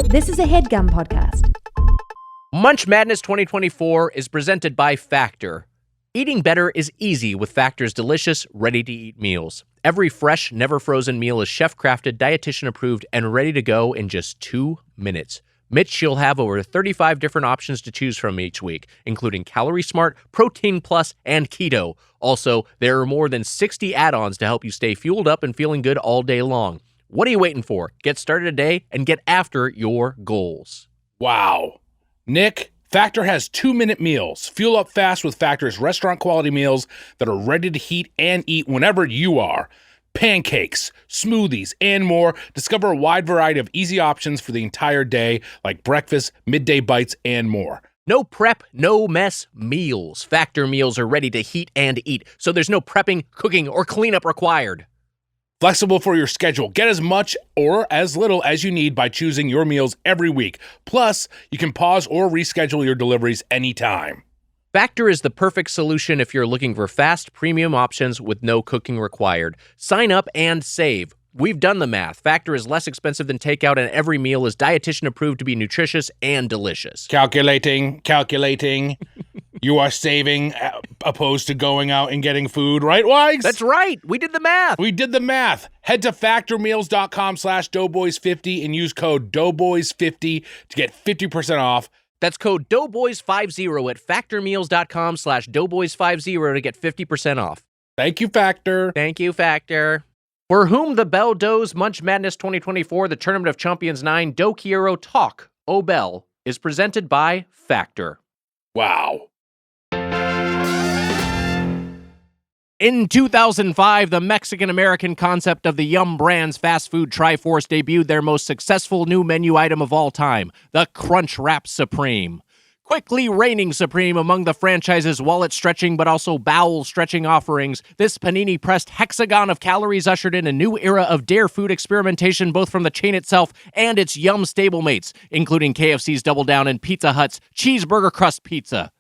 This is a Headgum podcast. Munch Madness 2024 is presented by Factor. Eating better is easy with Factor's delicious, ready-to-eat meals. Every fresh, never-frozen meal is chef-crafted, dietitian-approved, and ready to go in just 2 minutes. Mitch, you'll have over 35 different options to choose from each week, including Calorie Smart, Protein Plus, and Keto. Also, there are more than 60 add-ons to help you stay fueled up and feeling good all day long. What are you waiting for? Get started today and get after your goals. Wow. Nick, Factor has 2-minute meals. Fuel up fast with Factor's restaurant-quality meals that are ready to heat and eat whenever you are. Pancakes, smoothies, and more. Discover a wide variety of easy options for the entire day, like breakfast, midday bites, and more. No prep, no mess meals. Factor meals are ready to heat and eat, so there's no prepping, cooking, or cleanup required. Flexible for your schedule. Get as much or as little as you need by choosing your meals every week. Plus, you can pause or reschedule your deliveries anytime. Factor is the perfect solution if you're looking for fast, premium options with no cooking required. Sign up and save. We've done the math. Factor is less expensive than takeout, and every meal is dietitian approved to be nutritious and delicious. Calculating. You are saving opposed to going out and getting food, right, Wags? That's right. We did the math. Head to factormeals.com/doughboys50 and use code doughboys50 to get 50% off. That's code doughboys50 at factormeals.com/doughboys50 to get 50% off. Thank you, Factor. Thank you, Factor. For whom the bell does, Munch Madness 2024, the Tournament of Chompions IX, Quiero Talk-O Bell is presented by Factor. Wow. In 2005, the Mexican-American concept of the Yum Brands fast food Triforce debuted their most successful new menu item of all time, the Crunch Wrap Supreme. Quickly reigning supreme among the franchise's wallet-stretching but also bowel-stretching offerings, this panini-pressed hexagon of calories ushered in a new era of dare food experimentation both from the chain itself and its Yum stablemates, including KFC's Double Down and Pizza Hut's Cheeseburger Crust Pizza.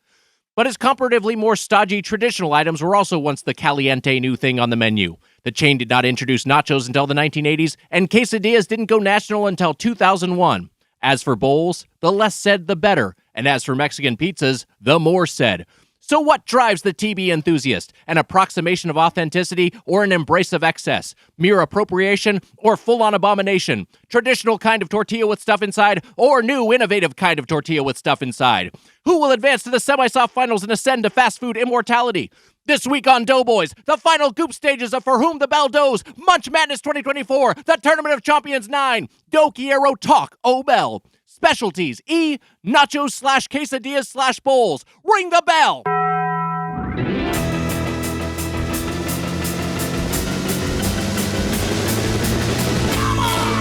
But its comparatively more stodgy traditional items were also once the caliente new thing on the menu. The chain did not introduce nachos until the 1980s, and quesadillas didn't go national until 2001. As for bowls, the less said, the better. And as for Mexican pizzas, the more said. So what drives the TB enthusiast? An approximation of authenticity or an embrace of excess? Mere appropriation or full-on abomination? Traditional kind of tortilla with stuff inside or new innovative kind of tortilla with stuff inside? Who will advance to the semi-soft finals and ascend to fast food immortality? This week on Doughboys, the final Goop stages of For Whom the Bell Does, Munch Madness 2024, the Tournament of Chompions IX, Quiero Talk-O Bell. Specialties, nachos/quesadillas/bowls. Ring the bell!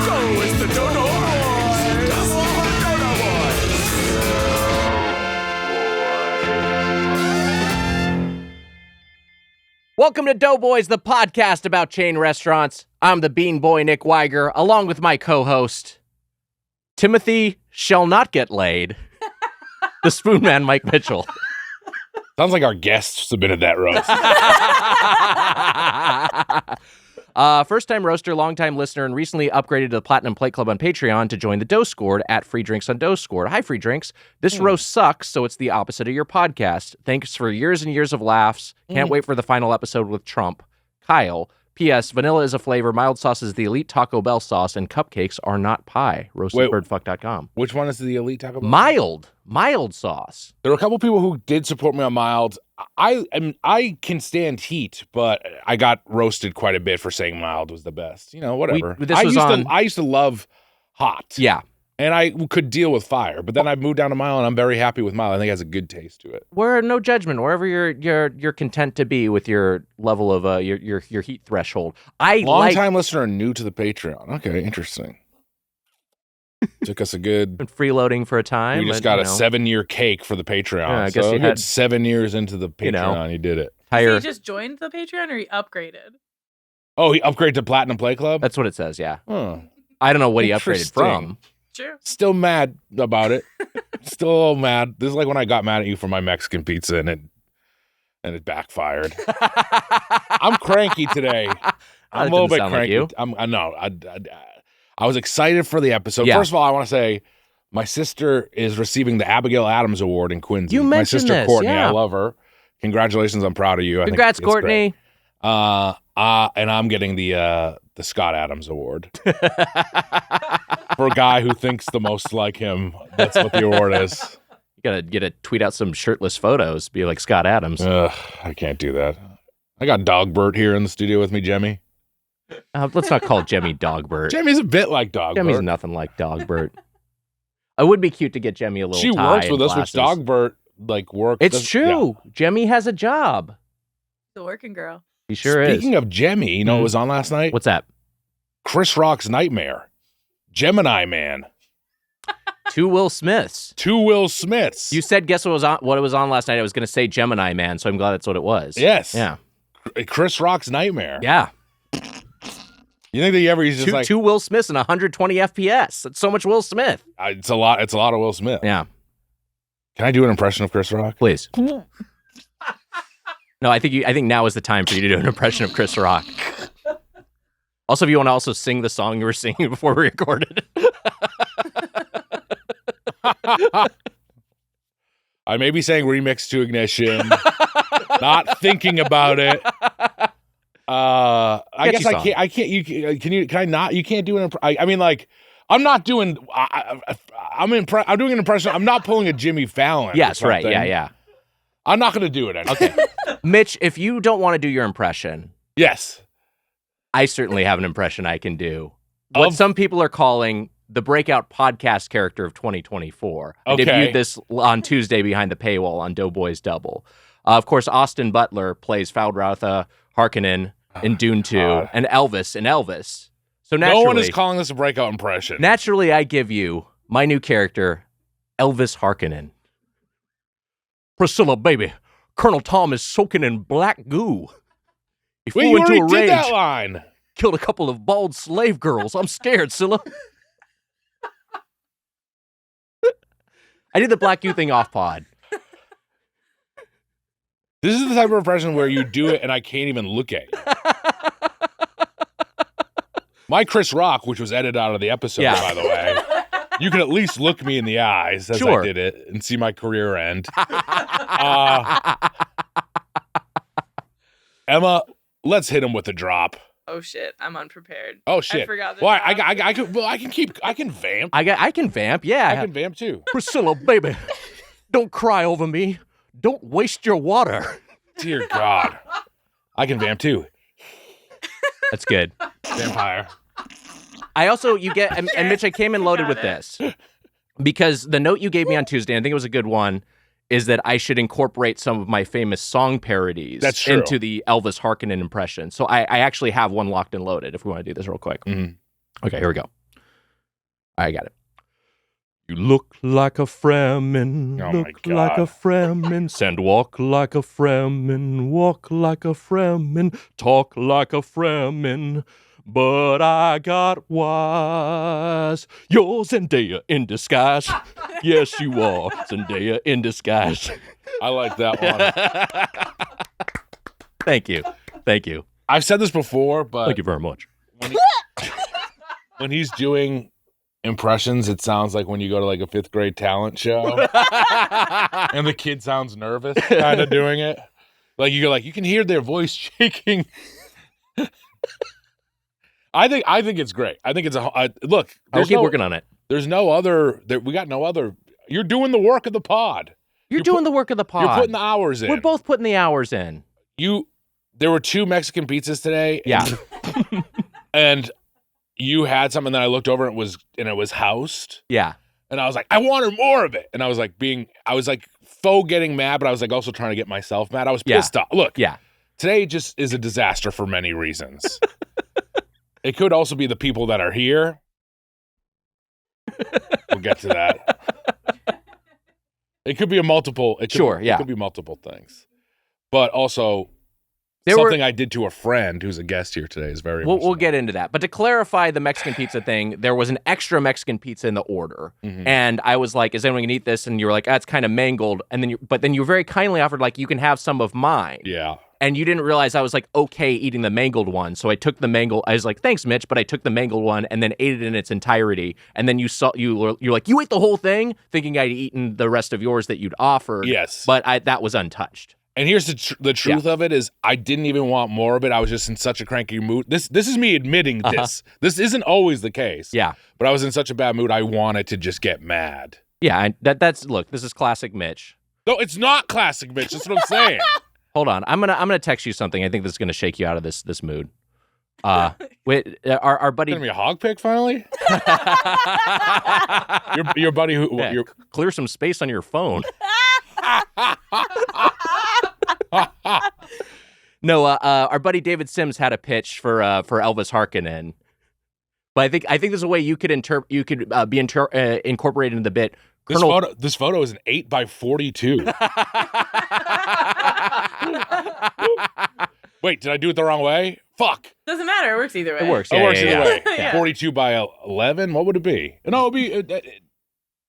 Go, it's the Doughboys! Welcome to Doughboys, the podcast about chain restaurants. I'm the Bean Boy, Nick Weiger, along with my co-host, Timothy shall not get laid, the Spoon Man, Mike Mitchell. Sounds like our guest submitted that roast. First-time roaster, long-time listener, and recently upgraded to the Platinum Plate Club on Patreon to join the Dough Scored at Free Drinks on Dough Scored. Hi, Free Drinks. This roast sucks, so it's the opposite of your podcast. Thanks for years and years of laughs. Can't wait for the final episode with Trump. Kyle. P.S. Vanilla is a flavor, mild sauce is the elite Taco Bell sauce, and cupcakes are not pie. RoastedBirdFuck.com. Which one is the elite Taco Bell? Mild sauce. There were a couple people who did support me on mild. I can stand heat, but I got roasted quite a bit for saying mild was the best. You know, whatever. I used to love hot. Yeah. And I could deal with fire, but then I moved down to mild, and I'm very happy with mild. I think it has a good taste to it. We're no judgment. Wherever you're content to be with your level of your heat threshold. Long-time listener, new to the Patreon. Okay, interesting. Took us a good been freeloading for a time. We just got a 7-year cake for the Patreon. Yeah, I guess you had 7 years into the Patreon. You did it. So he just joined the Patreon, or he upgraded? Oh, he upgraded to Platinum Play Club. That's what it says. Yeah. Huh. I don't know what he upgraded from. True. Still mad about it. Still a little mad. This is like when I got mad at you for my Mexican pizza and it backfired. I'm cranky today. I'm a little bit cranky. Like I was excited for the episode. Yeah. First of all, I want to say My sister is receiving the Abigail Adams Award in Quincy. You mentioned my sister this, Courtney, yeah. I love her. Congratulations, I'm proud of you. I Congrats, think it's Courtney. great. And I'm getting the Scott Adams Award for a guy who thinks the most like him. That's what the award is. You gotta tweet out some shirtless photos. Be like Scott Adams. I can't do that. I got Dogbert here in the studio with me, Jemmy. Let's not call Jemmy Dogbert. Jemmy's a bit like Dogbert. Jemmy's nothing like Dogbert. It would be cute to get Jemmy a little. She tie works and with us, glasses. which Dogbert works. It's true. Yeah. Jemmy has a job. The working girl. He sure is. Speaking of Jemmy, you know what was on last night? What's that? Chris Rock's Nightmare. Gemini Man. Two Will Smiths. You said guess what it was on last night. I was going to say Gemini Man, so I'm glad that's what it was. Yes. Yeah. Chris Rock's Nightmare. Yeah. You think that he's just two Will Smiths and 120 FPS. That's so much Will Smith. It's a lot of Will Smith. Yeah. Can I do an impression of Chris Rock? Please. No, I think now is the time for you to do an impression of Chris Rock. Also, if you want to also sing the song you were singing before we recorded. I may be saying remix to Ignition, not thinking about it. I guess I can't. I can't. You can you? Can I not? You can't do an. I mean, like, I'm not doing. I'm doing an impression. I'm not pulling a Jimmy Fallon. Yes, right. Yeah. I'm not going to do it anyway. Okay, Mitch, if you don't want to do your impression, yes, I certainly have an impression I can do. What some people are calling the breakout podcast character of 2024. I debuted this on Tuesday behind the paywall on Doughboys Double. Of course, Austin Butler plays Feyd-Rautha Harkonnen in Dune 2 and Elvis in Elvis. So naturally, no one is calling this a breakout impression. Naturally, I give you my new character, Elvis Harkonnen. Priscilla, baby, Colonel Tom is soaking in black goo. He flew into a rage. Did that line. Killed a couple of bald slave girls. I'm scared, Scylla. I did the black goo thing off pod. This is the type of impression where you do it and I can't even look at you. My Chris Rock, which was edited out of the episode, by the way, you can at least look me in the eyes as I did it and see my career end. Emma, let's hit him with a drop. Oh shit, I'm unprepared. Oh shit. I forgot. Why? I can vamp. I can vamp. Yeah, I can vamp too. Priscilla, baby, don't cry over me. Don't waste your water. Dear God, I can vamp too. That's good. Vampire. I also and Mitch, I came in loaded with this because the note you gave me on Tuesday, I think it was a good one, is that I should incorporate some of my famous song parodies into the Elvis Harkonnen impression. So I actually have one locked and loaded if we want to do this real quick. Mm-hmm. Okay, here we go. I got it. You look like a Fremen, look like a Fremen, and walk like a Fremen, walk like a Fremen, talk like a Fremen. But I got wise. You're Zendaya in disguise. Yes, you are Zendaya in disguise. I like that one. Thank you. I've said this before, but thank you very much. When he's doing impressions, it sounds like when you go to like a 5th grade talent show and the kid sounds nervous kind of doing it. Like you can hear their voice shaking. I think it's great. I think it's look. I'll keep working on it. There's no other. We got no other. You're doing the work of the pod. You're doing the work of the pod. You're putting the hours in. We're both putting the hours in. There were 2 Mexican pizzas today. Yeah. And you had something that I looked over and it was housed. Yeah. And I was like, I wanted more of it. And I was like faux getting mad, but I was like also trying to get myself mad. I was pissed off. Look. Yeah. Today just is a disaster for many reasons. It could also be the people that are here. We'll get to that. It could be it could be multiple things. But also something I did to a friend who's a guest here today is very We'll get into that. But to clarify the Mexican pizza thing, there was an extra Mexican pizza in the order. Mm-hmm. And I was like, is anyone going to eat this? And you were like, it's kind of mangled. And then you very kindly offered, like, you can have some of mine. Yeah. And you didn't realize I was like, okay, eating the mangled one. So I took the mangled. I was like, thanks, Mitch. But I took the mangled one and then ate it in its entirety. And then you're like, you ate the whole thing, thinking I'd eaten the rest of yours that you'd offered. Yes. But that was untouched. And here's the truth of it is I didn't even want more of it. I was just in such a cranky mood. This is me admitting this. This isn't always the case. Yeah. But I was in such a bad mood. I wanted to just get mad. Yeah. That's look, this is classic Mitch. No, it's not classic Mitch. That's what I'm saying. Hold on. I'm gonna text you something. I think this is gonna shake you out of this mood. Wait, our buddy. Gonna be a hog pick finally. your buddy who clear some space on your phone. No, our buddy David Sims had a pitch for Elvis Harkonnen, but I think there's a way you could be incorporated into the bit. This photo is an 8x42. Wait, did I do it the wrong way? Fuck. Doesn't matter. It works either way. It works. It works either way. Yeah. 42 by 11. What would it be? No, it'd be.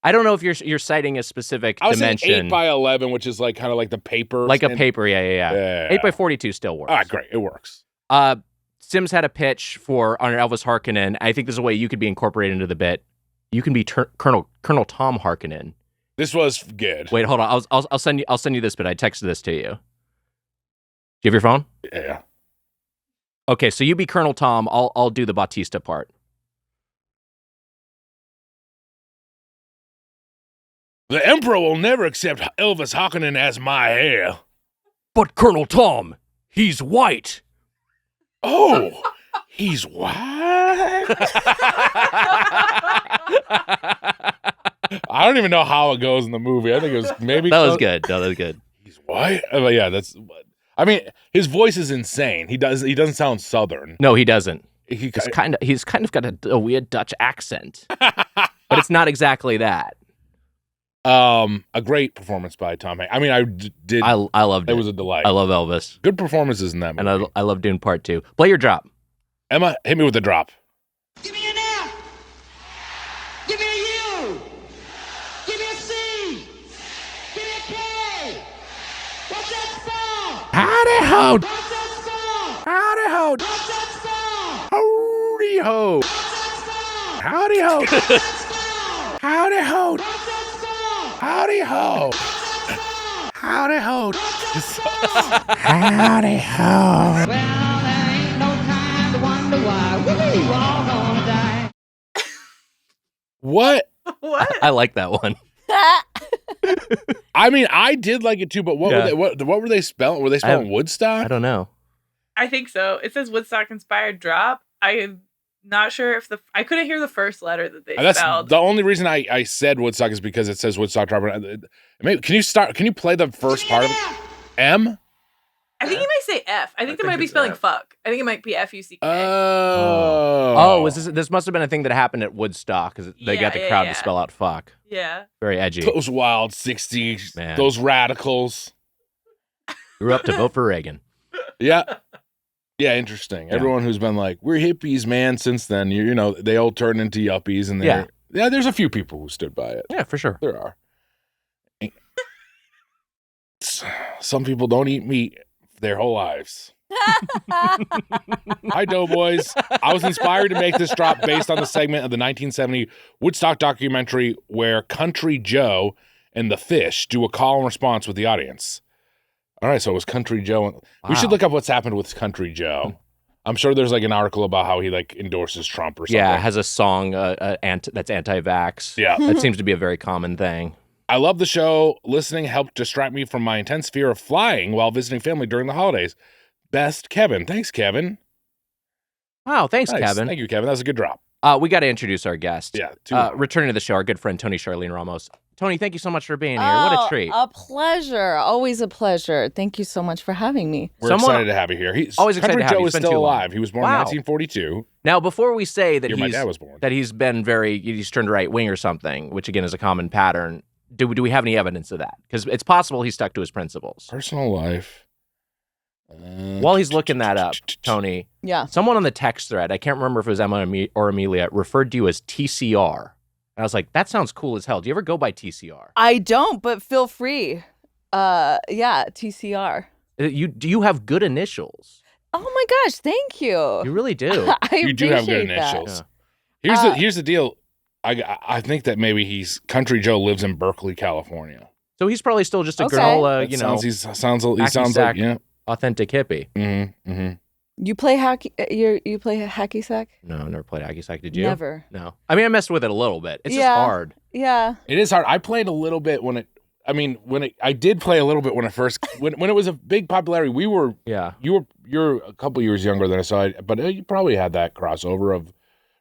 I don't know if you're citing a specific I was dimension. saying 8 by 11, which is like kind of like the paper. Like a paper, yeah. 8 by 42 still works. All right, great. It works. Sims had a pitch on Elvis Harkonnen. I think there's a way you could be incorporated into the bit. You can be Colonel Tom Harkonnen. This was good. Wait, hold on. I'll send you this bit. I texted this to you. Do you have your phone? Yeah. Okay, so you be Colonel Tom. I'll do the Bautista part. The Emperor will never accept Elvis Harkonnen as my heir. But Colonel Tom, he's white. Oh, he's white? I don't even know how it goes in the movie. I think it was maybe... That was good. No, that was good. He's white? Yeah, that's... I mean, his voice is insane. He doesn't sound Southern. No, he doesn't. He's kind of got a weird Dutch accent. But it's not exactly that. A great performance by Tom Hanks. I mean, I loved it. It was a delight. I love Elvis. Good performances in that movie. And I love Dune Part 2. Play your drop. Emma, hit me with the drop. Give me an F. Give me a U. Give me a C. Give me a K. What's that spell? Howdy ho! What's that spell? Howdy ho! What's that spell? Howdy ho! What's that spell? Howdy ho! What's that spell? Howdy ho! What's that spell? Howdy ho! What's that spell? Howdy ho! What's that spell? Howdy ho! Well, there ain't no time to wonder why we all gonna die. What? What? I like that one. I mean, I did like it too, but what were they spelling? Were they spelling Woodstock? I don't know. I think so. It says Woodstock inspired drop. I'm not sure if I couldn't hear the first letter that they That's spelled. the only reason I said Woodstock is because it says Woodstock drop. Can you play the first part of it? M? I think you might say F. I think they might be spelling fuck. I think it might be F-U-C-K. Oh, this must have been a thing that happened at Woodstock because they got the crowd to spell out fuck. Yeah. Very edgy. Those wild 60s, Man. those radicals. Grew up to vote for Reagan. Yeah. Yeah, interesting. Yeah. Everyone who's been like, we're hippies, man, since then, you know, they all turned into yuppies. And yeah, there's a few people who stood by it. Yeah, for sure. There are. Some people don't eat meat their whole lives. Hi, Doughboys. I was inspired to make this drop based on the segment of the 1970 Woodstock documentary where Country Joe and the Fish do a call and response with the audience. All right, so it was Country Joe. Wow. We should look up what's happened with Country Joe. I'm sure there's like an article about how he like endorses Trump or something. Yeah, has a song that's anti-vax. Yeah. That seems to be a very common thing. I love the show. Listening helped distract me from my intense fear of flying while visiting family during the holidays. Best, Kevin. Thanks, Kevin. Wow, thanks, Nice. Kevin. Thank you, Kevin. That was a good drop. We got to introduce our guest. Yeah. Returning to the show, our good friend Toni Charline Ramos. Toni, thank you so much for being here. What a treat. A pleasure. Always a pleasure. Thank you so much for having me. We're excited to have you here. Always excited Country to have Joe you. is It's been still too long. alive. He was born Wow. in 1942. Now, before we say that My dad was born. that he's been he's turned right wing or something, which again is a common pattern, do we have any evidence of that? Because it's possible he stuck to his principles. Personal life. While he's looking that up, Toni, Yeah. someone on the text thread, I can't remember if it was Emma or Amelia, referred to you as TCR. And I was like, that sounds cool as hell. Do you ever go by TCR? I don't, but feel free. Yeah, TCR. You have good initials. Oh my gosh, thank you. You really do. You do have good initials. Here's the deal. I think that maybe Country Joe lives in Berkeley, California. So he's probably still just a Okay. girl. He sounds sack. like Authentic hippie. Mm-hmm, mm-hmm. You play hacky? You play hacky sack? No, I never played hacky sack. Did you? Never. No. I mean, I messed with it a little bit. It's just Yeah. hard. Yeah. It is hard. I played a little bit I did play a little bit when it was a big popularity. You're a couple years younger than us, but you probably had that crossover of.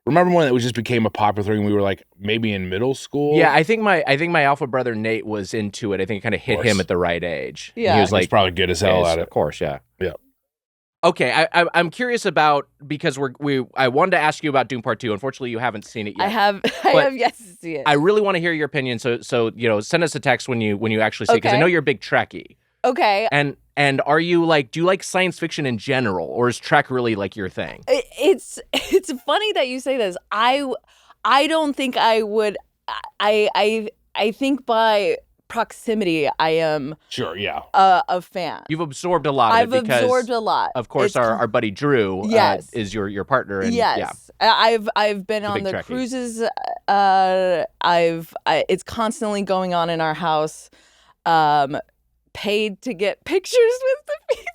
Remember when it just became a popular thing? We were like maybe in middle school. Yeah, I think my alpha brother Nate was into it. I think it kind of hit him at the right age. Yeah. He was He's probably good as hell at it. Of course, yeah. Yeah. Okay, I'm curious about, because I wanted to ask you about Doom Part 2. Unfortunately, you haven't seen it yet. I have yet to see it. I really want to hear your opinion. So send us a text when you actually see it, because I Okay. know you're a big Trekkie. Okay. And are you do you like science fiction in general, or is Trek really like your thing? It's funny that you say this. I don't think I would. I think by proximity I am Sure, yeah. a fan. You've absorbed a lot of I've it because, absorbed a lot. of course, It's our buddy Drew Yes. is your partner. And, yes. Yeah. I've been He's a on big the Trekkie. cruises. It's constantly going on in our house. Paid to get pictures with the people.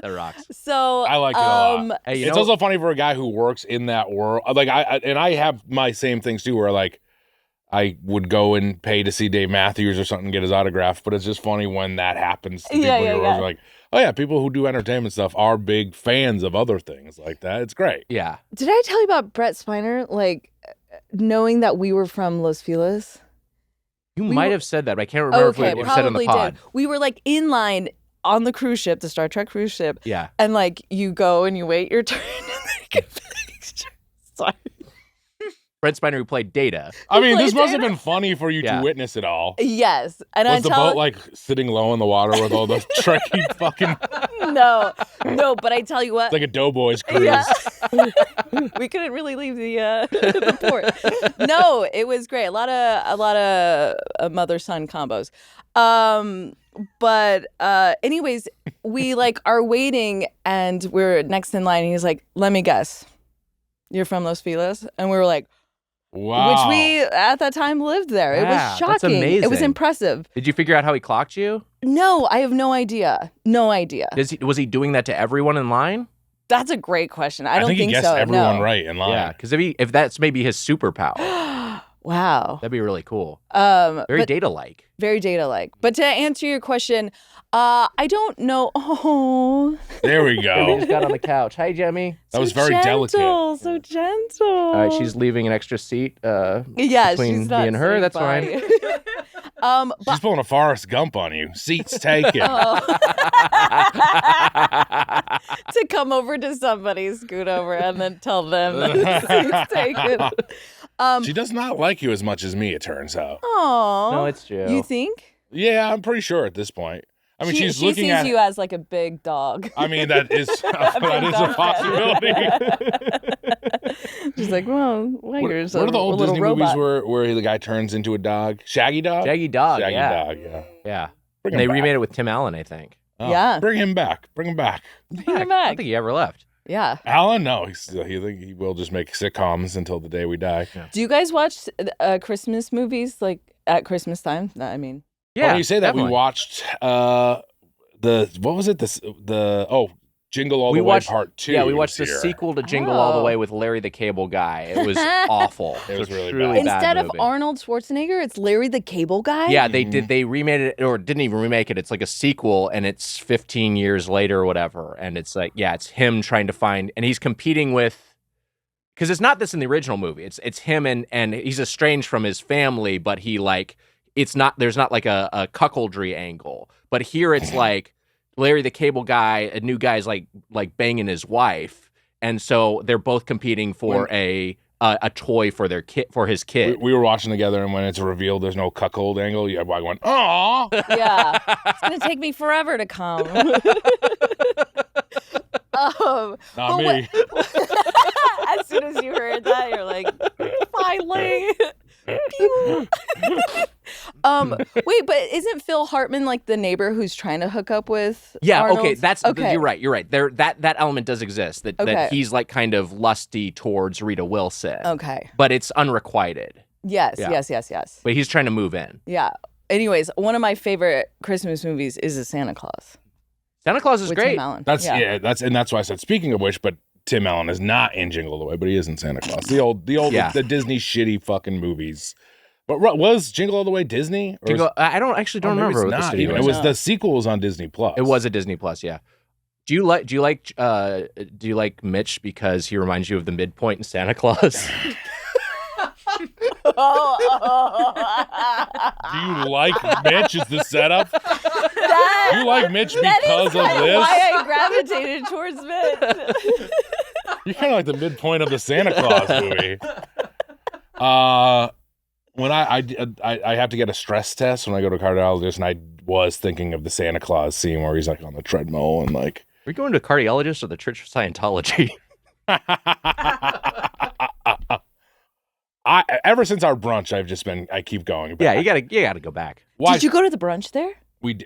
That rocks. So I like it a lot. Hey, It's also funny for a guy who works in that world. Like I have my same things too, where like I would go and pay to see Dave Matthews or something, get his autograph. But it's just funny when that happens. To people who are like, oh yeah, people who do entertainment stuff are big fans of other things like that. It's great. Yeah. did I tell you about Brett Spiner? Like knowing that we were from Los Feliz. You We might were- have said that, but I can't remember if we said it on the probably pod. did. We were like in line on the cruise ship, the Star Trek cruise ship, Yeah. and like you go and you wait your turn and then you get pictures. Sorry. Brent Spiner, who played Data. I mean, this played must have Data? been funny for you Yeah. to witness it all. Yes, and Was I'm the telling boat like sitting low in the water with all the Trekkie fucking no, but I tell you what, like a Doughboys cruise? yeah, we couldn't really leave the port. No, it was great. A lot of mother son combos. But anyways, we like are waiting and we're next in line. And he's like, "Let me guess, you're from Los Feliz," and we were like, Wow. which we at that time lived there. It Yeah, was that's shocking. It was amazing. impressive. Did you figure out how he clocked you? No, I have no idea. No idea. Was he doing that to everyone in line? That's a great question. I don't think he guessed so. everyone no. right in line. Yeah, because if that's maybe his superpower, Wow. that'd be really cool. Very Very Data-like. very data-like. But to answer your question, I don't know. Oh, There we Jimmy go. just got on the couch. Hi, Jimmy. That was so very gentle, delicate. So gentle. All right, she's leaving an extra seat yeah, between she's not me and her. saying That's bye. fine. But She's pulling a Forrest Gump on you. Seats taken. to come over to somebody, scoot over, and then tell them that the seat's taken. She does not like you as much as me, it turns out. Oh, No, it's true. You think? Yeah, I'm pretty sure at this point. I mean, she's she looking sees at you as like a big dog. I mean, that is a possibility. She's like, well, What Liger's are the a old little Disney robot. movies where the guy turns into a dog? Shaggy Dog? Shaggy Dog. Shaggy yeah. Dog, yeah. Yeah. Bring And him they back. remade it with Tim Allen, I think. Oh, Yeah. Bring him back. Bring him back. Bring Yeah, him I back. don't think he ever left. Yeah. Alan? No, he think he will just make sitcoms until the day we die. Do you guys watch Christmas movies like at Christmas time? I mean, Yeah, when you say that, definitely. we watched what was it? Jingle All We the watched- Way Part 2. Yeah, we watched the this year. sequel to Jingle All the Oh. Way with Larry the Cable Guy. It was awful. It was really truly bad. instead of movie. Arnold Schwarzenegger, it's Larry the Cable Guy. Yeah, they did. They remade it, or didn't even remake it. It's like a sequel, and it's 15 years later or whatever. And it's like, yeah, it's him trying to find, and he's competing with, because it's not this in the original movie. It's him and he's estranged from his family, but he like, it's not. There's not like a cuckoldry angle, but here it's like Larry the Cable Guy, a new guy's like banging his wife, and so they're both competing for a toy for their kid, for his kid. We were watching together, and when it's revealed there's no cuckold angle, I went, "Aw!" Yeah. It's gonna take me forever to come. Not but me. as soon as you heard that, you're like, finally. Pew. Wait, but isn't Phil Hartman like the neighbor who's trying to hook up with Yeah, Arnold? okay, that's okay. You're right. There that element does exist. That Okay. he's like kind of lusty towards Rita Wilson. Okay. But it's unrequited. Yes, Yeah. yes. But he's trying to move in. Yeah. Anyways, one of my favorite Christmas movies is A Santa Claus. Santa Claus is with great. Tim Allen. That's why I said speaking of which, but Tim Allen is not in Jingle All the Way, but he is in Santa Claus. The Disney shitty fucking movies. But was Jingle All the Way Disney? I don't remember what the studio It was. was the sequel was on Disney Plus. It was a Disney Plus, yeah. Do you like Mitch because he reminds you of the midpoint in Santa Claus? Do you like Mitch? Is the setup? Do you like Mitch because of this? Why I gravitated towards Mitch. You're kind of like the midpoint of the Santa Claus movie. When I have to get a stress test when I go to a cardiologist, and I was thinking of the Santa Claus scene where he's like on the treadmill and like. Are you going to a cardiologist or the Church of Scientology? Ever since our brunch, I keep going back. Yeah, you gotta go back. Did you go to the brunch there?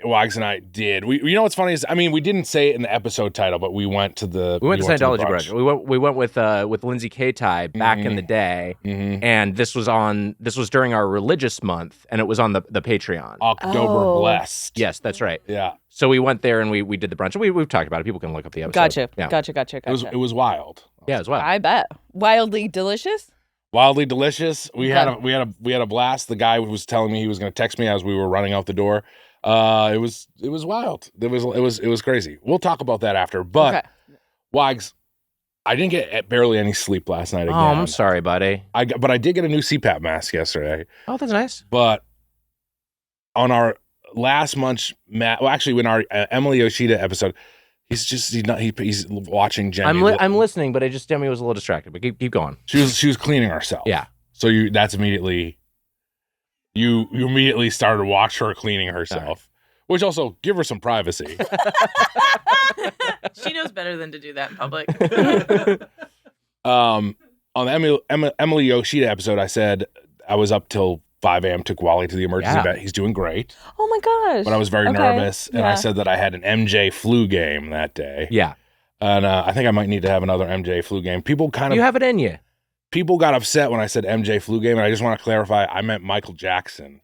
Wags and I did. You know what's funny is, I mean, we didn't say it in the episode title, but we went to the Scientology brunch. We went with Lindsay K-Tai back in the day, and this was during our religious month, and it was on the Patreon. October Blessed. Yes, that's right. Yeah. So we went there and we did the brunch. We've talked about it. People can look up the episode. Gotcha. It was wild. Yeah, it was wild. I bet. Wildly delicious. Wildly delicious. We had a blast. The guy was telling me he was going to text me as we were running out the door. It was wild. It was crazy. We'll talk about that after. But Okay. Wags, I didn't get barely any sleep last night again. Oh, I'm sorry, buddy. But I did get a new CPAP mask yesterday. Oh, that's nice. But on our last Munch when our Emily Yoshida episode, he's watching Jenny. I'm listening, but Demi was a little distracted. But keep going. She was cleaning herself. Yeah. So that's immediately. You immediately started to watch her cleaning herself, right. Which also give her some privacy. She knows better than to do that in public. On the Emily Yoshida episode, I said I was up till 5 a.m. Took Wally to the emergency vet. He's doing great. Oh my gosh! But I was very nervous, and I said that I had an MJ flu game that day. Yeah, and I think I might need to have another MJ flu game. You have it in you. People got upset when I said MJ flu game, and I just want to clarify, I meant Michael Jackson,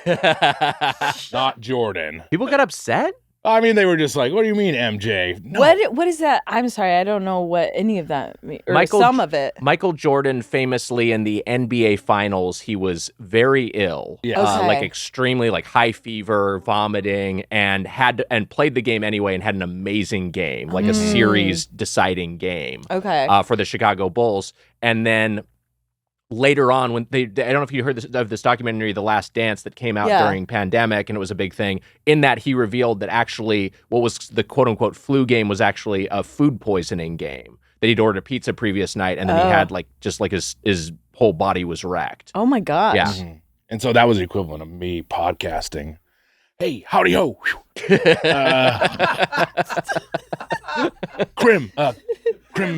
not Jordan. People got upset? I mean, they were just like, what do you mean, MJ? No. What is that? I'm sorry, I don't know what any of that means, or some of it. Michael Jordan famously in the NBA Finals, he was very ill. Yeah. Like extremely like high fever, vomiting, and played the game anyway and had an amazing game, like a series deciding game. Okay. For the Chicago Bulls. And then later on, when I don't know if you heard of this documentary, The Last Dance, that came out during pandemic, and it was a big thing. In that, he revealed that actually what was the quote-unquote flu game was actually a food poisoning game, that he'd ordered a pizza previous night, and then he had his whole body was wrecked. Oh, my gosh. Yeah. Mm-hmm. And so that was the equivalent of me podcasting. Hey, howdy ho. Crim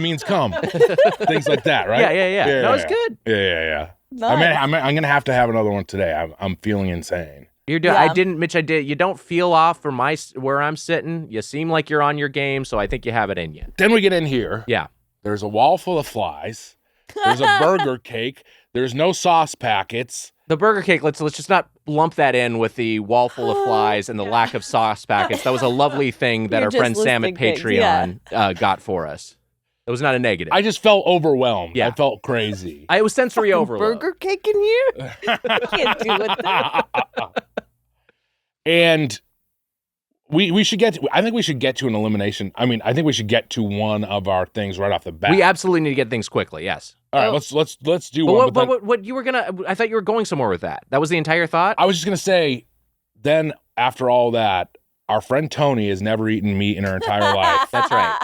means come. Things like that, right? Yeah. That was good. Yeah. Nice. I'm going to have to have another one today. I'm feeling insane. You're doing. Mitch. I did. You don't feel off from where I'm sitting. You seem like you're on your game, so I think you have it in you. Then we get in here. Yeah. There's a wall full of flies. There's a burger cake. There's no sauce packets. The burger cake, let's just not lump that in with the wall full of flies and the lack of sauce packets. That was a lovely thing that our friend Sam at Patreon got for us. It was not a negative. I just felt overwhelmed. Yeah. I felt crazy. It was sensory overload. Burger cake in here? I can't do with that. And we should get to, I think we should get to an elimination. I mean, I think we should get to one of our things right off the bat. We absolutely need to get things quickly, yes. All right, let's do one. But what you were I thought you were going somewhere with that. That was the entire thought? I was just going to say, then after all that, our friend Toni has never eaten meat in her entire life. That's right.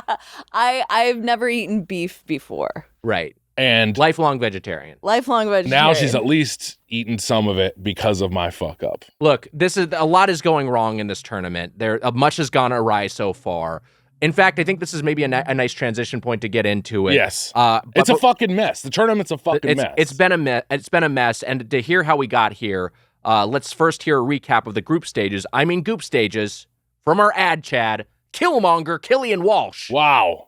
I've never eaten beef before. Right. And lifelong vegetarian. Now she's at least eaten some of it because of my fuck up. Look, a lot is going wrong in this tournament. Much has gone awry so far. In fact, I think this is maybe a nice transition point to get into it. Yes. It's a fucking mess. The tournament's a fucking mess. It's been a mess, and to hear how we got here, Let's first hear a recap of the group stages. I mean Goop stages from our ad Chad, Killmonger, Killian Walsh. Wow.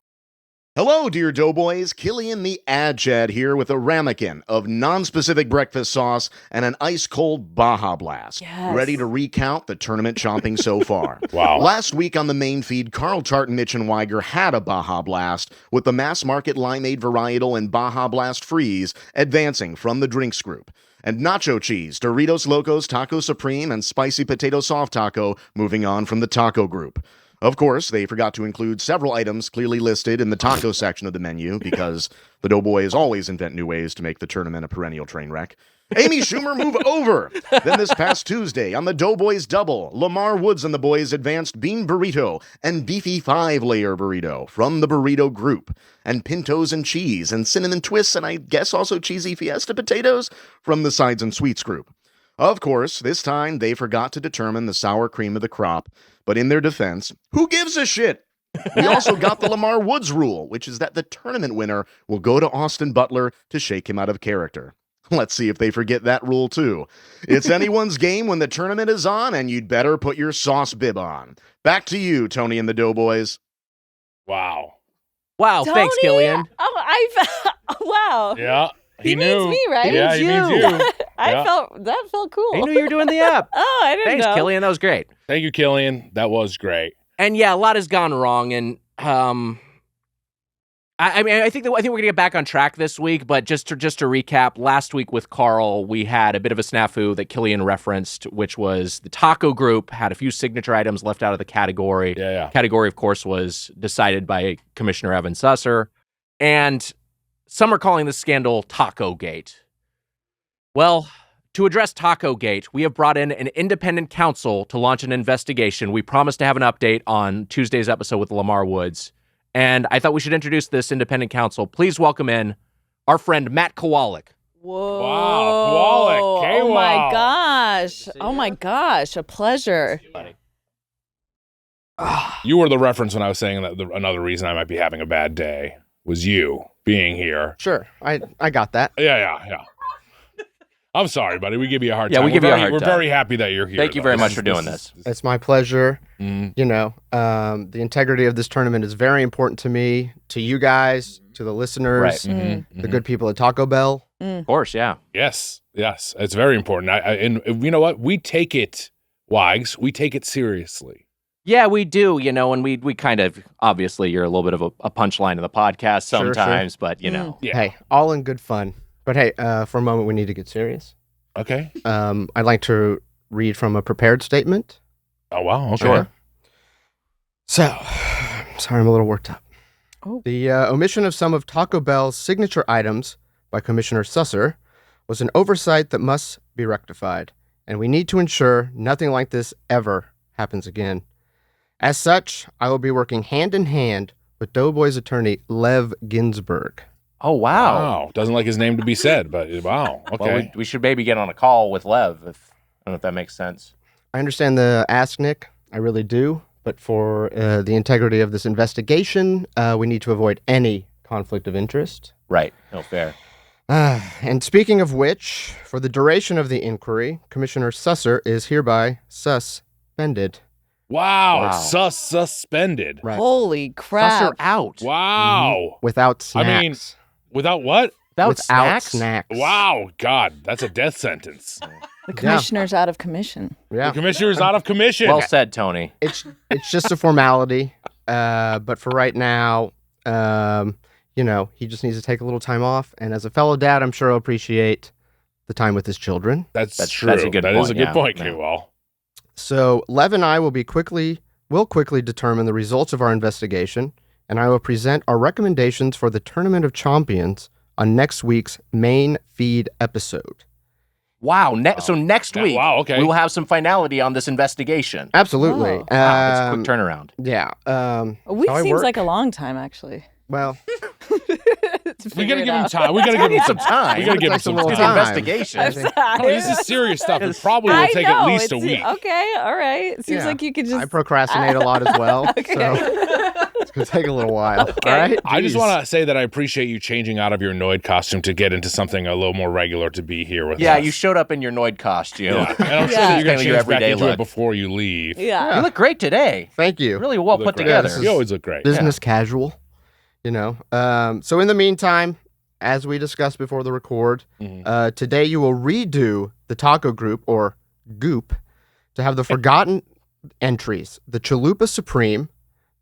Hello, dear Doughboys. Killian the Ad Chad here with a ramekin of non-specific breakfast sauce and an ice-cold Baja Blast. Yes. Ready to recount the tournament chomping so far. Wow. Last week on the main feed, Carl Chart and Mitch and Weiger had a Baja Blast, with the mass-market Limeade Varietal and Baja Blast Freeze advancing from the drinks group. And Nacho Cheese, Doritos Locos Taco Supreme, and Spicy Potato Soft Taco moving on from the taco group. Of course, they forgot to include several items clearly listed in the taco section of the menu because the Doughboys always invent new ways to make the tournament a perennial train wreck. Amy Schumer, move over! Then this past Tuesday, on the Doughboys Double, Lamar Woods and the boys advanced Bean Burrito and Beefy 5-layer Burrito from the Burrito Group, and Pintos and Cheese and Cinnamon Twists and I guess also Cheesy Fiesta Potatoes from the Sides and Sweets Group. Of course, this time they forgot to determine the sour cream of the crop, but in their defense, who gives a shit? We also got the Lamar Woods rule, which is that the tournament winner will go to Austin Butler to shake him out of character. Let's see if they forget that rule too. It's anyone's game when the tournament is on, and you'd better put your sauce bib on. Back to you, Tony and the Doughboys. Wow. Wow, Tony? thanks, Killian. Oh, wow. Yeah. He knew. means me, right? Yeah, he means you. Yeah. That felt cool. I knew you were doing the app. Oh, I didn't Thanks, know. Killian. That was great. Thank you, Killian. That was great. And yeah, a lot has gone wrong, and I think we're gonna get back on track this week. But just to recap, last week with Carl, we had a bit of a snafu that Killian referenced, which was the taco group had a few signature items left out of the category. Yeah. Category, of course, was decided by Commissioner Evan Susser, and some are calling this scandal Tacogate. Well, to address Tacogate, we have brought in an independent counsel to launch an investigation. We promised to have an update on Tuesday's episode with Lamar Woods. And I thought we should introduce this independent counsel. Please welcome in our friend Matt Kowalik. Whoa. Wow, Kowalik, K-Wow. Oh my gosh. Oh my gosh. A pleasure. You were the reference when I was saying that another reason I might be having a bad day was you being here. Sure, I got that. Yeah. I'm sorry, buddy. We give you a hard Yeah, time. we give you a hard We're time. very happy that you're here. Thank you though. very much for doing this. It's my pleasure. Mm. You know, the integrity of this tournament is very important to me, to you guys, to the listeners, Right. Mm-hmm. the good people at Taco Bell. Of course, yeah. Yes. It's very important. And you know what? We take it, Wags, we take it seriously. Yeah, we do, and we kind of, obviously, you're a little bit of a punchline of the podcast Sure. sometimes, but, know. Yeah. Hey, all in good fun. But hey, for a moment, we need to get serious. Okay. I'd like to read from a prepared statement. Oh, wow. Okay. Sure. So, sorry, I'm a little worked up. Oh. The omission of some of Taco Bell's signature items by Commissioner Susser was an oversight that must be rectified, and we need to ensure nothing like this ever happens again. As such, I will be working hand in hand with Doughboys attorney Lev Ginsburg. Oh, wow. Wow. Doesn't like his name to be said, but wow. Okay. Well, we should maybe get on a call with Lev, I don't know if that makes sense. I understand the ask, Nick. I really do. But for the integrity of this investigation, we need to avoid any conflict of interest. Right. No, fair. And speaking of which, for the duration of the inquiry, Commissioner Susser is hereby suspended. Wow. Suspended. Right. Holy crap. Susser out. Wow. Without snacks. I mean, without what? Without Without snacks? Wow. God, that's a death sentence. The commissioner's out of commission. Yeah. The commissioner's out of commission. Well said, Tony. It's just a formality. But for right now, he just needs to take a little time off. And as a fellow dad, I'm sure he'll appreciate the time with his children. That's true. That's a good That point, is a good yeah. point, Yeah. K-Wall. So Lev and I will quickly determine the results of our investigation, and I will present our recommendations for the Tournament of Chompions on next week's main feed episode. Wow. So next week, wow, okay. we will have some finality on this investigation. Absolutely. Oh. Wow, that's a quick turnaround. Yeah. A week how I seems work. like a long time, actually. Well, We gotta give him time. We gotta give him Some time. We gotta give him Takes a some little It's time. an time. investigation. Oh, this is serious stuff. It probably will take at least a week. Okay, all right. Seems Yeah. like you could I just. procrastinate a lot as well. Okay. So It's going to take a little while. Okay. All right. I just Jeez. want to say that I appreciate you changing out of your Noid costume to get into something a little more regular to be here with Yeah, us. you showed up in your Noid costume. Yeah. And I'm sure Yeah. that you're going Kinda to your change back everyday into look. it before you leave. Yeah. You look great today. Thank you. Really well You put look great. together. This is- You always look great. Business casual, you know. So in the meantime, as we discussed before the record, Mhm. today you will redo the taco group or Goop to have the forgotten entries: the Chalupa Supreme,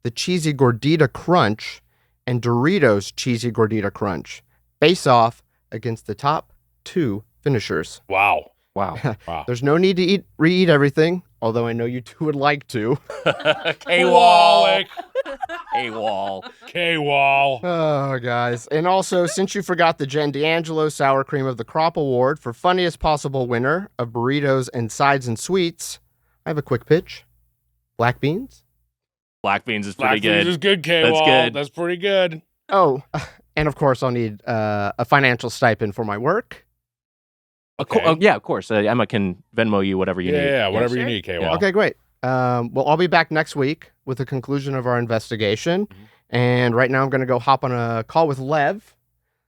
the Cheesy Gordita Crunch, and Doritos Cheesy Gordita Crunch face off against the top 2 finishers. Wow. Wow. Wow. There's no need to re-eat everything, although I know you two would like to. K-Wall. K-Wall. K-Wall. Oh, guys. And also, since you forgot the Jen D'Angelo Sour Cream of the Crop Award for funniest possible winner of burritos and sides and sweets, I have a quick pitch. Black beans? Black beans is Black pretty good. Beans is good, K-Wall. good. That's pretty good. Oh, and of course, I'll need a financial stipend for my work. Okay. Yeah, of course. Emma can Venmo you whatever you need. Yeah, whatever you sure. need, K-Wall. Okay, great. Well, I'll be back next week with the conclusion of our investigation. And right now, I'm going to go hop on a call with Lev.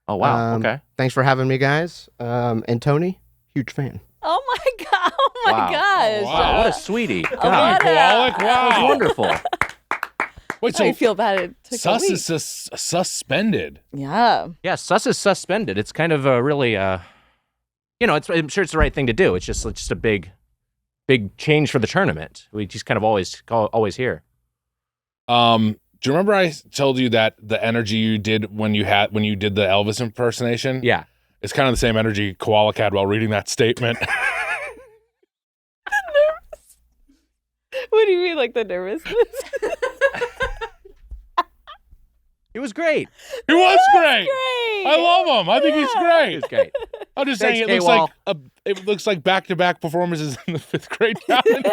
Oh, wow. Um, Okay. Thanks for having me, guys. And Tony, huge fan. Oh my god! Oh my Wow. gosh! Wow. What a sweetie. Oh, God. what a- Kowalik, That was wow. wonderful. Wait, I so feel bad. It took a Sus week. is suspended. Yeah. Yeah, Sus is suspended. It's kind of a really, I'm sure it's the right thing to do. It's just a big change for the tournament. We just kind of always hear. Do you remember I told you that the energy you did when you did the Elvis impersonation? Yeah. It's kind of the same energy Kowalik had while reading that statement. What do you mean, like the nervousness? It was great. He was great. Great. I love him. I think he's It great. was great. I'm just Thanks, saying K-Wall. it looks like back-to-back performances in the 5th grade challenge.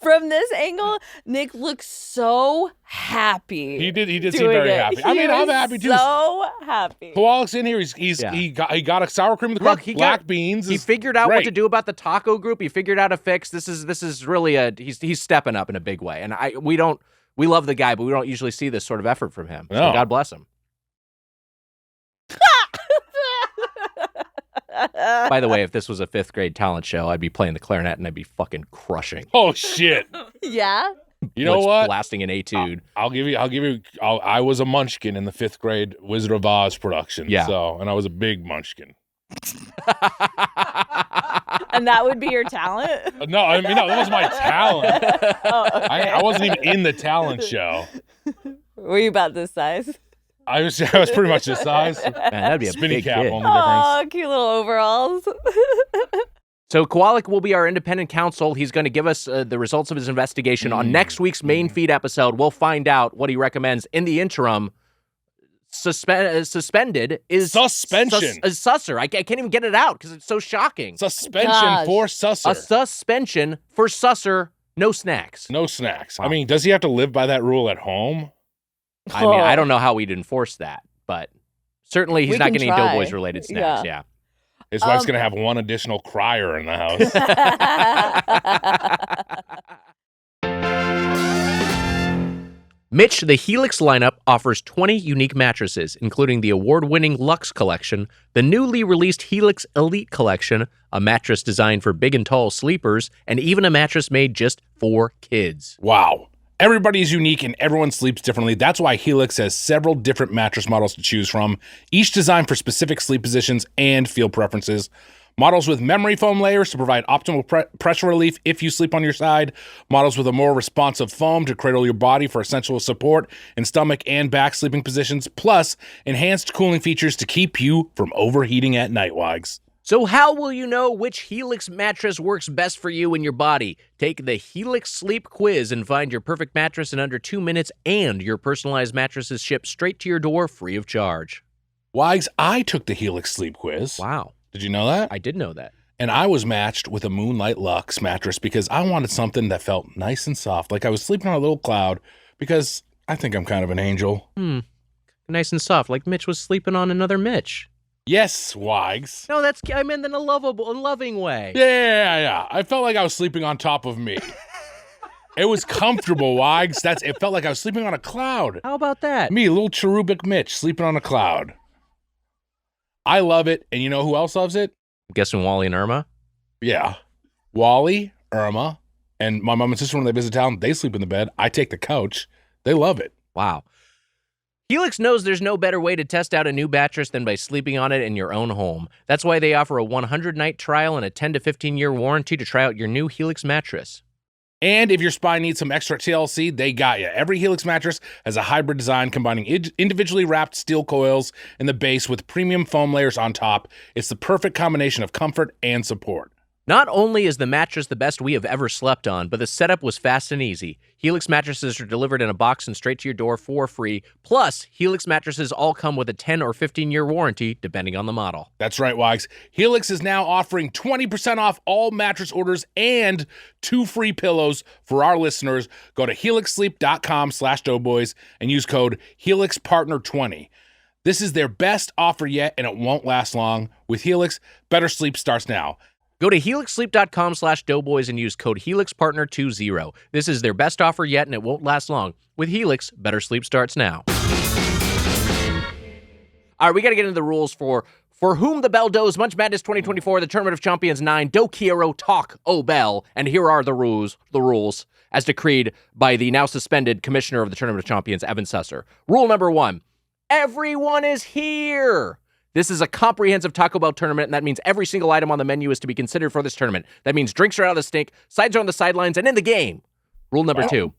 From this angle, Nick looks so happy. He did seem doing very it. happy. I He mean, I'm was happy too. So happy. Kowalik's in here. Yeah. He got a sour cream with the Look, crop, black beans. He is figured out what great. to do about the taco group. He figured out a fix. This is really he's stepping up in a big way. And we love the guy, but we don't usually see this sort of effort from him. So No. God bless him. By the way, if this was a 5th grade talent show, I'd be playing the clarinet and I'd be fucking crushing. Oh shit! Yeah. You know what? Blasting an etude. I was a munchkin in the 5th grade Wizard of Oz production. Yeah. And I was a big munchkin. And that would be your talent? No, I mean, no, that was my talent. Oh, okay. I wasn't even in the talent show. Were you about this size? I was pretty much this size. Man, that'd be a Spinny big cap kid. on the difference. Oh, cute little overalls. So Kowalik will be our independent counsel. He's going to give us the results of his investigation on next week's main feed episode. We'll find out what he recommends. In the interim, suspended is Suspension. susser. I can't even get it out because it's so shocking. Suspension Gosh. for Susser. A suspension for susser. No snacks. No snacks. Wow. I mean, does he have to live by that rule at home? I mean, I don't know how we'd enforce that, but certainly he's We not can getting try. Doughboys related snacks. Yeah. His wife's going to have one additional crier in the house. Mitch, the Helix lineup offers 20 unique mattresses, including the award-winning Luxe Collection, the newly released Helix Elite Collection, a mattress designed for big and tall sleepers, and even a mattress made just for kids. Wow. Everybody is unique and everyone sleeps differently. That's why Helix has several different mattress models to choose from, each designed for specific sleep positions and feel preferences. Models with memory foam layers to provide optimal pressure relief if you sleep on your side. Models with a more responsive foam to cradle your body for essential support in stomach and back sleeping positions. Plus, enhanced cooling features to keep you from overheating at night, Wags. So how will you know which Helix mattress works best for you and your body? Take the Helix Sleep Quiz and find your perfect mattress in under 2 minutes, and your personalized mattresses shipped straight to your door free of charge. Wags, I took the Helix Sleep Quiz. Wow. Did you know that? I did know that. And I was matched with a Moonlight Luxe mattress because I wanted something that felt nice and soft, like I was sleeping on a little cloud, because I think I'm kind of an angel. Nice and soft, like Mitch was sleeping on another Mitch. Yes, Wags. No, I meant in a loving way. Yeah. I felt like I was sleeping on top of me. It was comfortable, Wags. It felt like I was sleeping on a cloud. How about that? Me, little cherubic Mitch, sleeping on a cloud. I love it, and you know who else loves it? I'm guessing Wally and Irma. Yeah. Wally, Irma, and my mom and sister, when they visit town, they sleep in the bed. I take the couch. They love it. Wow. Helix knows there's no better way to test out a new mattress than by sleeping on it in your own home. That's why they offer a 100-night trial and a 10 to 15-year warranty to try out your new Helix mattress. And if your spine needs some extra TLC, they got you. Every Helix mattress has a hybrid design combining individually wrapped steel coils in the base with premium foam layers on top. It's the perfect combination of comfort and support. Not only is the mattress the best we have ever slept on, but the setup was fast and easy. Helix mattresses are delivered in a box and straight to your door for free. Plus, Helix mattresses all come with a 10 or 15-year warranty, depending on the model. That's right, Wags. Helix is now offering 20% off all mattress orders and 2 free pillows for our listeners. Go to helixsleep.com/doughboys and use code HelixPartner20. This is their best offer yet, and it won't last long. With Helix, better sleep starts now. Go to helixsleep.com/doughboys and use code HelixPartner20. This is their best offer yet, and it won't last long. With Helix, better sleep starts now. All right, we got to get into the rules for Whom the Bell Does, Munch Madness 2024, the Tournament of Chompions IX, Quiero Talk-O Bell. And here are the rules as decreed by the now suspended commissioner of the Tournament of Champions, Evan Susser. Rule number 1, everyone is here. This is a comprehensive Taco Bell tournament, and that means every single item on the menu is to be considered for this tournament. That means drinks are out of the stink, sides are on the sidelines, and in the game. Rule number 2,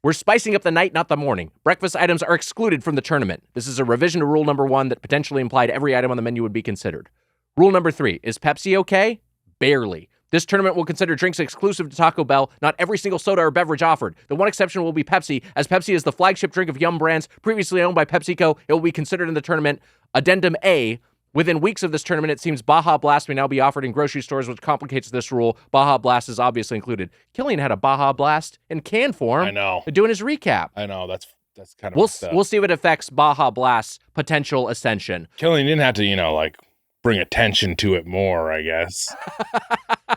we're spicing up the night, not the morning. Breakfast items are excluded from the tournament. This is a revision to rule number 1 that potentially implied every item on the menu would be considered. Rule number 3, is Pepsi okay? Barely. This tournament will consider drinks exclusive to Taco Bell, not every single soda or beverage offered. The one exception will be Pepsi, as Pepsi is the flagship drink of Yum Brands, previously owned by PepsiCo. It will be considered in the tournament. Addendum A, within weeks of this tournament, it seems Baja Blast may now be offered in grocery stores, which complicates this rule. Baja Blast is obviously included. Killian had a Baja Blast in can form. I know. Doing his recap. I know. That's kind of We'll see if it affects Baja Blast's potential ascension. Killian didn't have to, bring attention to it more, I guess.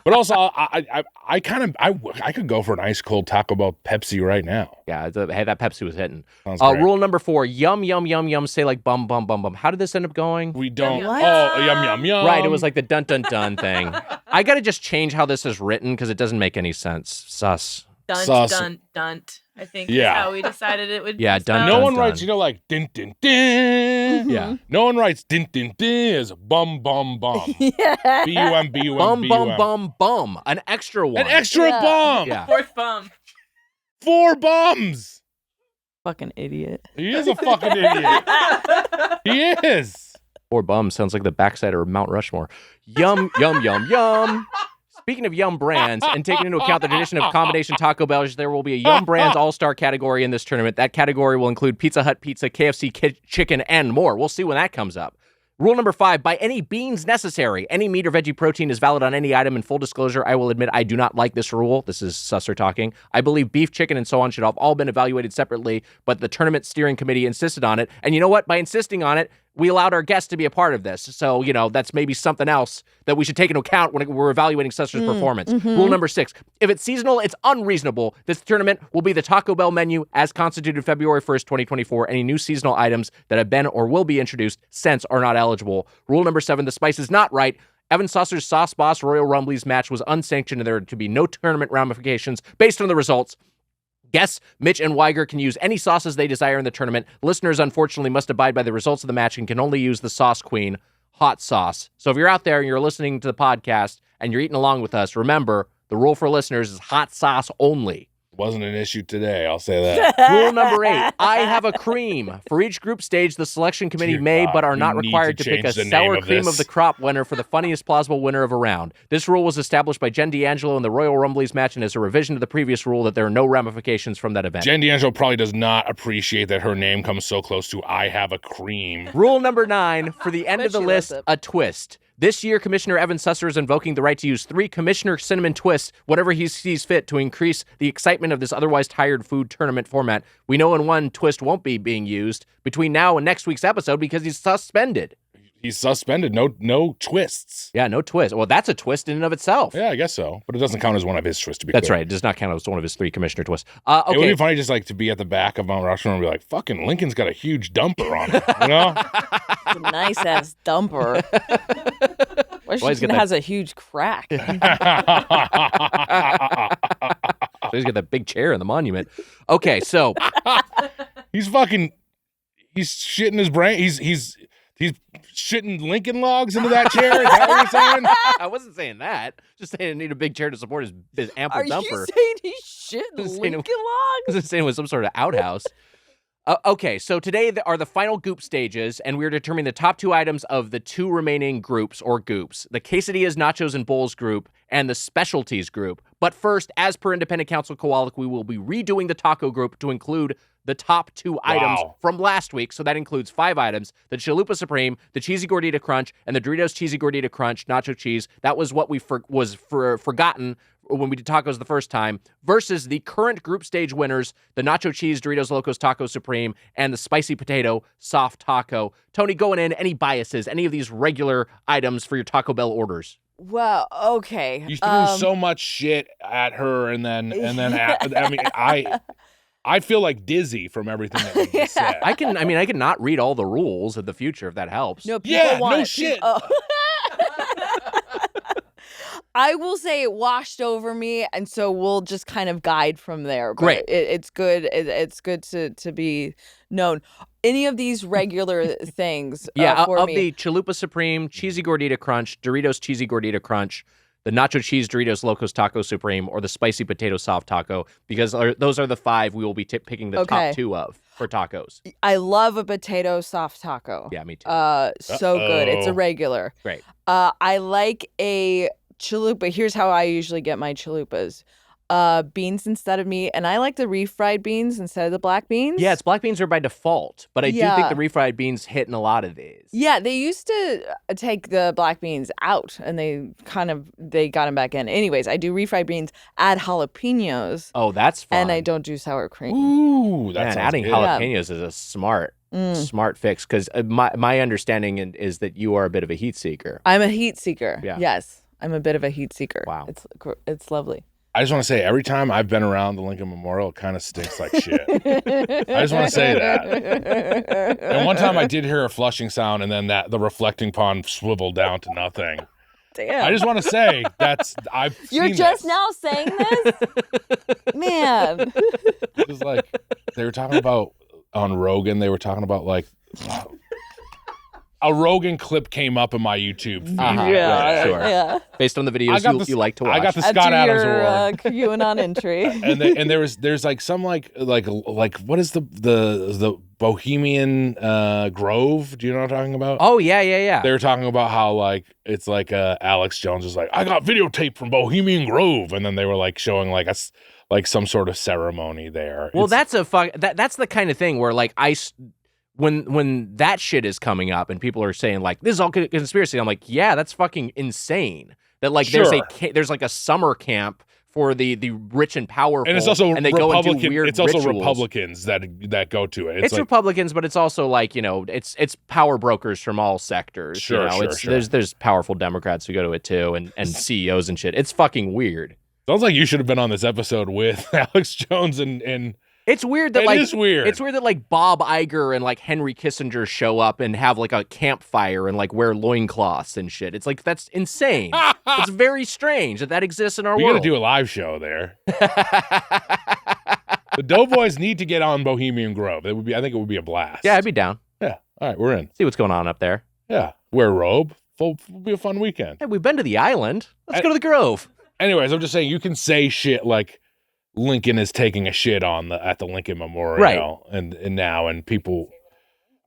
But also, I could go for an ice cold Taco Bell Pepsi right now. Yeah, hey, that Pepsi was hitting. Sounds great. Rule number 4, yum, yum, yum, yum, say like bum, bum, bum, bum. How did this end up going? We don't. What? Oh, yum, yum, yum. Right, it was like the dun, dun, dun thing. I got to just change how this is written because it doesn't make any sense. Sus. Dunt, Sus. dunt, dunt. I think Yeah. that's how we decided it would Yeah, be dun, spelled. No dun, one dun. writes, like, din, din, din. Yeah. No one writes din, din, din as bum, bum, bum. Yeah. B-U-M, B-U-M, Bum, B-U-M. bum, bum, bum. An extra one. An extra Yeah. bum. Yeah. Fourth bum. 4 bums. Fucking idiot. He is a fucking idiot. He is. 4 bums sounds like the backside of Mount Rushmore. Yum, yum, yum, yum. Speaking of Yum Brands, and taking into account the tradition of combination Taco Bell, there will be a Yum Brands All-Star category in this tournament. That category will include Pizza Hut pizza, KFC chicken, and more. We'll see when that comes up. Rule number 5, by any means necessary, any meat or veggie protein is valid on any item. In full disclosure, I will admit I do not like this rule. This is Susser talking. I believe beef, chicken, and so on should have all been evaluated separately, but the tournament steering committee insisted on it. And you know what? By insisting on it, we allowed our guests to be a part of this. So, that's maybe something else that we should take into account when we're evaluating Susser's performance. Rule number 6, if it's seasonal, it's unreasonable. This tournament will be the Taco Bell menu as constituted February 1st, 2024. Any new seasonal items that have been or will be introduced since are not eligible. Rule number 7, the spice is not right. Evan Susser's Sauce Boss Royal Rumbly's match was unsanctioned, and there are to be no tournament ramifications based on the results. Guests, Mitch and Weiger, can use any sauces they desire in the tournament. Listeners, unfortunately, must abide by the results of the match and can only use the Sauce Queen hot sauce. So if you're out there and you're listening to the podcast and you're eating along with us, remember, the rule for listeners is hot sauce only. Wasn't an issue today, I'll say that. Rule number 8, I have a cream. For each group stage, the selection committee Dear may God, but are you not need required to to pick a change the name sour of cream this. of the crop winner for the funniest plausible winner of a round. This rule was established by Jen D'Angelo in the Royal Rumblies match and is a revision to the previous rule that there are no ramifications from that event. Jen D'Angelo probably does not appreciate that her name comes so close to I have a cream. Rule number 9, for the end Bet of the she list, loves it. a twist. This year, Commissioner Evan Susser is invoking the right to use 3 Commissioner Cinnamon Twists, whatever he sees fit, to increase the excitement of this otherwise tired food tournament format. We know when one twist won't be being used between now and next week's episode because he's suspended. He's suspended. No twists. Yeah, no twist. Well, that's a twist in and of itself. Yeah, I guess so. But it doesn't count as one of his twists, to be That's clear. right. It does not count as one of his 3 commissioner twists. It would Okay. be funny just like to be at the back of Mount Rushmore and be like, fucking Lincoln's got a huge dumper on it, you know? It's a nice ass dumper. Washington has a huge crack. So he's got that big chair in the monument. Okay, so He's shitting his brain. He's shitting Lincoln logs into that chair. Is that what you're saying? I wasn't saying that. Just saying I need a big chair to support his ample Are dumper. you saying he's shitting Just saying Lincoln I logs? was saying it was some sort of outhouse. Okay, so today are the final Goop stages, and we're determining the top 2 items of the 2 remaining groups or Goops, the Quesadillas, Nachos, and Bowls group, and the Specialties group. But first, as per Independent Counsel Kowalik, we will be redoing the Taco group to include the top 2 items from last week. So that includes 5 items: the Chalupa Supreme, the Cheesy Gordita Crunch, and the Doritos Cheesy Gordita Crunch Nacho Cheese. That was what we forgotten when we did tacos the first time, versus the current group stage winners, the Nacho Cheese Doritos Locos Taco Supreme and the Spicy Potato Soft Taco. Tony, going in, any biases, any of these regular items for your Taco Bell orders? Well, okay. You threw so much shit at her, and then I feel like dizzy from everything that you just said. I can not read all the rules in the future if that helps. No, people want no it. shit. I will say it washed over me, and so we'll just kind of guide from there. But Great. It's good. It's good to be known. Any of these regular things for of me. the Chalupa Supreme, Cheesy Gordita Crunch, Doritos Cheesy Gordita Crunch, the Nacho Cheese Doritos Locos Taco Supreme, or the Spicy Potato Soft Taco, because those are the 5 we will be picking the top 2 of for tacos. I love a potato soft taco. Yeah, me too. So good. It's a regular. Great. I like a chalupa. Here's how I usually get my chalupas. Beans instead of meat, and I like the refried beans instead of the black beans. Yeah, it's black beans are by default, but I do think the refried beans hit in a lot of these. Yeah, they used to take the black beans out, and they got them back in. Anyways, I do refried beans, add jalapenos. Oh, that's fun. And I don't do sour cream. Ooh, that's adding jalapenos is a smart fix, because my understanding is that you are a bit of a heat seeker. I'm a heat seeker. Yeah. Yes, I'm a bit of a heat seeker. Wow. It's lovely. I just want to say, every time I've been around the Lincoln Memorial, it kind of stinks like shit. I just want to say that. And one time I did hear a flushing sound, and then the reflecting pond swiveled down to nothing. Damn. I just want to say You're seen just this. now saying this? Man. It was like, they were talking about, on Rogan, they were talking about like, a Rogan clip came up in my YouTube feed. Yeah, sure. Yeah. Based on the videos you like to watch. I got the Scott Adams Award. QAnon entry. and there's like some like what is the Bohemian Grove? Do you know what I'm talking about? Oh yeah. They were talking about how like it's like Alex Jones is like, I got videotape from Bohemian Grove, and then they were like showing like us like some sort of ceremony there. Well, that's the kind of thing where like when that shit is coming up and people are saying like this is all conspiracy, I'm like, yeah, that's fucking insane. That like there's like a summer camp for the rich and powerful, and it's also and they go and do weird It's also rituals. Republicans that go to it. It's like, Republicans, but it's also like, you know, it's power brokers from all sectors. Sure, you know? sure. There's powerful Democrats who go to it too, and CEOs and shit. It's fucking weird. Sounds like you should have been on this episode with Alex Jones and It's weird that It is weird. It's weird that like Bob Iger and like Henry Kissinger show up and have like a campfire and like wear loincloths and shit. It's like, that's insane. It's very strange that exists in our we world. got to do a live show there. The Doughboys need to get on Bohemian Grove. I think it would be a blast. Yeah, I'd be down. Yeah. All right, we're in. See what's going on up there. Yeah. Wear a robe. It'll be a fun weekend. Hey, we've been to the island. Let's go to the Grove. Anyways, I'm just saying you can say shit like Lincoln is taking a shit at the Lincoln Memorial, right? And now people,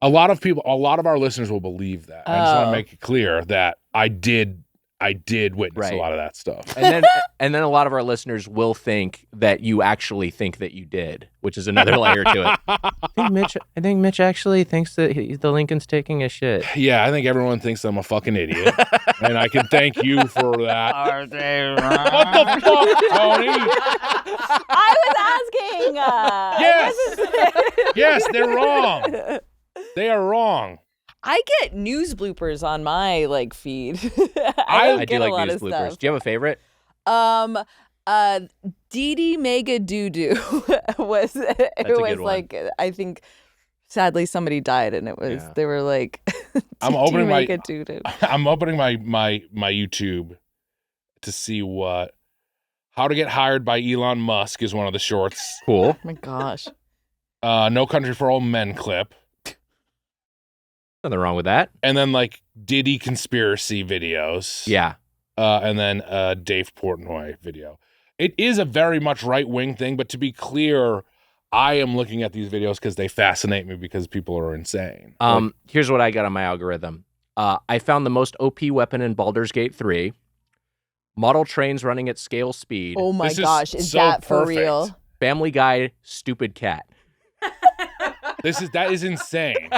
a lot of our listeners will believe that. I just want to make it clear that I did witness a lot of that stuff. And then a lot of our listeners will think that you actually think that you did, which is another layer to it. I think Mitch actually thinks that the Lincoln's taking a shit. Yeah, I think everyone thinks I'm a fucking idiot. And I can thank you for that. Are they wrong? What the fuck, Tony? I was asking. Yes, they're wrong. They are wrong. I get news bloopers on my like feed. I get do a like lot news of bloopers. stuff. Do you have a favorite? Dee Dee Mega Doo Doo was it good was one. like I think sadly somebody died and it was they were like I'm opening my Mega Doo Doo. I'm opening my YouTube to see how to get hired by Elon Musk is one of the shorts. Cool. Oh my gosh. No Country for Old Men clip. Nothing wrong with that. And then like Diddy conspiracy videos. Yeah. And then Dave Portnoy video. It is a very much right-wing thing, but to be clear, I am looking at these videos because they fascinate me because people are insane. Here's what I got on my algorithm. I found the most OP weapon in Baldur's Gate 3. Model trains running at scale speed. Oh my This is gosh, is so that for perfect. real? Family Guy, stupid cat. That is insane.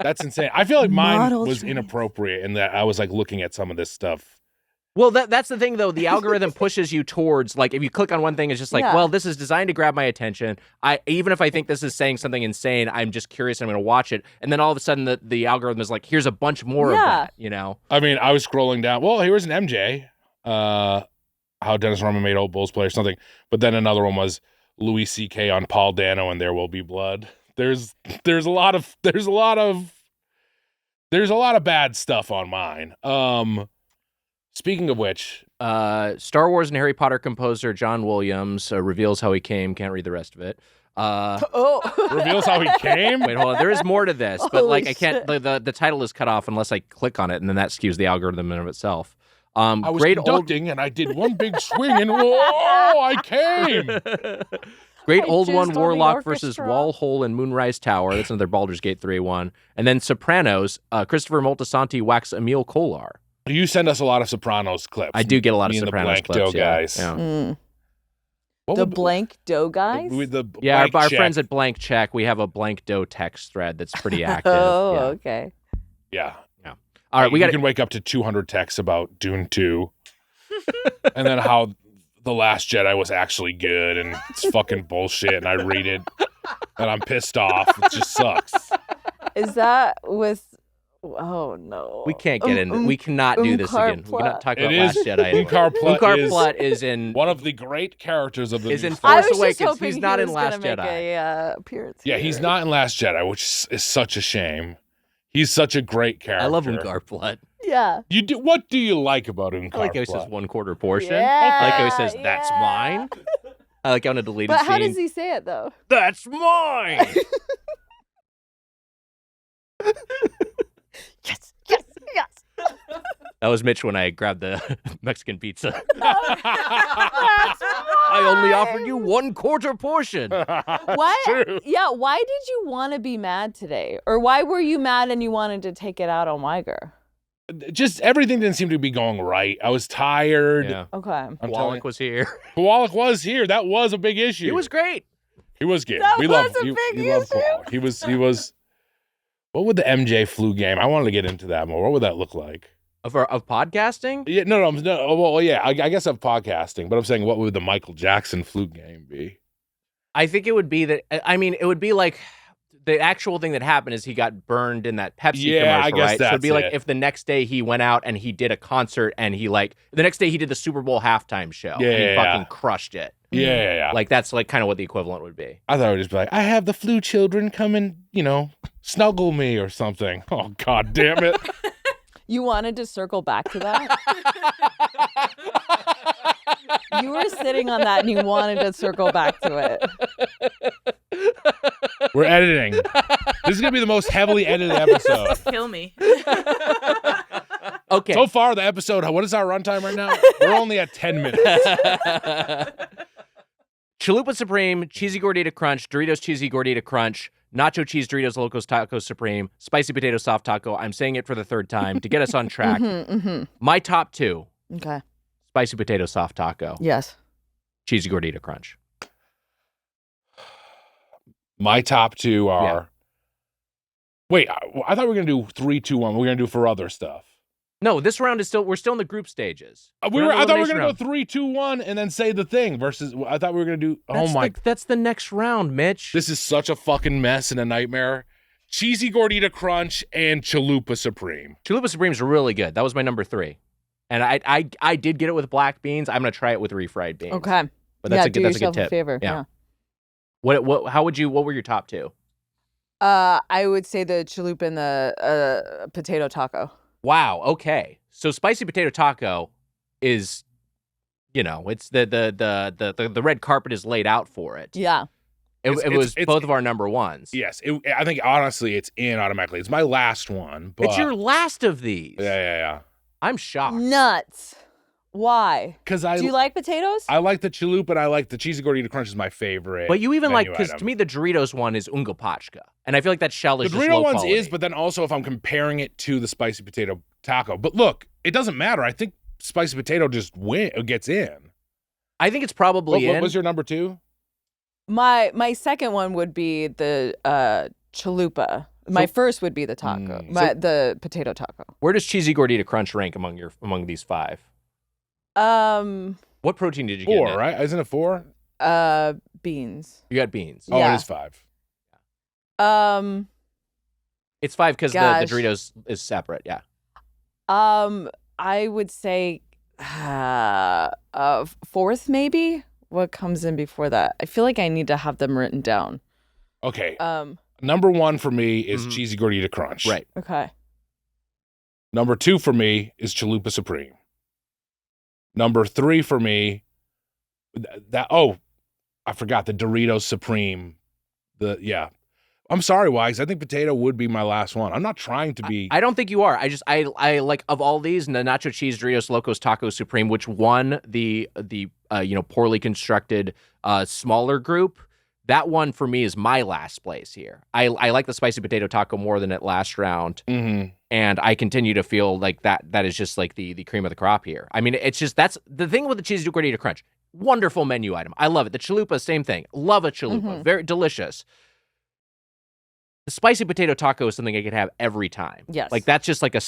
That's insane. I feel like mine Model was trains. inappropriate in that I was like looking at some of this stuff. Well, that's the thing, though. The algorithm pushes you towards, like, if you click on one thing, it's just like, Yeah. well, this is designed to grab my attention. Even if I think this is saying something insane, I'm just curious and I'm going to watch it. And then all of a sudden, the algorithm is like, here's a bunch more of that, you know? I mean, I was scrolling down. Well, here was an MJ. How Dennis Rodman made old Bulls play or something. But then another one was Louis C.K. on Paul Dano and There Will Be Blood. There's a lot of bad stuff on mine. Speaking of which, Star Wars and Harry Potter composer John Williams reveals how he came. Can't read the rest of it. reveals how he came. Wait, hold on. There is more to this, but like Holy I can't. The title is cut off unless I click on it, and then that skews the algorithm in and of itself. I was conducting and I did one big swing and whoa, I came. Great I Old jizzed One on the Warlock versus orchestra. Wallhole and Moonrise Tower. That's another Baldur's Gate 3-1. And then Sopranos, Christopher Moltisanti whacks Emil Kolar. You send us a lot of Sopranos clips. I do get a lot of Me and the Sopranos Blank clips. Dough Yeah. guys. Yeah. What The would- blank dough guys? the Yeah, Blank our Check. friends at Blank Check, we have a Blank Dough text thread that's pretty active. Oh, Yeah. okay. Yeah. All right, we You got can wake up to 200 texts about Dune 2. And then how The Last Jedi was actually good and it's fucking bullshit and I read it and I'm pissed off. It just sucks. Is that with oh no. We can't get into. We cannot do this Unkar again. We cannot talk It about is- Last Jedi anymore. Unkar Plutt Unkar is Plutt is in. one of the great characters of the Is new in Star I Wars. was Force just Awakens. hoping He's not he in was Last gonna make Jedi. a appearance. Yeah, he's here. not in Last Jedi, which is such a shame. He's such a great character. I love Unkar Plutt. Yeah. You do. What do you like about Unkar I like how he Plutt? says 1/4 portion. Yeah, I like how he says that's yeah. mine. I like how in a deleted But scene. how does he say it though? That's mine. Yes, yes, yes. That was Mitch when I grabbed the Mexican pizza. That's I only offered you 1/4 portion. Why? True. Yeah, why did you want to be mad today? Or why were you mad and you wanted to take it out on Weiger? Just everything didn't seem to be going right. I was tired. Yeah. Okay. I'm telling Wallach was here. Wallach was here. That was a big issue. He was great. He was good. That we was loved. a we big loved issue. Wallach. He was. What would the MJ flu game? I wanted to get into that more. What would that look like? Of podcasting? Yeah, no. Well, yeah. I guess of podcasting, but I'm saying, what would the Michael Jackson flu game be? I think it would be that. I mean, it would be like the actual thing that happened is he got burned in that Pepsi Yeah, I commercial, guess right? So it'd that's be like it. if the next day he went out and he did a concert and he the next day he did the Super Bowl halftime show. And he Yeah. fucking crushed it. Yeah. Like that's like kind of what the equivalent would be. I thought it would just be like, I have the flu children come and snuggle me or something. Oh God damn it! You wanted to circle back to that? You were sitting on that and you wanted to circle back to it. We're editing. This is gonna be the most heavily edited episode. Kill me. Okay. So far, the episode. What is our runtime right now? We're only at 10 minutes. Chalupa Supreme, Cheesy Gordita Crunch, Doritos Cheesy Gordita Crunch, Nacho Cheese Doritos Locos Taco Supreme, Spicy Potato Soft Taco. I'm saying it for the third time to get us on track. My top two, Okay. Spicy Potato Soft Taco, Yes. Cheesy Gordita Crunch. My top two are. Yeah. Wait, I thought we were gonna do 3, 2, 1. We're gonna do for other stuff. No, this round is we're still in the group stages. I thought we were gonna go 3, 2, 1 and then say the thing versus. I thought we were gonna do. That's the next round, Mitch. This is such a fucking mess and a nightmare. Cheesy Gordita Crunch and Chalupa Supreme. Chalupa Supreme's really good. That was my number 3. And I did get it with black beans. I'm going to try it with refried beans. Okay. But that's do that's a yourself good tip. favor. Yeah. What were your top 2? I would say the chalupa and the potato taco. Wow. Okay. So spicy potato taco is, it's the red carpet is laid out for it. Yeah. It was both of our number 1s. Yes. I think, honestly, it's in automatically. It's my last one. But It's your last of these. Yeah. I'm shocked. Nuts. Why? Because Do you like potatoes? I like the chalupa and I like the Cheesy Gordita Crunch is my favorite. But you even menu because item. to me the Doritos one is unga pachka, and I feel like that shell is The just Dorito low ones quality. is, but then also if I'm comparing it to the spicy potato taco. But look, it doesn't matter. I think spicy potato just gets in. I think it's probably What in. was your number 2? My second one would be the chalupa. My first would be the taco. The potato taco. Where does Cheesy Gordita Crunch rank among these 5? What protein did you get? 4, right? Isn't it 4? Beans. You got beans. Oh, Yeah. it is 5. It's 5 because the Gosh. Doritos is separate. Yeah. I would say 4th maybe. What comes in before that? I feel like I need to have them written down. Okay. Number 1 for me is Cheesy Gordita Crunch. Right. Okay. Number 2 for me is Chalupa Supreme. Number 3 for me, I forgot the Doritos Supreme. I'm sorry, Wags. I think potato would be my last one. I'm not trying to be. I don't think you are. I like of all these, the nacho cheese Doritos Locos Taco Supreme, which won the poorly constructed smaller group. That one for me is my last place here. I like the spicy potato taco more than at last round. Mm-hmm. And I continue to feel like that is just like the cream of the crop here. I mean, it's just that's the thing with the Cheesy Gordita Crunch. Wonderful menu item. I love it. The chalupa, same thing. Love a chalupa. Very delicious. The spicy potato taco is something I could have every time. Yes. Like that's just like a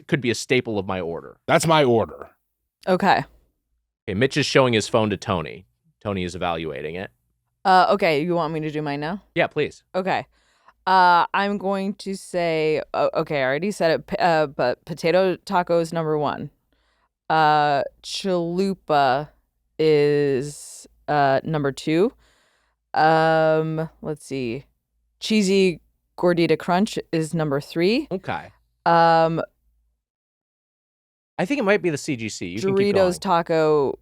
could be a staple of my order. That's my order. Okay. Okay, Mitch is showing his phone to Toni. Toni is evaluating it. Okay. You want me to do mine now? Yeah, please. Okay. I'm going to say, okay, I already said it, but potato taco is number 1. Chalupa is number 2. Let's see. Cheesy Gordita Crunch is number 3. Okay. Um, I think it might be the CGC. You can keep Doritos going. Taco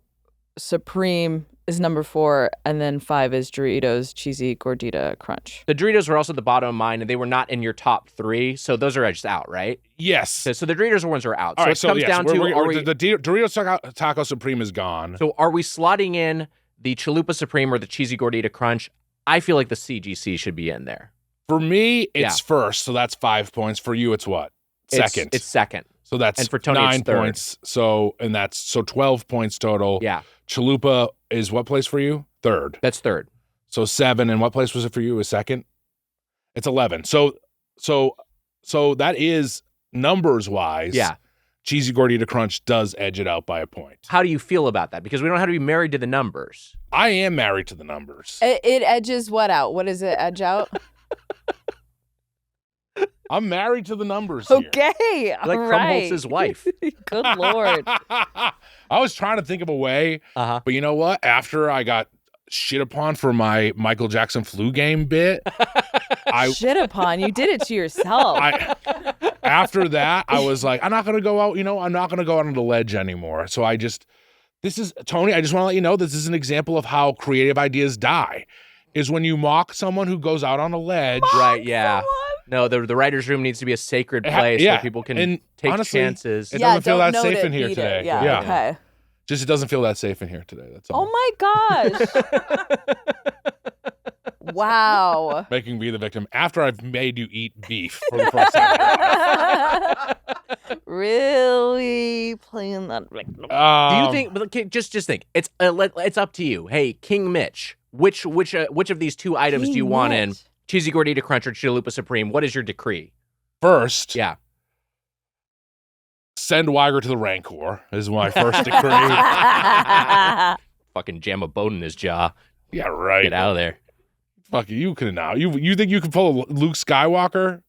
Supreme is number 4, and then 5 is Doritos Cheesy Gordita Crunch. The Doritos were also at the bottom of mine, and they were not in your top 3, so those are just out, right? Yes. So the Doritos are ones that are out. All So right, it so comes yes, down to the Doritos Taco Supreme is gone. So are we slotting in the Chalupa Supreme or the Cheesy Gordita Crunch? I feel like the CGC should be in there. For me, it's first, so that's 5 points. For you, it's what? Second. It's second. So that's and for Toni, 9 it's third. points. So 12 points total. Yeah. Chalupa is what place for you? Third. That's third. So 7. And what place was it for you? It was second? It's 11. So that is numbers wise. Yeah. Cheesy Gordita Crunch does edge it out by a point. How do you feel about that? Because we don't have to be married to the numbers. I am married to the numbers. It edges what out? What does it edge out? I'm married to the numbers here. Okay. Like all right. Krumholtz's wife. Good Lord. I was trying to think of a way, Uh-huh. but you know what? After I got shit upon for my Michael Jackson flu game bit, Shit upon. You did it to yourself. after that, I was like, I'm not going to go out, I'm not going to go out on the ledge anymore. So Toni, I just want to let you know, this is an example of how creative ideas die, is when you mock someone who goes out on a ledge. Right, yeah. No, the writer's room needs to be a sacred place yeah. where people can And take honestly, chances. It doesn't feel don't that note safe it, in here beat today. it. Yeah, Yeah. okay. Just it doesn't feel that safe in here today. That's all. Oh my gosh. Wow. Making me the victim after I've made you eat beef for the first time. Really playing that victim. Do you think? But just think. It's up to you. Hey, King Mitch, which of these two items do you want in? Cheesy Gordita Crunch or Chalupa Supreme? What is your decree? First, Yeah. send Weiger to the Rancor is my first decree. Fucking jam a bone in his jaw. Yeah, right. Get out of there. Fuck you, you could now. You think you can pull a Luke Skywalker?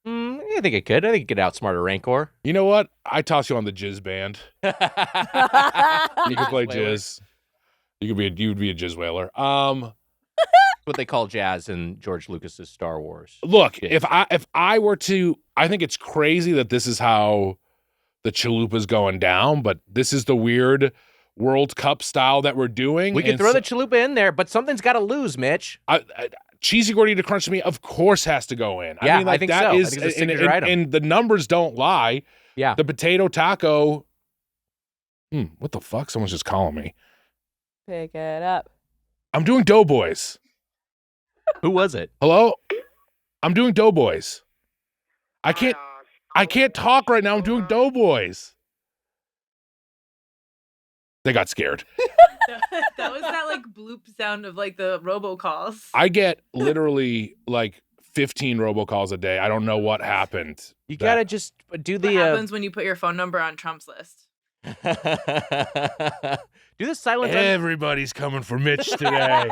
I think it could. I think it could outsmart a Rancor. You know what? I toss you on the Jizz band. You could play Jizz. You'd be a Jizz whaler. What they call jazz in George Lucas's Star Wars. Look, if I were to, I think it's crazy that this is how the chalupa's going down, but this is the weird World Cup style that we're doing. We can throw the chalupa in there, but something's got to lose, Mitch. Cheesy gordita crunch to me, of course, has to go in. Yeah, I mean, like, I think that so. is, I think it's a signature item. and the numbers don't lie. Yeah. The potato taco. What the fuck? Someone's just calling me. Pick it up. I'm doing Doughboys. Who was it? Hello? I'm doing Doughboys. I can't talk right now. I'm doing Doughboys. They got scared. That was that like bloop sound of like the robocalls. I get literally like 15 robocalls a day. I don't know what happened. You got to just do What the... happens when you put your phone number on Trump's list? Do the silent... Everybody's coming for Mitch today.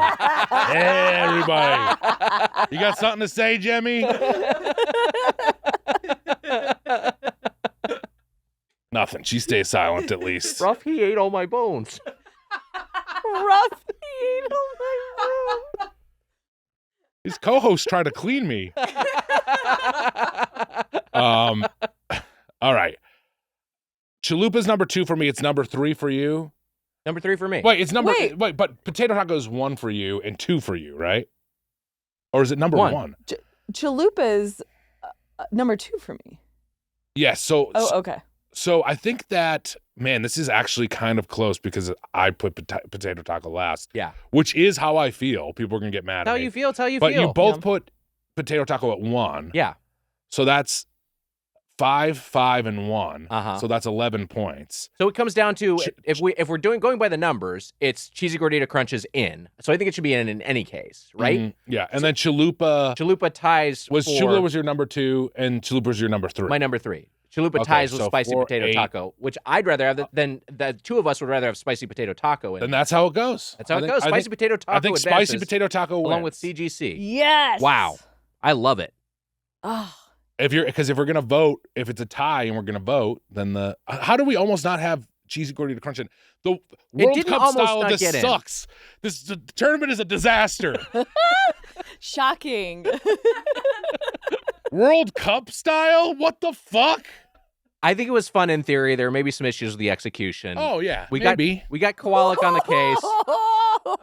Everybody. You got something to say, Jemmy? Nothing. She stays silent at least. Rough, he ate all my bones. Rough. He ate all my bones. His co-host tried to clean me. All right. Chalupa's number 2 for me. It's number 3 for you. Number 3 for me. Wait, but potato taco is 1 for you and 2 for you, right? Or is it number 1? Chalupa's number 2 for me. Yes. So. Oh, okay. So I think that, man, this is actually kind of close because I put potato taco last. Yeah. Which is how I feel. People are going to get mad at me. How you feel, it's how you but feel. you both put potato taco at 1. Yeah. So that's 5, 5, and 1. Uh-huh. So that's 11 points. So it comes down to, if we're going by the numbers, it's cheesy gordita crunches in. So I think it should be in any case, right? Mm-hmm. Yeah. And then chalupa ties Chalupa was your number 2 and chalupa was your number 3. My number 3. Chalupa ties with spicy 4, potato 8. taco, which I'd rather have than the two of us would rather have spicy potato taco in. And that's how it goes. That's how it goes. Spicy potato taco. I think spicy potato taco wins. along with CGC. Yes. Wow. I love it. Oh. Because if we're gonna vote, if it's a tie and we're gonna vote, then how do we almost not have cheesy gordita crunch in? The World Cup style of this sucks. The tournament is a disaster. Shocking. World Cup style? What the fuck? I think it was fun in theory. There may be some issues with the execution. Oh yeah, we maybe. got Kowalik on the case.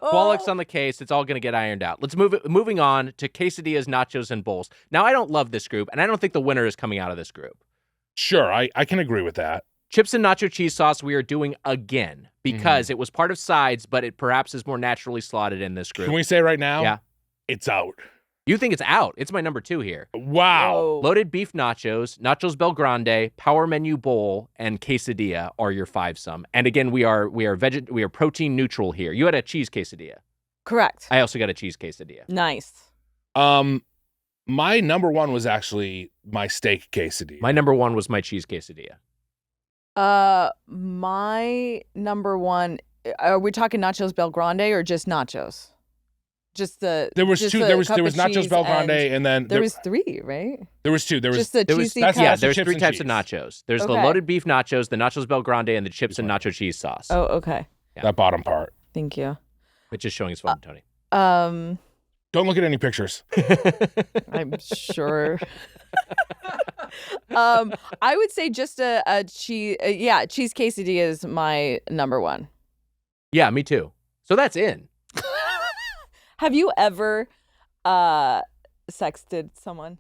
Kowalik's on the case. It's all going to get ironed out. Let's moving on to quesadillas, nachos, and bowls. Now I don't love this group, and I don't think the winner is coming out of this group. Sure, I can agree with that. Chips and nacho cheese sauce we are doing again because it was part of sides, but it perhaps is more naturally slotted in this group. Can we say right now? Yeah, it's out. You think it's out? It's my number 2 here. Wow. Whoa. Loaded beef nachos, nachos Bel Grande, power menu bowl, and quesadilla are your 5-some. And again, we are protein neutral here. You had a cheese quesadilla. Correct. I also got a cheese quesadilla. Nice. My number 1 was actually my steak quesadilla. My number 1 was my cheese quesadilla. My number 1. Are we talking nachos Bel Grande or just nachos? Just the there was just 2. the There was cup of nachos cheese Bel Grande, and then there was 3, right? There was 2. There was just the there was juicy that's- cup. yeah. the There's chips 3 and types of cheese. nachos. There's the Okay. loaded beef nachos, the nachos Bel Grande, and the chips and nacho cheese sauce. Oh, okay. that bottom part. Thank you. It's just showing his phone, Tony. Don't look at any pictures. I'm sure. I would say just a cheese. Cheese quesadilla is my number 1. Yeah, me too. So that's in. Have you ever sexted someone?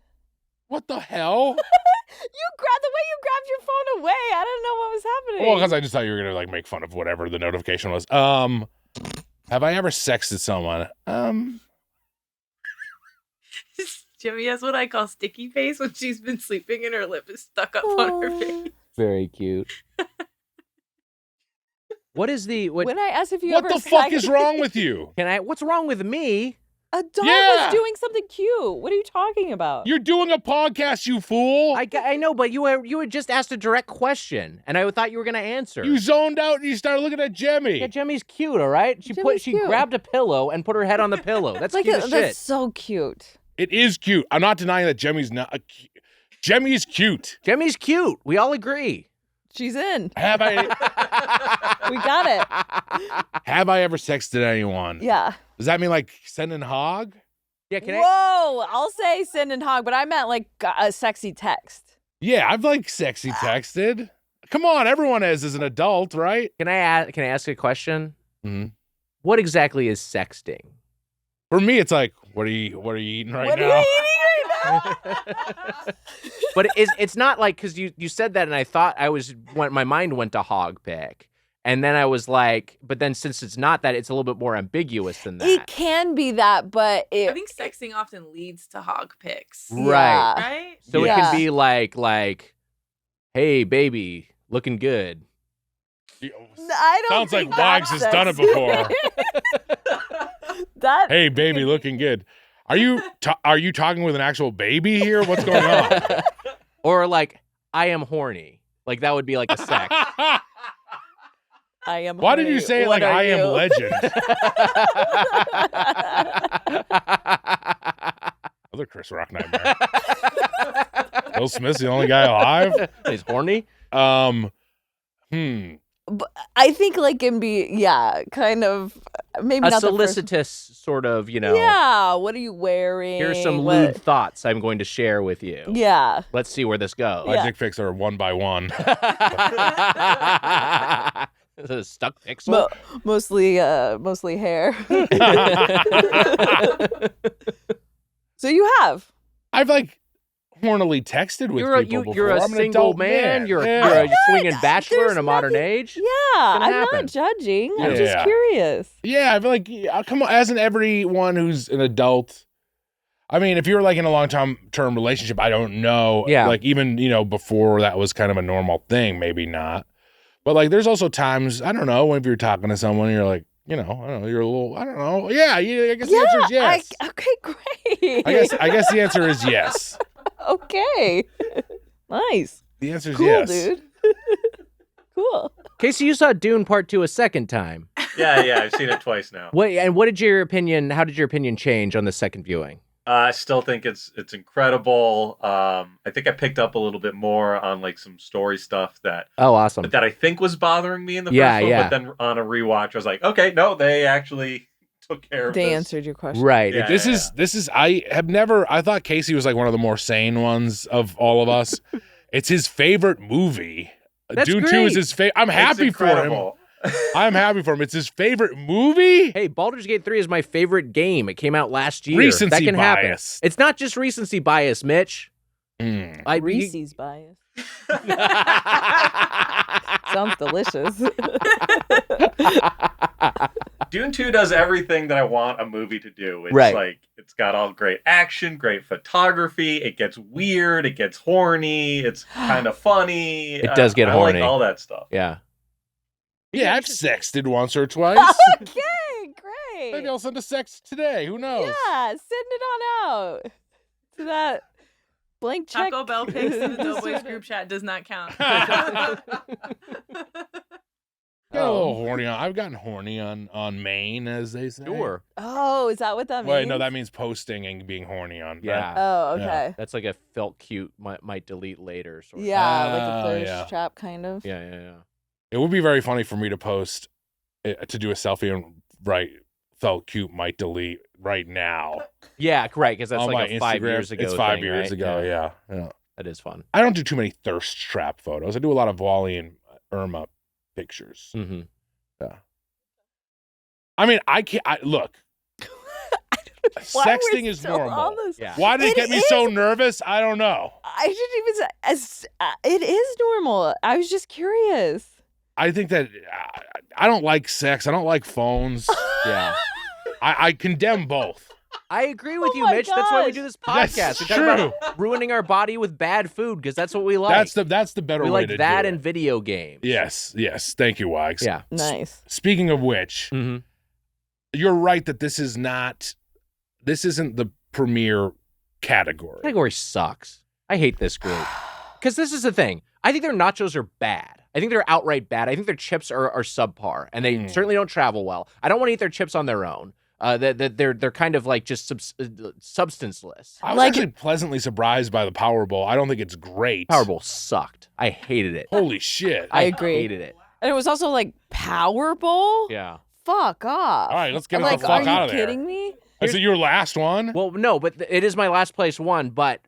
What the hell? The way you grabbed your phone away. I don't know what was happening. Well, because I just thought you were gonna like make fun of whatever the notification was. Have I ever sexted someone? Jimmy has what I call sticky face when she's been sleeping and her lip is stuck up on her face. Very cute. What is the what? When I asked if you What ever the fuck sexted- is wrong with you? What's wrong with me? A dog Yeah. was doing something cute. What are you talking about? You're doing a podcast, you fool. I know, but you had just asked a direct question, and I thought you were going to answer. You zoned out and you started looking at Jemmy. Yeah, Jemmy's cute, all right? She Jemmy's cute. grabbed a pillow and put her head on the pillow. That's like cute as shit. that's so cute. It is cute. I'm not denying that Jemmy's not Jemmy's cute. Jemmy's cute. We all agree. She's in. Have I We got it. have I ever sexted anyone? Yeah. Does that mean like sending hog? Yeah, can I? Whoa, I'll say send and hog, but I meant like a sexy text. Yeah, I've like sexy texted. Come on, everyone has as an adult, right? Can I ask a question? Mhm. What exactly is sexting? For me, it's like, what are you eating right What now? are you eating right now? But it's not like, because you said that and I thought my mind went to hog pick. And then I was like, but then since it's not that, it's a little bit more ambiguous than that. It can be that, but I think sexting often leads to hog pics. Right. Right? So Yeah. it can be like, hey, baby, looking good. I don't Sounds like think Wags has done it that's- before. That Hey, baby, looking good. Are you talking with an actual baby here? What's going on? Or like, I am horny. Like that would be like a sex. I am. Why did you horny. say it What like are I am you? legend? Other Chris Rock nightmare. Will Smith's the only guy alive. He's horny. But I think like can be kind of maybe A not solicitous sort of, the first. Yeah, what are you wearing? Here's some What- lewd thoughts I'm going to share with you. Yeah. Let's see where this goes. My Yeah. dick pics are one by one. Is it a stuck pixel? Mostly hair. So you have. I've like hornily texted with people before. You're a I'm an single adult man. You're Yeah. a swinging bachelor There's in a modern nothing- age. Yeah, gonna I'm happen. not judging. I'm Yeah. just curious. Yeah, I feel like come on, as in everyone who's an adult. I mean, if you're like in a long-term relationship, I don't know. Yeah. Like even, before that was kind of a normal thing, maybe not. But like there's also times, I don't know, if you're talking to someone, you're like, I don't know, you're a little, I don't know. Yeah, I guess the answer is yes. Okay, great. I guess the answer is yes. Okay. Nice. The answer is Cool, yes. dude. Cool. Casey, you saw Dune Part 2 a second time. Yeah, I've seen it twice now. What did your opinion? How did your opinion change on the second viewing? I still think it's incredible. I think I picked up a little bit more on like some story stuff that Oh, awesome. I think was bothering me in the Yeah, first one, yeah. but then on a rewatch, I was like, okay, no, they actually took care of They this. answered your question. Right. Yeah. This is I thought Casey was like one of the more sane ones of all of us. It's his favorite movie. That's Dune 2 great. is his favorite. I'm It's happy for him. incredible. I'm happy for him. It's his favorite movie. Hey, Baldur's Gate 3 is my favorite game. It came out last year. Recency that can happen. bias. It's not just recency bias, Mitch. Mm. Reese's bias. Sounds delicious. Dune 2 does everything that I want a movie to do. It's Right. like it's got all great action, great photography. It gets weird. It gets horny. It's kind of funny. It does get I horny. like all that stuff. Yeah. Yeah, I've sexted once or twice. Okay, great. Maybe I'll send a sext today. Who knows? Yeah, send it on out to that blank check. Taco Bell pics in the Doughboys group chat does not count. Got a little horny on. I've gotten horny on Maine, as they say. Sure. Oh, is that what that means? Wait, no, that means posting and being horny on. Yeah. Oh, okay. Yeah. That's like a felt cute, might delete later. Sort of. Yeah, like Oh, a thirst yeah. trap kind of. Yeah. It would be very funny for me to post, to do a selfie and write felt cute might delete right now. Yeah, correct. Because that's on like my a 5 Instagram. years ago. It's 5 thing, years right? ago. Yeah. That is fun. I don't do too many thirst trap photos. I do a lot of Wally and Irma pictures. Mm-hmm. I mean, look. Why we're Sexting is still on normal. this. Yeah. Why did it It get me so nervous? I don't know. I shouldn't even say it is normal. I was just curious. I think that I don't like sex. I don't like phones. Yeah. I condemn both. I agree with Oh you, my Mitch. That's why we gosh. do this That's podcast. We talk true. about ruining our body with bad food because that's what we like. That's the better we way like to that do and it. video games. Yes. Thank you, Wags. Yeah. Nice. Speaking of which, Mm-hmm. you're right that this isn't the premier category. Category sucks. I hate this group. Because this is the thing. I think their nachos are bad. I think they're outright bad. I think their chips are subpar, and they certainly don't travel well. I don't want to eat their chips on their own. That they're kind of like just substanceless. I was Like- actually pleasantly surprised by the Power Bowl. I don't think it's great. Powerball sucked. I hated it. Holy shit. I agree. hated it. And it was also like Powerball. Yeah. Fuck off. All right, let's get like, the fuck out are of you there. kidding me? Is it your last one? Well, no, but it is my last place one. But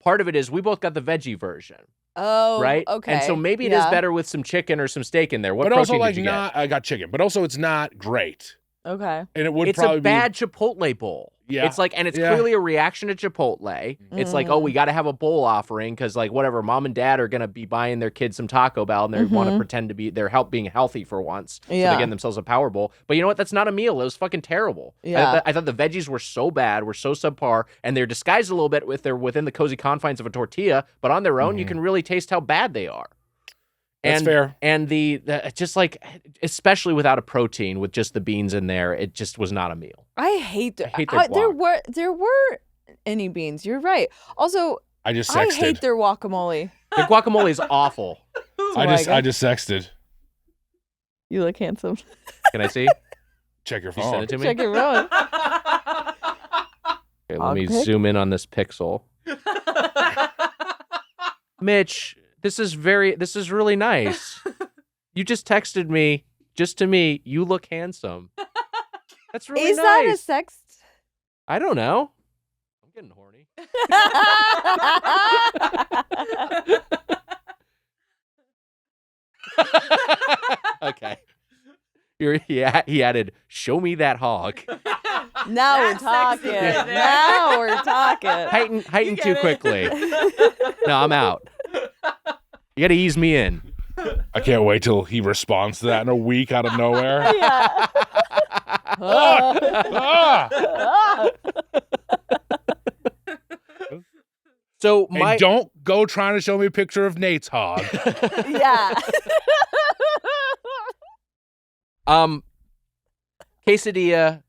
part of it is we both got the veggie version, Oh, right? okay. And so maybe it is better with some chicken or some steak in there. What but protein also, like, did you not. I got chicken, but also it's not great. Okay. And it would get? It's probably a bad Chipotle bowl. Yeah. It's like, and it's Yeah. clearly a reaction to Chipotle. It's like, oh, we got to have a bowl offering because, like, whatever, mom and dad are gonna be buying their kids some Taco Bell and they want to pretend to be being healthy for once. So Yeah. they get themselves a Power Bowl. But you know what? That's not a meal. It was fucking terrible. Yeah. I thought the veggies were so bad, were so subpar, and they're disguised a little bit if they're within the cozy confines of a tortilla. But on their own, you can really taste how bad they are. That's fair. And the just like, especially without a protein, with just the beans in there, it just was not a meal. I hate their hate their there were any beans. You're right. Also, I just I sexted. hate their guacamole. The guacamole is awful. I just sexted. You look handsome. Can I see? Check your You send phone. it to me. Check your phone. Okay, let me Cockpit? zoom in on this pixel. Mitch, this is really nice. You just texted me, just to me, you look handsome. That's really Is nice. that a sext? I don't know. I'm getting horny. Okay. He added, show me that hog. Now we're That's talking. sexy right there. Now we're talking. Heighten get too it. quickly. No, I'm out. You got to ease me in. I can't wait till he responds to that in a week out of nowhere. Yeah. Ah! So And don't go trying to show me a picture of Nate's hog. Yeah. Quesadilla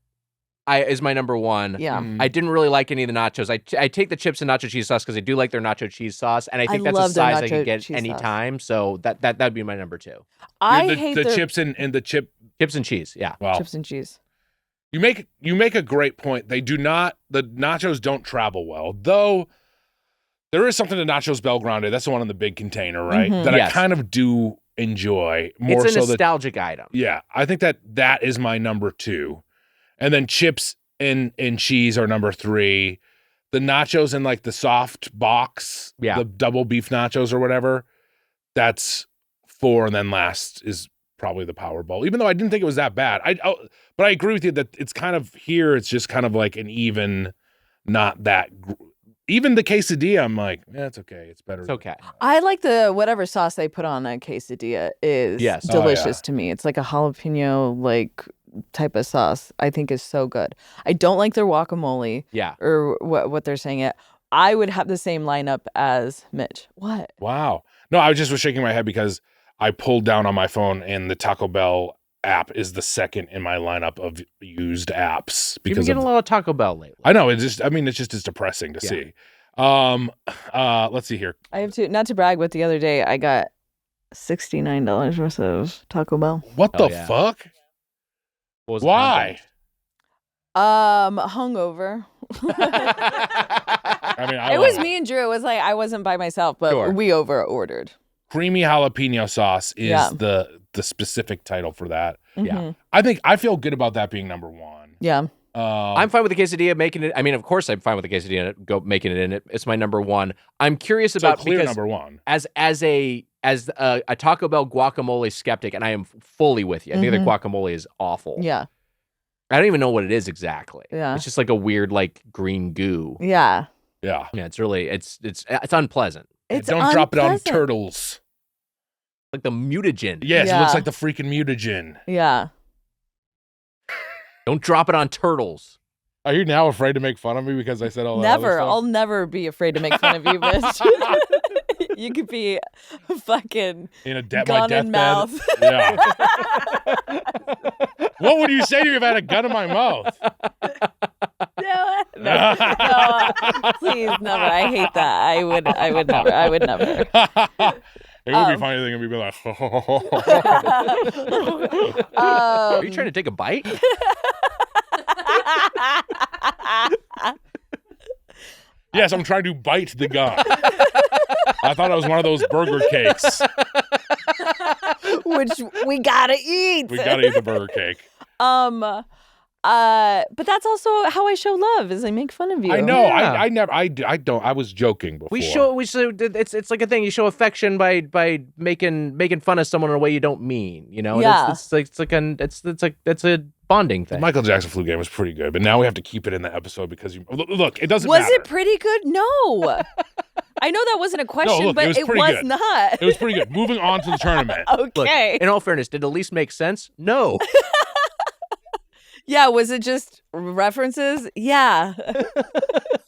is my number one. Yeah. I didn't really like any of the nachos. I take the chips and nacho cheese sauce because I do like their nacho cheese sauce, and I think that's a love their size I nacho can get cheese anytime. So that'd be my number two. I the, hate the their chips and the chip. Chips and cheese. Yeah. Wow. chips and cheese. You make a great point. The nachos don't travel well, though. There is something to Nachos Bel Grande. That's the one in the big container, right? Mhm. That Yes. I kind of do enjoy more It's a so than nostalgic item. yeah. I think that is my number two, and then chips and cheese are number three. The nachos in like the soft box, Yeah. the double beef nachos or whatever, that's four, and then last is probably the Powerball. Even though I didn't think it was that bad, but I agree with you that it's kind of here. It's just kind of like an even, not that. Even the quesadilla, I'm like, it's okay. It's better. It's okay. I like the whatever sauce they put on a quesadilla is Yes. Oh, delicious yeah. to me. It's like a jalapeno like type of sauce. I think is so good. I don't like their guacamole Yeah. or what they're saying it. I would have the same lineup as Mitch. What? Wow. No, I was shaking my head because I pulled down on my phone and the Taco Bell app is the second in my lineup of used apps You've been because getting a lot of Taco Bell lately. I know it's depressing to see. Let's see here. I have to not to brag, but the other day I got $69 worth of Taco Bell. What Oh, the yeah. fuck? What was the Why? Hungover. I mean, It was me and Drew. It was like I wasn't by myself, but Sure. we over ordered. Creamy jalapeno sauce is Yeah. the specific title for that. Yeah. I feel good about that being number one. Yeah. I'm fine with the quesadilla making it. I mean, of course, I'm fine with the quesadilla making it in it. It's my number one. I'm curious So about clear because number one. as a Taco Bell guacamole skeptic, and I am fully with you. I think the guacamole is awful. Yeah. I don't even know what it is exactly. Yeah. It's just like a weird like green goo. Yeah. Yeah. Yeah, it's really it's unpleasant. It's Don't drop it on unpleasant. turtles. Like the mutagen. Yes, it Yeah. looks like the freaking mutagen. Yeah. Don't drop it on turtles. Are you now afraid to make fun of me because I said all that? Never. other stuff? I'll never be afraid to make fun of you, Mitch. You could be fucking In my gun deathbed. in mouth. Yeah. What would you say to me if I had a gun in my mouth? No, please, never. I hate that. I would never. I would never. It would be funny thing if we'd be like, Are you trying to take a bite? Yes, I'm trying to bite the gum. I thought it was one of those burger cakes. Which we gotta eat. We gotta eat the burger cake. But that's also how I show love, is I make fun of you. I know. Yeah. I don't. I was joking before. We show it's like a thing. You show affection by making fun of someone in a way you don't mean. You know. Yeah. It's a bonding thing. The Michael Jackson flu game was pretty good, but now we have to keep it in the episode because look, it doesn't Was matter. it pretty good? No. I know that wasn't a question, look, but it was it pretty was good. not. It was pretty good. Moving on to the tournament. Look, Okay. in all fairness, did it at least make sense? No. Yeah, was it just references? Yeah.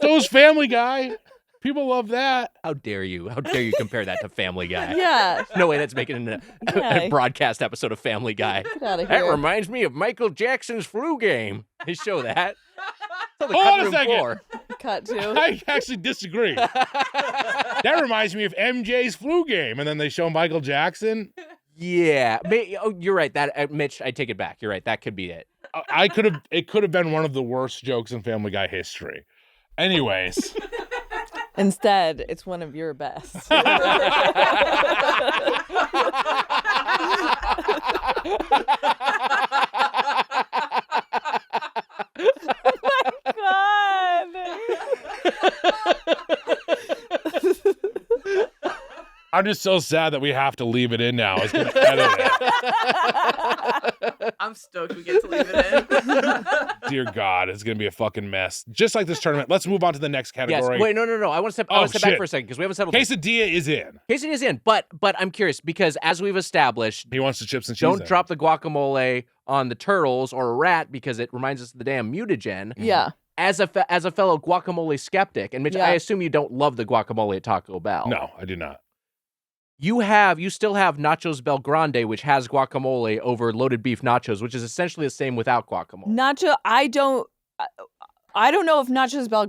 So was Family Guy. People love that. How dare you? How dare you compare that to Family Guy? Yeah. No way that's making a Yeah. broadcast episode of Family Guy. Get out of That here. reminds me of Michael Jackson's flu game. They show that. It's on the Hold cut on a room second. floor. Cut to. I actually disagree. That reminds me of MJ's flu game, and then they show Michael Jackson. Yeah. You're right. That Mitch, I take it back. You're right. That could be it. It could have been one of the worst jokes in Family Guy history. Anyways. Instead, it's one of your best. I'm just so sad that we have to leave it in now. I was going to edit it. I'm stoked we get to leave it in. Dear God, it's going to be a fucking mess. Just like this tournament. Let's move on to the next Yes. category. Wait, no. I want to step back shit. for a second because we haven't settled this. Quesadilla is in. Quesadilla is in, but I'm curious because as we've established, He wants the chips and cheese. don't in. drop the guacamole on the turtles or a rat because it reminds us of the damn mutagen. Yeah. As a fellow guacamole skeptic, and Mitch, Yeah. I assume you don't love the guacamole at Taco Bell. No, I do not. You still have Nachos Bel Grande, which has guacamole over loaded beef nachos, which is essentially the same without guacamole. Nacho, I don't know if Nachos Bel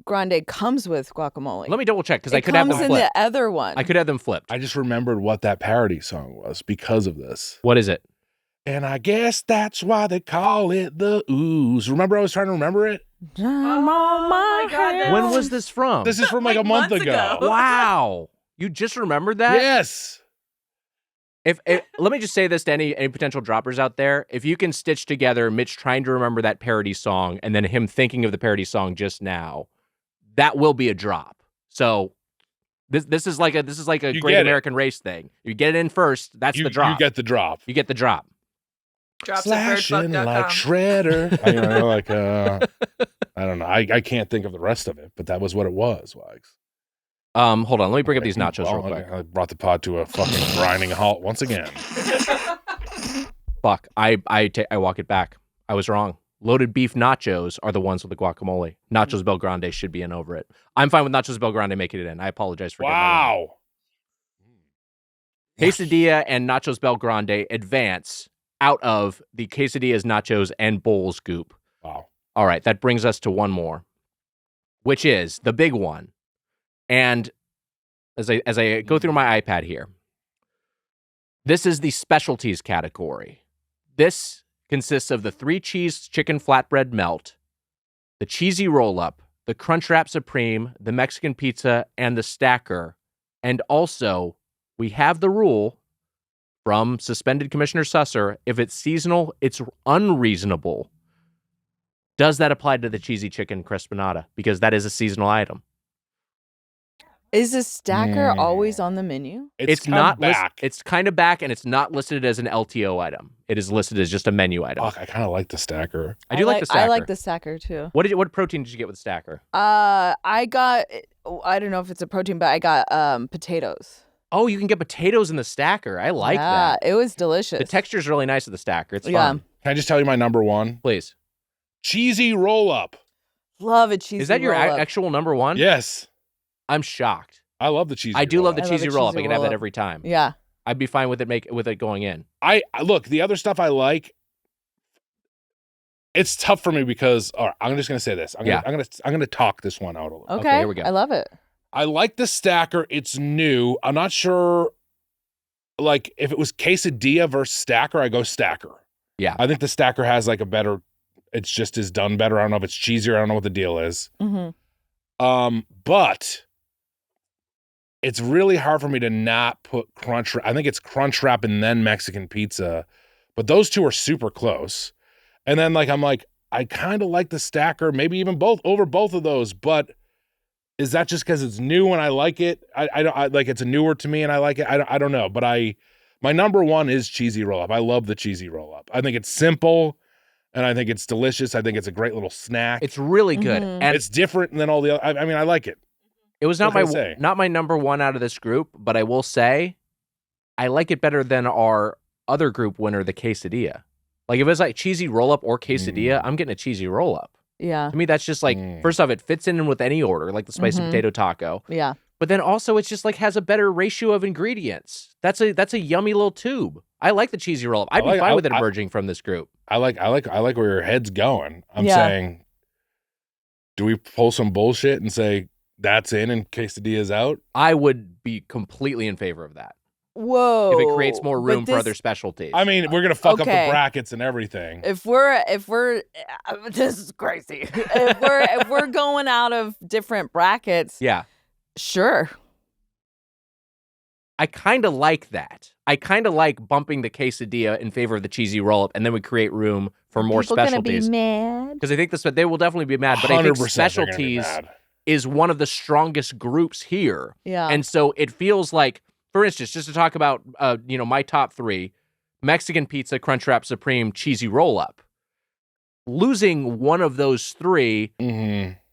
Grande comes with guacamole. Let me double check because I could have It them comes in flipped. the other one. I could have them flipped. I just remembered what that parody song was because of this. What is it? And I guess that's why they call it the ooze. Remember I was trying to remember it? I'm on my God, hands. When was this from? This is from like a month months ago. ago. Wow. You just remembered that? Yes. If let me just say this to any potential droppers out there. If you can stitch together Mitch trying to remember that parody song and then him thinking of the parody song just now, that will be a drop. So this is like a You Great get it. American Race thing. You get it in first, that's the drop. You get the drop. You get the drop. Drops at Slashing birdfuck.com. like Shredder. I don't know. I can't think of the rest of it, but that was what it was, Wags. Hold on, let me bring up these nachos Well, real quick. I brought the pod to a fucking grinding halt once again. Fuck, I walk it back. I was wrong. Loaded beef nachos are the ones with the guacamole. Nachos Bel Grande should be in over it. I'm fine with Nachos Bel Grande making it in. I apologize for getting that wrong. Wow. Quesadilla and Nachos Bel Grande advance out of the quesadillas, nachos, and bowls goop. Wow. All right, that brings us to one more, which is the big one. And as I go through my iPad here, this is the specialties category. This consists of the 3-cheese chicken flatbread melt, the cheesy roll-up, the Crunchwrap Supreme, the Mexican pizza, and the stacker. And also, we have the rule from suspended Commissioner Susser, if it's seasonal, it's unreasonable. Does that apply to the cheesy chicken crespinata? Because that is a seasonal item. Is a stacker always on the menu? It's come not back. It's kind of back, and it's not listed as an LTO item. It is listed as just a menu item. Fuck, I kind of like the stacker. I do like the stacker. I like the stacker too. What protein did you get with the stacker? I got, I don't know if it's a protein, but I got potatoes. Oh, you can get potatoes in the stacker. I like that. It was delicious. The texture is really nice of the stacker. It's Yeah. fun. Can I just tell you my number one? Please. Cheesy roll-up. Love a cheesy Is that your roll-up. actual number one? Yes. I'm shocked. I love the cheesy I do love the roll-up. I love cheesy a roll-up. cheesy I can have that roll-up. every time. Yeah. I'd be fine with it going in. I look, the other stuff I like, it's tough for me because I'm just gonna say this. I'm gonna talk this one out a little. Okay. here we go. I love it. I like the stacker. It's new. I'm not sure. Like if it was quesadilla versus stacker, I go stacker. Yeah. I think the stacker has like a better It's just is done better. I don't know if it's cheesier. I don't know what the deal is. But it's really hard for me to not put Crunchwrap. I think it's Crunchwrap and then Mexican pizza, but those two are super close. And then I'm like, I kind of like the Stacker, maybe even both over both of those. But is that just because it's new and I like it? I don't like it's newer to me and I like it. I don't know. But my number one is cheesy roll up. I love the cheesy roll up. I think it's simple. And I think it's delicious. I think it's a great little snack. It's really good. And it's different than all the other. I mean, I like it. It was not my number one out of this group, but I will say I like it better than our other group winner, the quesadilla. Like if it was like cheesy roll up or quesadilla, I'm getting a cheesy roll up. Yeah. To me, that's just like first off, it fits in with any order, like the spicy potato taco. Yeah. But then also, it's just like has a better ratio of ingredients. That's a yummy little tube. I like the cheesy roll up. I'd be fine with it emerging from this group. I like where your head's going. I'm saying, do we pull some bullshit and say that's in and quesadilla's out? I would be completely in favor of that. Whoa. If it creates more room for other specialties. I mean, we're gonna fuck up the brackets and everything. If we're this is crazy. if we're going out of different brackets, yeah, sure. I kind of like that. I kind of like bumping the quesadilla in favor of the cheesy roll-up, and then we create room for more specialties. People gonna be mad? Because I think they will definitely be mad, but I think specialties is one of the strongest groups here. Yeah. And so it feels like, for instance, just to talk about, my top three, Mexican pizza, Crunchwrap Supreme, cheesy roll-up. Losing one of those three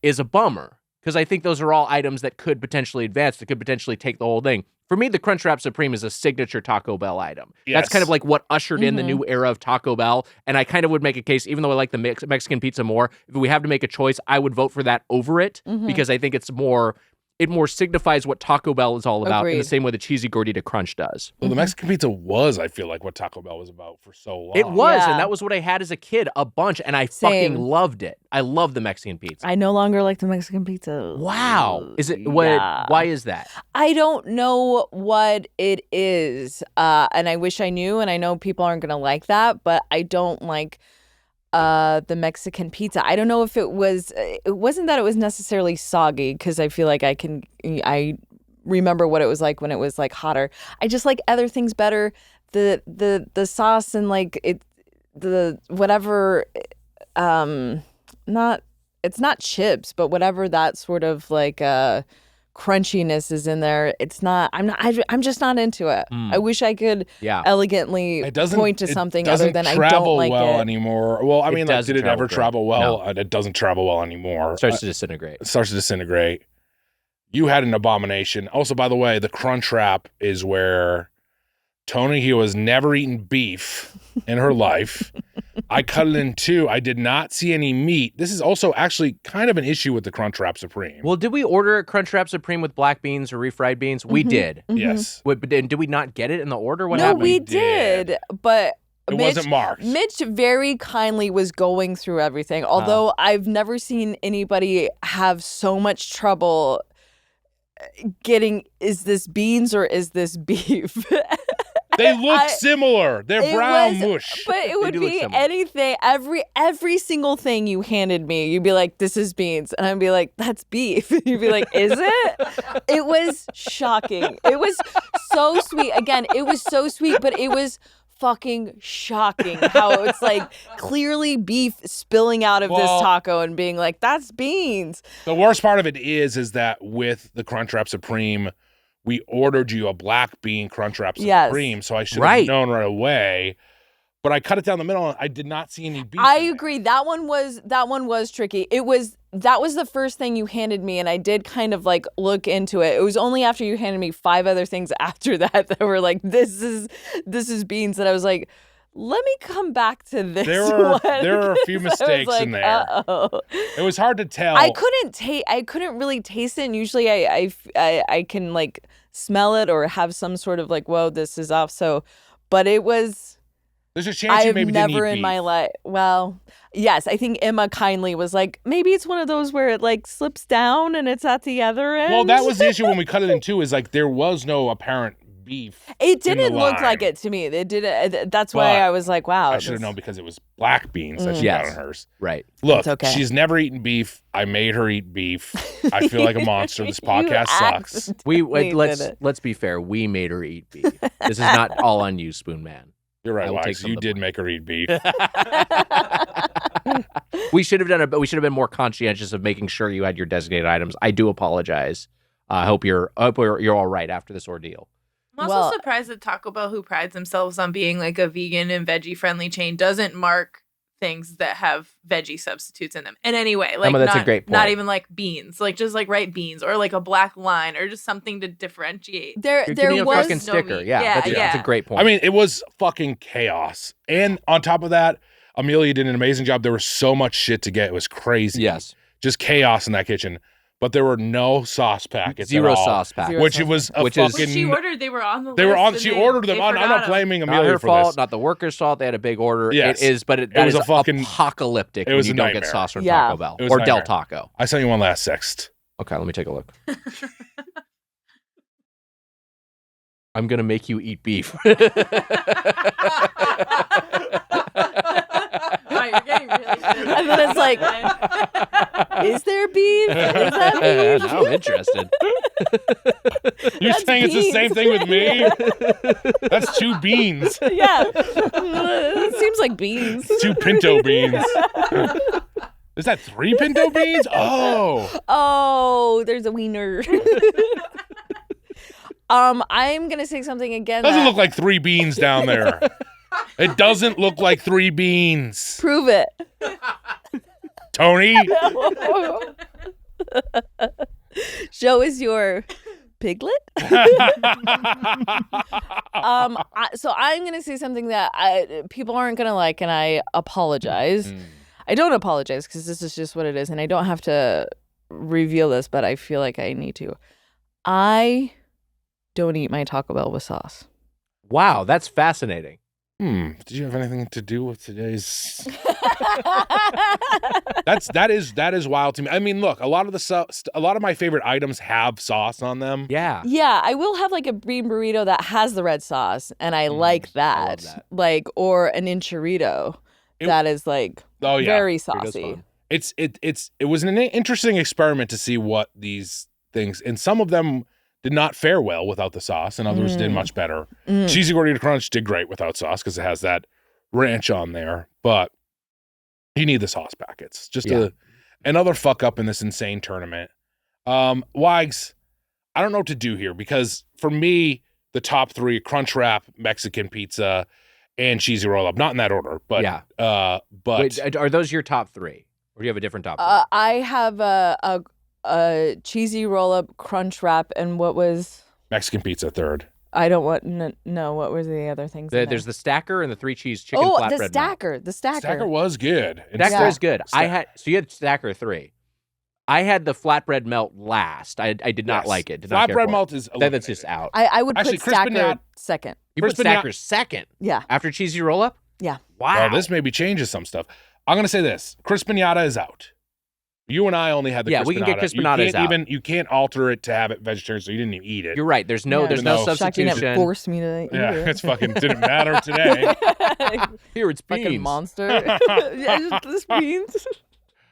is a bummer, because I think those are all items that could potentially advance, that could potentially take the whole thing. For me, the Crunchwrap Supreme is a signature Taco Bell item. Yes. That's kind of like what ushered in the new era of Taco Bell. And I kind of would make a case, even though I like the Mexican pizza more, if we have to make a choice, I would vote for that over it, because I think it more signifies what Taco Bell is all about in the same way the cheesy gordita crunch does. Well, the Mexican pizza was, I feel like, what Taco Bell was about for so long. It was, and that was what I had as a kid, a bunch, and I fucking loved it. I love the Mexican pizza. I no longer like the Mexican pizza. Wow. Is it why is that? I don't know what it is. And I wish I knew, and I know people aren't gonna like that, but I don't like the Mexican pizza. I don't know if it wasn't that it was necessarily soggy, because I feel like I remember what it was like when it was like hotter. I just like other things better. The sauce and like the whatever it's not chips, but whatever that sort of like crunchiness is in there. I'm just not into it. I wish I could elegantly point to something other than I don't like well it anymore. Well, I mean, did it ever travel well? No. It doesn't travel well anymore. It starts to disintegrate. You had an abomination. Also, by the way, the Crunchwrap is where Toni, who has never eaten beef in her life, I cut it in two. I did not see any meat. This is also actually kind of an issue with the Crunchwrap Supreme. Well, did we order a Crunchwrap Supreme with black beans or refried beans? We did. Yes. But did we not get it in the order? What happened? No, we did. But it wasn't marked. Mitch very kindly was going through everything, although I've never seen anybody have so much trouble getting, is this beans or is this beef? They look similar. They're brown mush. But it would be anything. Every single thing you handed me, you'd be like, this is beans. And I'd be like, that's beef. You'd be like, is it? It was shocking. It was so sweet. Again, it was so sweet, but it was fucking shocking how it's like clearly beef spilling out of this taco and being like, that's beans. The worst part of it is that with the Crunchwrap Supreme, we ordered you a black bean Crunchwrap Supreme, so I should have known right away. But I cut it down the middle, and I did not see any beef. I agree. That one was tricky. That was the first thing you handed me, and I did kind of like look into it. It was only after you handed me 5 other things after that were like, this is beans, that I was like, let me come back to this one. There are a few mistakes in there. Uh-oh. It was hard to tell. I couldn't really taste it. And usually I can like smell it or have some sort of like, whoa, this is off. So, but it was. There's a chance you maybe didn't eat never in beef. my life. Well, yes, I think Emma kindly was like, maybe it's one of those where it like slips down and it's at the other end. Well, that was the issue when we cut it in two. Is like there was no apparent beef. It didn't look lime. like it to me. It did. That's why I was like, wow. I should have known because it was black beans that she got on hers. Right. Look, It's okay. she's never eaten beef. I made her eat beef. I feel like a monster. This podcast sucks. Let's be fair. We made her eat beef. This is not all on you, Spoon Man. You're right, I will take Wags. some You of the did blame. make her eat beef. We should have done it, but we should have been more conscientious of making sure you had your designated items. I do apologize. I hope you're all right after this ordeal. I'm also surprised that Taco Bell, who prides themselves on being like a vegan and veggie friendly chain, doesn't mark things that have veggie substitutes in them in any way. Like, that's a great point. Not even like beans, like just like write beans or like a black line or just something to differentiate. There Give me a was fucking sticker. Yeah, That's a great point. I mean, it was fucking chaos. And on top of that, Amelia did an amazing job. There was so much shit to get. It was crazy. Yes. Just chaos in that kitchen. But there were no sauce packets. Zero at all, sauce packets. Which it was a Which is- fucking. When she ordered, they were on the list. They were on. and She ordered them. they I'm forgot not 'em. blaming Not Amelia her for fault, this. not the workers' fault. They had a big order. Yes. It is, but It that was is a fucking- apocalyptic it when was you a don't nightmare. get sauce from Yeah. Taco Bell It was or a Del nightmare. Taco. I sent you one last sext. Okay, let me take a look. I'm gonna make you eat beef. Wow, you're getting really good. And then it's like, is there beef? Is that beef? Now I'm interested. You're That's saying it's the same thing with me? That's 2 beans. Yeah. It seems like beans. 2 pinto beans. Is that 3 pinto beans? Oh. Oh, there's a wiener. I'm gonna say something again. Doesn't that- look like 3 beans down there. It doesn't look like 3 beans. Prove it. Tony? Show us your piglet. So I'm gonna say something that people aren't gonna like, and I apologize. I don't apologize because this is just what it is, and I don't have to reveal this, but I feel like I need to. I don't eat my Taco Bell with sauce. Wow, that's fascinating. Did you have anything to do with today's? That is wild to me. I mean, look, a lot of my favorite items have sauce on them. Yeah. Yeah, I will have like a bean burrito that has the red sauce, and I like that. that. Like, or an enchilado that is like very saucy. It was an interesting experiment to see what these things, and some of them did not fare well without the sauce, and others did much better. Cheesy Gordita Crunch did great without sauce because it has that ranch on there, but you need the sauce packets. Just another fuck up in this insane tournament. Wags, I don't know what to do here because for me, the top 3: Crunch Wrap, Mexican pizza, and cheesy roll up. Not in that order, but but Wait, are those your top 3, or do you have a different top 3? I have a cheesy roll up, Crunch Wrap, and what was Mexican pizza 3rd. I don't want no. What were the other things? in There's there? the stacker and the 3 cheese chicken oh flatbread. the stacker, the stacker. Stacker was good. Stacker is good. Sta- So you had stacker 3. I had the flatbread melt last. I did not like it. Did not care Flatbread for melt it. is That's just out. I would Actually, put Chris stacker Beignet- second. You put Chris stacker second Yeah, after cheesy roll up. yeah. Wow. Well, this maybe changes some stuff. I'm gonna say this: Chris Pinata is out. You and I only had the Yeah, Chris we can get Pinata. Chris You Pinatas can't out. You can't alter it to have it vegetarian, so you didn't even eat it. You're right. There's no No. Shocked you never substitution. forced me to eat Yeah, it. it's fucking didn't matter today. Here it's beans. Fucking monster. Yeah, just beans.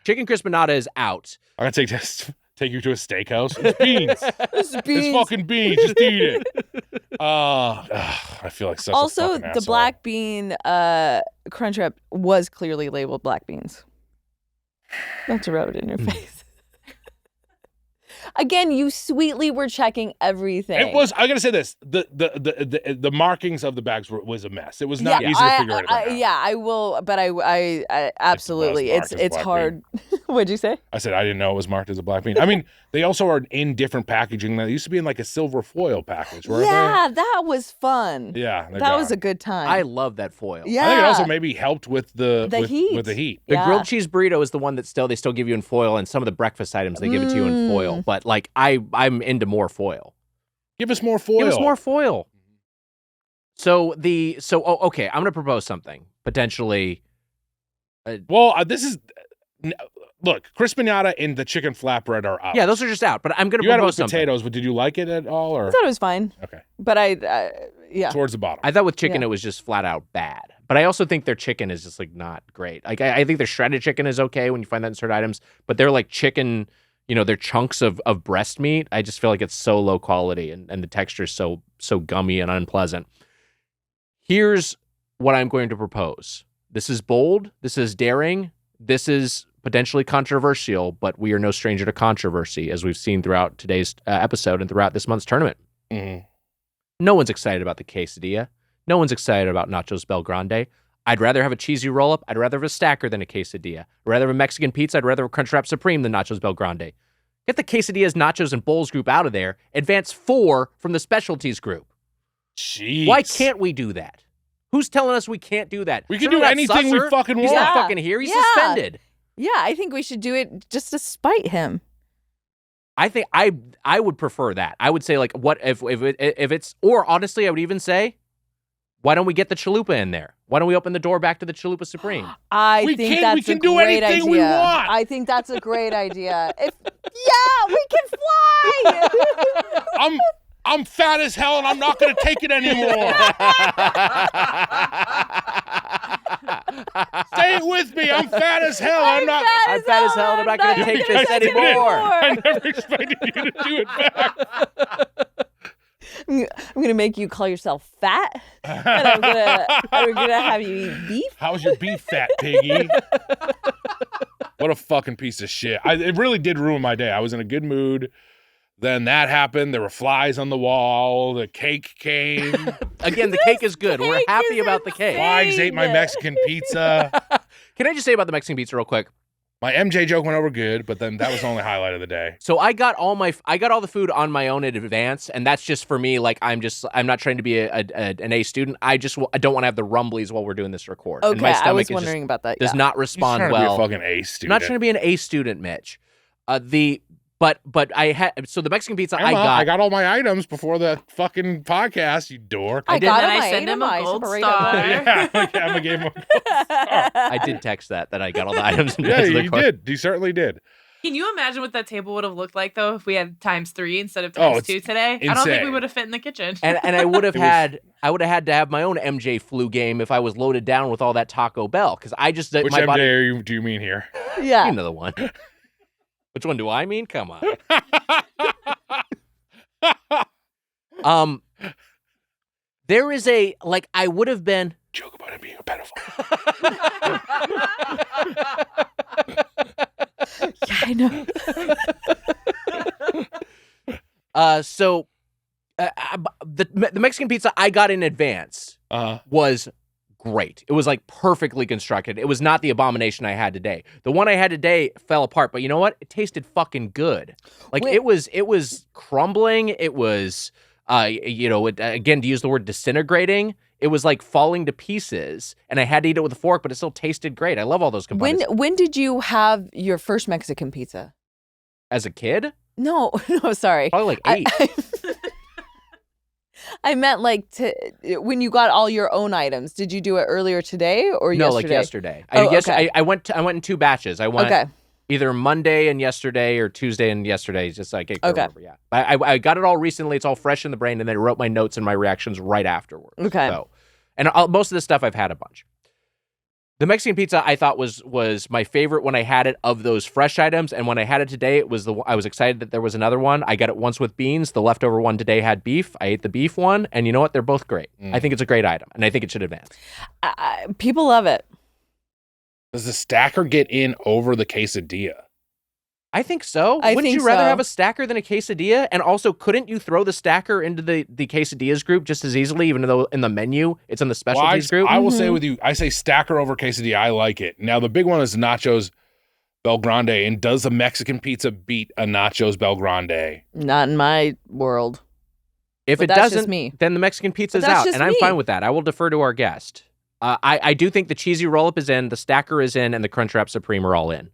Chicken crispinata is out. I'm gonna take you to a steakhouse. It's beans. It's beans. It's fucking beans. Just eat it. I feel like such a Also, fucking the asshole. black bean Crunch Wrap was clearly labeled black beans. Not to rub it in your face. Again, you sweetly were checking everything. It was. I gotta say this: the markings of the bags was a mess. It was not easy to figure it out. Yeah, I will, but I absolutely, marked as it's black hard. What'd you say? I said I didn't know it was marked as a black bean. I mean, they also are in different packaging. They used to be in like a silver foil package, weren't Yeah, that was fun. they? Yeah, they're That was gone. a good time. I love that foil. yeah. I think it also maybe helped with the heat. With the heat. The Yeah. grilled cheese burrito is the one that they still give you in foil, and some of the breakfast items they give it to you in foil. But like I'm into more foil. Give us more foil. Give us more foil. Okay, I'm gonna propose something potentially. Well, this is Look, Chris Pinata and the chicken flatbread are out. Yeah, those are just out. But I'm going to You had it propose with something. potatoes, but did you like it at all? Or I thought it was fine. Okay. But yeah. Towards the bottom. I thought with chicken Yeah. it was just flat out bad. But I also think their chicken is just like not great. Like I think their shredded chicken is okay when you find that in certain items, but they're like chicken, they're chunks of breast meat. I just feel like it's so low quality and the texture is so gummy and unpleasant. Here's what I'm going to propose. This is bold. This is daring. This is potentially controversial, but we are no stranger to controversy, as we've seen throughout today's episode and throughout this month's tournament. Mhm. No one's excited about the quesadilla. No one's excited about Nachos Bel Grande. I'd rather have a cheesy roll-up. I'd rather have a stacker than a quesadilla. I'd rather have a Mexican pizza. I'd rather have a Crunchwrap Supreme than Nachos Bel Grande. Get the quesadillas, nachos, and bowls group out of there. Advance 4 from the specialties group. Jeez. Why can't we do that? Who's telling us we can't do that? We can Certainly do not anything we Susser. fucking He's want. not fucking here. He's Yeah. suspended. Yeah, I think we should do it just to spite him. I think I would prefer that. I would say like what if it's, or honestly I would even say, why don't we get the chalupa in there? Why don't we open the door back to the Chalupa Supreme? I We think can- we that's can a do great anything idea. we want. I think that's a great idea. Yeah, we can fly. I'm fat as hell and I'm not going to take it anymore. Say it with me. I'm fat as hell. I'm not I'm fat as hell and I'm not going to take this I did it. anymore. I never expected you to do it back. I'm gonna make you call yourself fat, and I'm gonna have you eat beef. How's your beef fat, piggy? What a fucking piece of shit. It really did ruin my day. I was in a good mood. Then that happened. There were flies on the wall. The cake came. Again, the cake is good. We're cake happy is about the cake. Flies ate my Mexican pizza. Can I just say about the Mexican pizza real quick? My MJ joke went over good, but then that was the only highlight of the day. So I got all the food on my own in advance, and that's just for me. Like I'm not trying to be an A student. I don't want to have the rumblies while we're doing this record. And Okay, my I stomach was wondering about that. does Yeah. not He's respond trying well. to be a fucking A student. I'm not trying to be an A student, Mitch. But I had the Mexican pizza Emma, I got all my items before the fucking podcast, you dork. I did. got And him. I send him a I gold separated star. them. Yeah, Emma gave him a I did text that I got all the items. In Yeah, advance of the you record. did. You certainly did. Can you imagine what that table would have looked like though if we had ×3 instead of Oh, ×2 today? I don't think we insane. would have fit in the kitchen. And I would have It was- had to have my own MJ flu game if I was loaded down with all that Taco Bell because I just Which my MJ body. do you mean here? Yeah. You know the one. Which one do I mean? Come on. There is I would have been. Joke about him being a pedophile. Yeah, I know. The Mexican pizza I got in advance was great. It was like perfectly constructed. It was not the abomination I had today. The one I had today fell apart, but you know what? It tasted fucking good. Like Wait. it was crumbling. It was again, to use the word disintegrating, it was like falling to pieces, and I had to eat it with a fork, but it still tasted great. I love all those components. When did you have your first Mexican pizza? As a kid, No, sorry. probably like 8. I meant when you got all your own items. Did you do it earlier today or No, yesterday? like yesterday. Oh, okay. I went in 2 batches. I went Okay. either Monday and yesterday or Tuesday and yesterday. Just like it Okay. over, yeah. I got it all recently. It's all fresh in the brain, and then I wrote my notes and my reactions right afterwards. Okay. So, and most of this stuff I've had a bunch. The Mexican pizza I thought was my favorite when I had it of those fresh items, and when I had it today, it was I was excited that there was another one. I got it once with beans. The leftover one today had beef. I ate the beef one, and you know what? They're both great. I think it's a great item, and I think it should advance. People love it. Does the stacker get in over the quesadilla? I think so. I Wouldn't think you rather so. have a stacker than a quesadilla? And also, couldn't you throw the stacker into the quesadillas group just as easily, even though in the menu it's in the specialties group? I will say with you, I say stacker over quesadilla. I like it. Now, the big one is Nachos Bel Grande. And does the Mexican pizza beat a Nachos Bel Grande? Not in my world. If But it that's just doesn't, me. then the Mexican pizza's But that's out, just and I'm me. fine with that. I will defer to our guest. I do think the cheesy roll-up is in, the stacker is in, and the Crunchwrap Supreme are all in.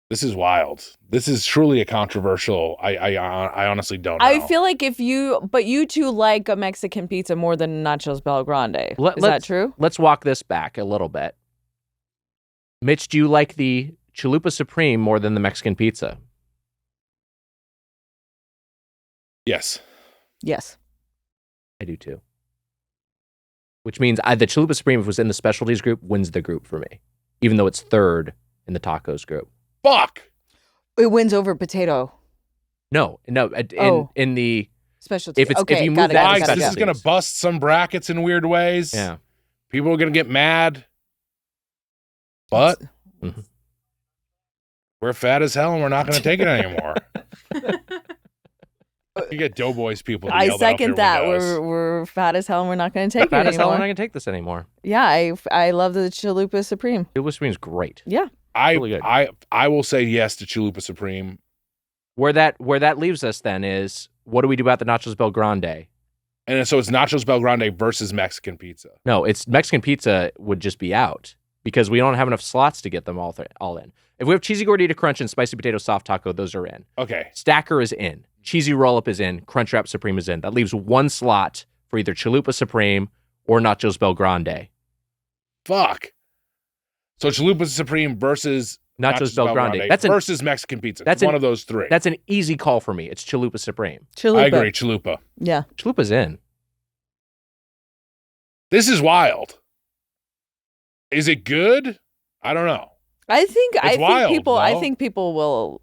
This is wild. This is truly a controversial. I honestly don't know. I feel like you two like a Mexican pizza more than Nachos Bel Grande. Is that true? Let's walk this back a little bit. Mitch, do you like the Chalupa Supreme more than the Mexican pizza? Yes. Yes. I do too. Which means the Chalupa Supreme, if it was in the specialties group, wins the group for me, even though it's third in the tacos group. Fuck. It wins over potato. No. In the Specialty. if you move got it, that got to it, got it, This got is it. going to bust some brackets in weird ways. yeah. People are going to get mad. But we're fat as hell and we're not going to take it anymore. You get Doughboys people to I yell that out second their that. windows. We're fat as hell and we're not going to take Fat it as hell, anymore. I'm not gonna take this anymore. Yeah, I love the Chalupa Supreme. Chalupa Supreme's great. Yeah. Really good. I will say yes to Chalupa Supreme. Where that leaves us then is, what do we do about the Nachos Bel Grande? And so it's Nachos Bel Grande versus Mexican pizza. No, it's Mexican pizza would just be out because we don't have enough slots to get them all in. If we have cheesy gordita crunch and spicy potato soft taco, those are in. Okay. Stacker is in. Cheesy roll-up is in. Crunchwrap Supreme is in. That leaves one slot for either Chalupa Supreme or Nachos Bel Grande. Fuck. So Chalupa Supreme versus Nachos Bel Grande. Versus Mexican pizza. That's one of those three. That's an easy call for me. It's Chalupa Supreme. Chalupa. I agree. Chalupa. Yeah. Chalupa's in. This is wild. Is it good? I don't know. I think wild, people no? I think people will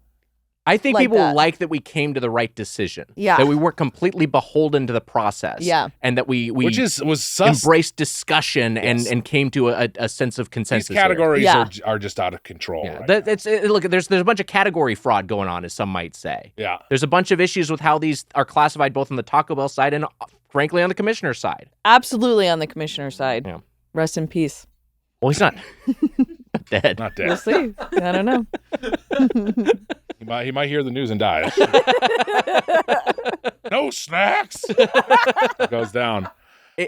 I think like people that. like that we came to the right decision. Yeah. That we weren't completely beholden to the process. Yeah. And that we Which was sus. embraced discussion Yes. and came to a sense of consensus. These categories Yeah. are just out of control. Here. Right Yeah. now. Look, there's a bunch of category fraud going on, as some might say. Yeah. There's a bunch of issues with how these are classified, both on the Taco Bell side and, frankly, on the commissioner's side. absolutely on the commissioner's side. Yeah. Rest in peace. Well, he's not dead. Not We'll dead. see. I don't know. He might hear the news and die. No snacks. It goes down.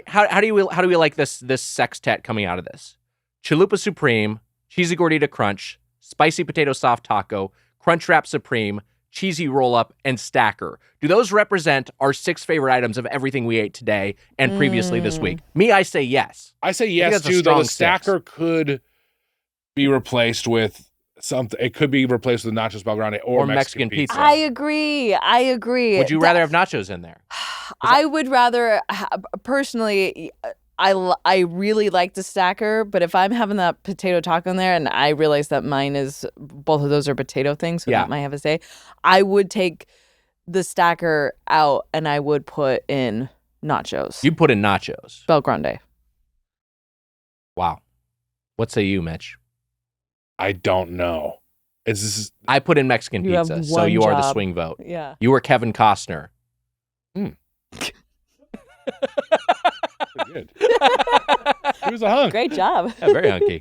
How do we like this sextet coming out of this? Chalupa Supreme, Cheesy Gordita Crunch, Spicy Potato Soft Taco, Crunchwrap Supreme, Cheesy Roll-Up, and Stacker. Do those represent our 6 favorite items of everything we ate today and previously this week? Me, I say yes. I say think yes that's a too. Though strong the 6. stacker could be replaced with something. It could be replaced with Nachos Bel Grande or Mexican pizza. I agree. Would you rather have nachos in there? I would rather personally. I really like the stacker, but if I'm having that potato taco in there, and I realize that mine is both of those are potato things, so Yeah. that might have a say. I would take the stacker out and I would put in nachos. You'd put in nachos. Bel Grande. Wow. What say you, Mitch? I don't know. I put in Mexican You have pizza, so one you are the job. swing vote. Yeah. You were Kevin Costner. Pretty good. He was a hunk. Great job. Yeah, very hunky.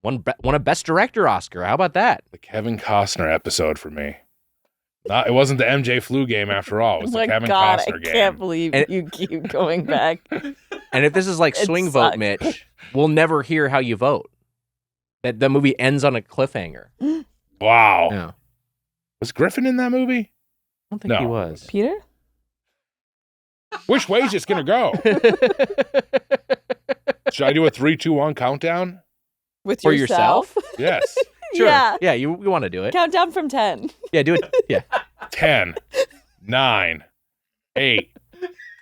Won a Best Director Oscar. How about that? The Kevin Costner episode for me. It wasn't the MJ flu game after all. It was Oh the my Kevin God, Costner I game. can't believe And- you keep going back. And if this is like It swing vote, sucks. Mitch, we'll never hear how you vote. That the movie ends on a cliffhanger. Wow. Yeah. Was Griffin in that movie? I don't think he No. was. Peter? Which way is this going to go? Should I do a 3, 2, 1 countdown? With For yourself? Yes. Sure. Yeah. Yeah, you want to do it. Count down from 10. Yeah, do it. Yeah. 10, 9, 8,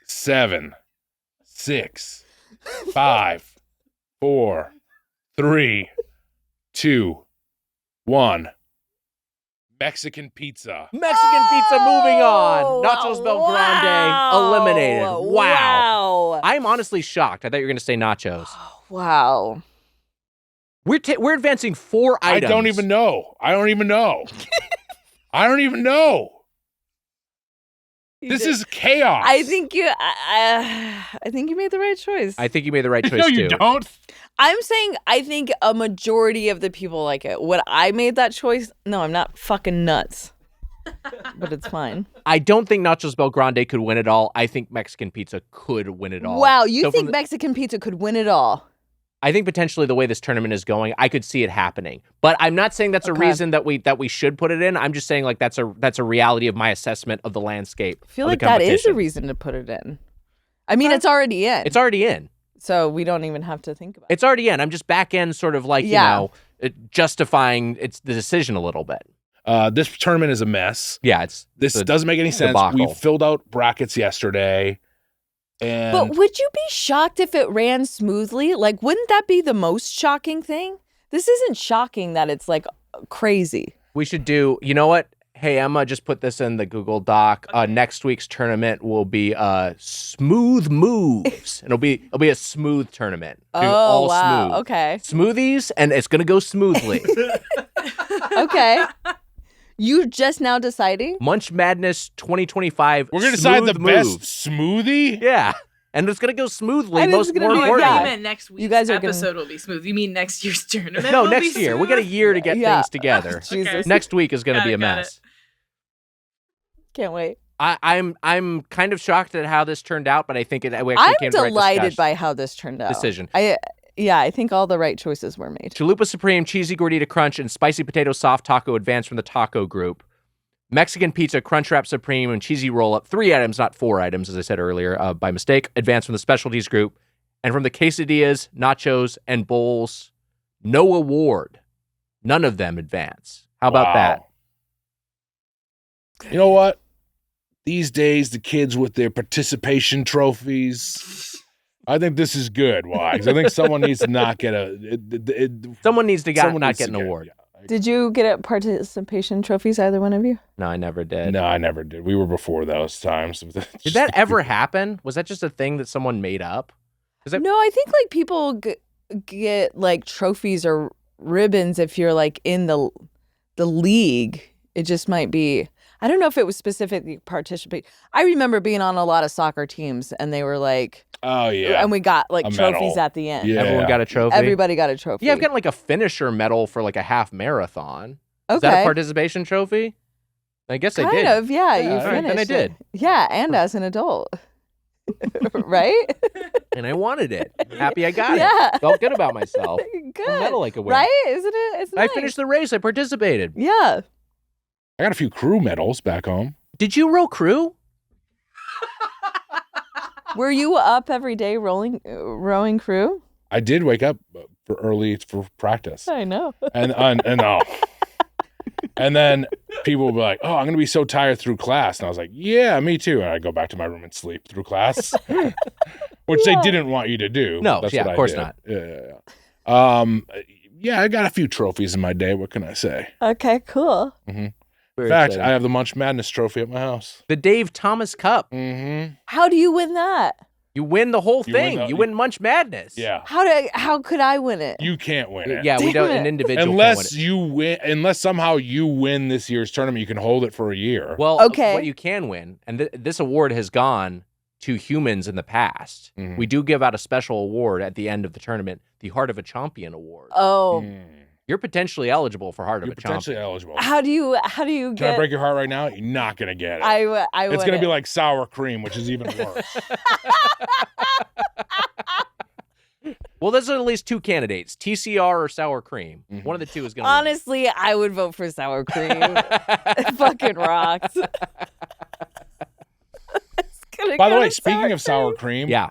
7, 6, 5, 4, 3, 2, 1. Mexican pizza. Mexican pizza moving on. Oh, Nachos Bel Grande wow. eliminated. Wow. Wow. I'm honestly shocked. I thought you were going to say nachos. Wow. We're advancing 4 items. I don't even know. I don't even know. This is chaos. I think you made the right choice. I think you made the right choice No, too. you don't. I'm saying I think a majority of the people like it. When I made that choice, no, I'm not fucking nuts. But it's fine. I don't think Nachos Bel Grande could win it all. I think Mexican pizza could win it all. Wow, you So think from Mexican pizza could win it all? I think potentially the way this tournament is going, I could see it happening. But I'm not saying that's a Okay. reason that we should put it in. I'm just saying like that's a reality of my assessment of the landscape. I feel of like the that is a competition. reason to put it in. I mean, it's already in. It's already in. So we don't even have to think about it. It's already in. I'm just back end sort of like, Yeah. justifying the decision a little bit. This tournament is a mess. Yeah, This doesn't make any sense. debacle. We filled out brackets yesterday. And But would you be shocked if it ran smoothly? Like, wouldn't that be the most shocking thing? This isn't shocking that it's like crazy. We should do, you know what? Hey, Emma, just put this in the Google Doc. Next week's tournament will be smooth moves. It'll be a smooth tournament. Oh, wow. Smooth. Okay. Smoothies, and it's going to go smoothly. Okay. You just now deciding? Munch Madness 2025. we're going to decide the smooth best moves. smoothie? Yeah. And it's going to go smoothly. And it's More gonna be- Oh, I importantly. thought yeah. you meant next week's guys are gonna- episode will be smooth. You mean next year's tournament? No, will next be year. We got a smooth? year to get Yeah. things together. Jesus. Next week is going to Got be it, a got mess. Can't wait. I'm kind of shocked at how this turned out, but I think we actually I'm came to the right delighted by how this turned out. decision. I think all the right choices were made. Chalupa Supreme, Cheesy Gordita Crunch, and Spicy Potato Soft Taco advance from the taco group. Mexican Pizza, Crunchwrap Supreme, and Cheesy Roll-Up, 3 items, not 4 items, as I said earlier, by mistake, advance from the specialties group. And from the quesadillas, nachos, and bowls, no award. None of them advance. How about that? You know what? These days, the kids with their participation trophies, I think this is good. Why? Because I think someone needs to not get Someone needs to someone not needs get to an award. yeah. Did you get a participation trophies, either one of you? No, I never did. No, I never did. We were before those times. Did that ever happen? Was that just a thing that someone made up? No, I think like people get like trophies or ribbons if you're like in the league. It just might be. I don't know if it was specifically participate. I remember being on a lot of soccer teams, and they were like, oh yeah, and we got like A trophies medal. at the end. Yeah. Everyone got a trophy? Everybody got a trophy. Yeah, I've got like a finisher medal for like a half marathon. Okay. Is that a participation trophy? I guess I did. Kind of, yeah. You all right, finished. then I did. Yeah, and as an adult, right? And I wanted it. Happy I got Yeah. it. Felt good about myself. Good. A medal I could win. Right? Isn't it? It's I nice. finished the race. I participated. Yeah. I got a few crew medals back home. Did you row crew? Were you up every day rowing crew? I did wake up for early for practice, I know. and oh. And then people would be like, "Oh, I'm gonna be so tired through class," and I was like, "Yeah, me too." And I go back to my room and sleep through class, which they didn't want you to do. No, That's yeah, what of course I did. not. Yeah. Yeah, I got a few trophies in my day. What can I say? Okay, cool. In Very fact, exciting. I have the Munch Madness trophy at my house. The Dave Thomas Cup. Mm-hmm. How do you win that? You win the whole You win thing. the- You win Munch Madness. Yeah, How could I win it? you can't win it. Yeah, we Damn don't. An it. individual Unless can't win you win, unless somehow you win this year's tournament, you can hold it for a year. it. Well, Okay. what you can win, and this award has gone to humans in the past. Mhm. We do give out a special award at the end of the tournament, the Heart of a Champion Award. Oh, Mm. You're potentially eligible for Heart You're of a Champion. potentially eligible. how do you Can get? I break your heart right now? You're not gonna get it. I it's gonna be wouldn't. like sour cream, which is even worse. Well, there's at least 2 candidates: TCR or sour cream. Mhm. One of the two is going to. Honestly, I would vote for sour cream. It fucking rocks. By the way, speaking of sour cream, Yeah,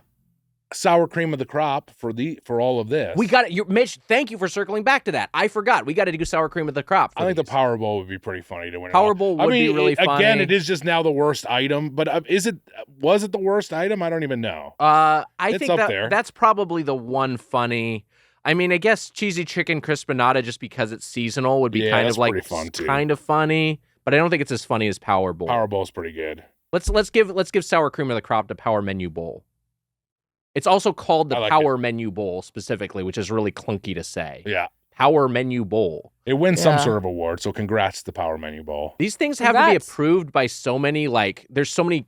sour cream of the crop for all of this. we got it. Mitch, thank you for circling back to that. I forgot. We got to do sour cream of the crop. I think the these. Powerball would be pretty funny to win. it Power all. Bowl I would be mean, really again, funny. it is just now the worst item, but was it the worst item? I don't even know. I It's think up there. that's probably the one funny. I mean, I guess cheesy chicken crispinata, just because it's seasonal, would be Yeah, kind that's of like pretty fun, too. kind of funny. But I don't think it's as funny as Power Bowl. Powerball's pretty good. Let's give sour cream of the crop to Power Menu Bowl. It's also called the I like Power Menu Bowl specifically, which is really clunky to say. Yeah, Power Menu Bowl. it wins some Yeah. sort of award. So congrats to the Power Menu Bowl. These things have to be Congrats. approved by so many there's so many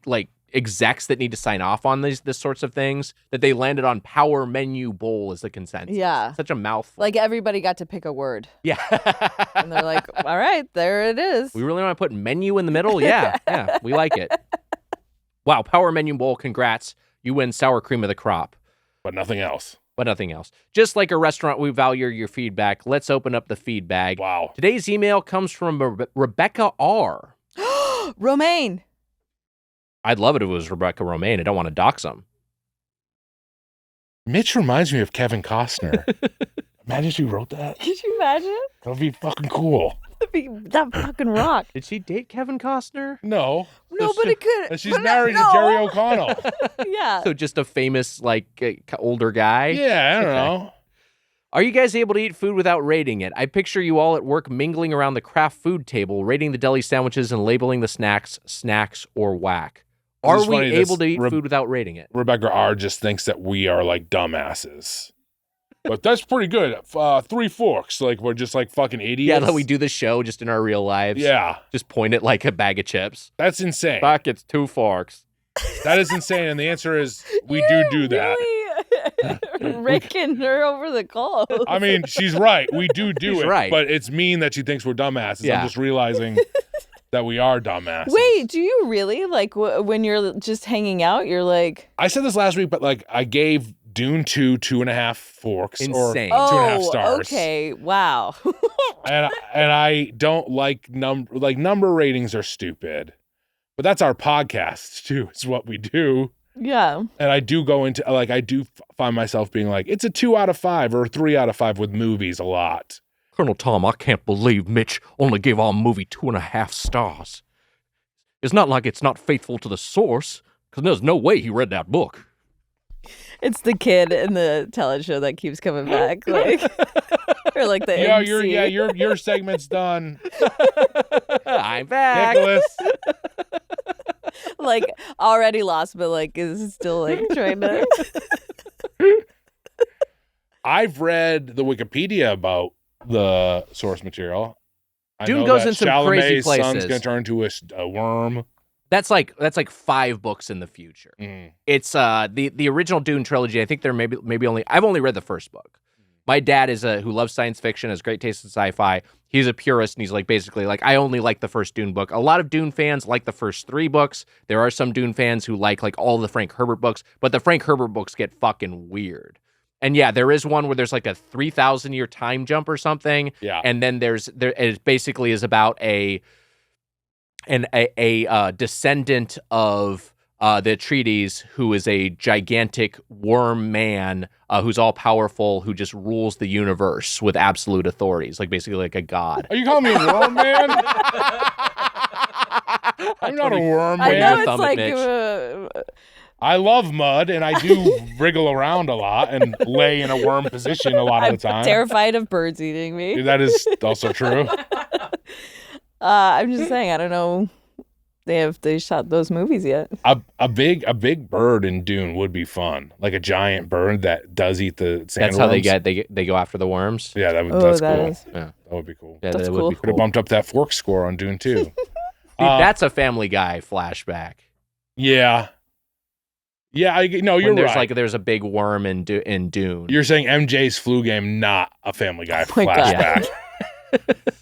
execs that need to sign off on this sorts of things that they landed on Power Menu Bowl as the consensus. Yeah. Such a mouthful. Like everybody got to pick a word, Yeah. and they're like, "All right, there it is." We really want to put menu in the middle? Yeah. Yeah. We like it. Wow. Power Menu Bowl. Congrats. You win sour cream of the crop, But nothing else. but nothing else. Just like a restaurant, we value your feedback. Let's open up the feedback. Wow. Today's email comes from Rebecca R. Romaine. I'd love it if it was Rebecca Romaine. I don't want to dox him. Mitch reminds me of Kevin Costner. Imagine if she wrote that. Could you imagine? That would be fucking cool. That fucking rock. Did she date Kevin Costner? No. No, but it could. She's but married no. to Jerry O'Connell. Yeah. So just a famous, older guy? Yeah, I don't know. Are you guys able to eat food without rating it? I picture you all at work mingling around the craft food table, rating the deli sandwiches and labeling the snacks or whack. Are we able to eat food without rating it? Rebecca R. just thinks that we are like dumbasses. But that's pretty good. 3 forks. Like, we're just like fucking idiots. Yeah, that we do the show just in our real lives. Yeah. Just point it like a bag of chips. That's insane. Fuck, it's 2 forks. That is insane. And the answer is we do that. Really raking her over the coals. I mean, she's right. We do She's it. right. But it's mean that she thinks we're dumbasses. Yeah. I'm just realizing that we are dumbasses. Wait, do you really? Like, when you're just hanging out, you're like... I said this last week, but like I gave Dune 2 2.5 forks. Insane. Or 2.5 stars. Oh, okay. Wow. and I don't like number ratings are stupid. But that's our podcast too. It's what we do. Yeah. And I do go into I do find myself being like, it's a 2 out of 5 or a 3 out of 5 with movies a lot. Colonel Tom, I can't believe Mitch only gave our movie 2.5 stars. It's not like it's not faithful to the source, because there's no way he read that book. It's the kid in the talent show that keeps coming back, like, or like the MC. Your segment's done. I'm back. Nicholas. Like already lost, but like is still like trying to. I've read the Wikipedia about the source material. I Dune know goes that in some crazy Chalamet's son's places. going to turn into a worm. That's like 5 books in the future. Mm. It's the original Dune trilogy. I think there maybe only I've only read the first book. My dad is who loves science fiction, has great taste in sci-fi. He's a purist, and he's like basically like I only like the first Dune book. A lot of Dune fans like the first 3 books. There are some Dune fans who like all the Frank Herbert books, but the Frank Herbert books get fucking weird. And yeah, there is one where there's like a 3,000-year time jump or something. Yeah. And then it basically is about a descendant of the Atreides who is a gigantic worm man who's all powerful, who just rules the universe with absolute authorities, like basically like a god. Are you calling me a worm man? I'm not a worm I man. know it's like. I love mud, and I do wriggle around a lot and lay in a worm position a lot of the time. I'm terrified of birds eating me. That is also true. I'm just saying, I don't know. They shot those movies yet? A big bird in Dune would be fun, like a giant bird that does eat the sandworms. That's how they go after the worms. Yeah, that's cool. Yeah, that would be cool. Yeah, That's that cool. would be Could have cool. bumped up that fork score on Dune too. That's a Family Guy flashback. Yeah. Yeah, no, you're When right. there's a big worm in Dune. You're saying MJ's flu game, not a Family Guy my God. flashback.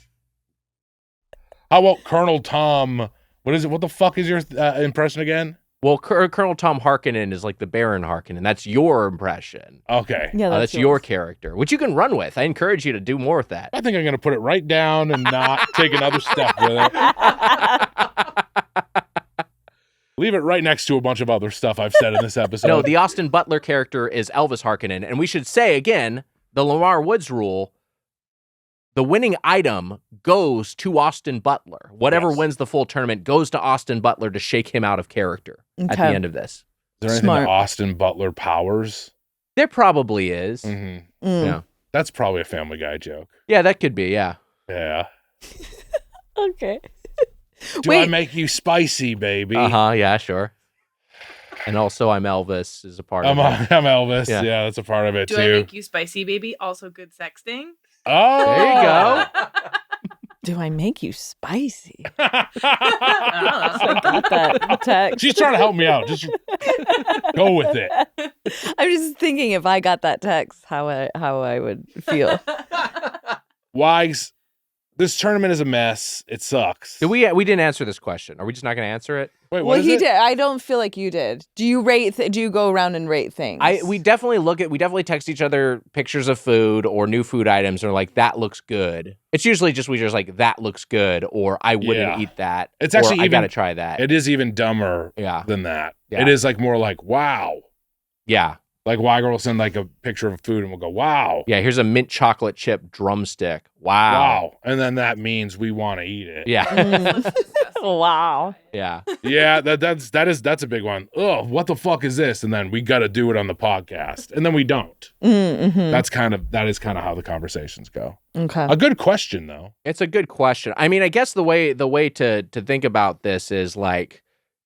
How about Colonel Tom? What is it? What the fuck is your impression again? Well, Colonel Tom Harkonnen is like the Baron Harkonnen. That's your impression. Okay. Yeah, That's your character, which you can run with. I encourage you to do more with that. I think I'm going to put it right down and not take another step with it. Leave it right next to a bunch of other stuff I've said in this episode. No, the Austin Butler character is Elvis Harkonnen. And we should say, again, the Lamar Woods rule, the winning item goes to Austin Butler. Whatever wins the full tournament goes to Austin Butler to shake him out of character at the Okay. end of this. Is there anything Smart. that Austin Butler powers? There probably is. Mm-hmm. Yeah. That's probably a Family Guy joke. Yeah, that could be, yeah. Yeah. Okay. Do I Wait. make you spicy, baby? Uh-huh, yeah, sure. And also I'm Elvis is a part I'm of it. Elvis. Yeah. Yeah, that's a part of it Do too. I make you spicy, baby? Also good sexting. Oh, There you go. Do I make you spicy? I I got that text. She's trying to help me out. Just go with it. I'm just thinking if I got that text, how I would feel. Wags, this tournament is a mess. It sucks. We didn't answer this question. Are we just not going to answer it? Wait, what Well, is he it? did. I don't feel like you did. Do you rate? Do you go around and rate things? We definitely text each other pictures of food or new food items, or like that looks good. It's usually just we just like that looks good, or I wouldn't Yeah. eat that. It's or actually I even- gotta try that. It is even dumber Yeah. than that. Yeah. It is like more like, wow. Yeah. Like Weiger will send like a picture of food and we'll go, wow. Yeah, here's a mint chocolate chip drumstick. Wow. Wow. And then that means we want to eat it. Yeah. Wow. Yeah. Yeah, that's a big one. Oh, what the fuck is this? And then we got to do it on the podcast. And then we don't. Mm-hmm. That is kind of how the conversations go. Okay. A good question though. It's a good question. I mean, I guess the way to think about this is like,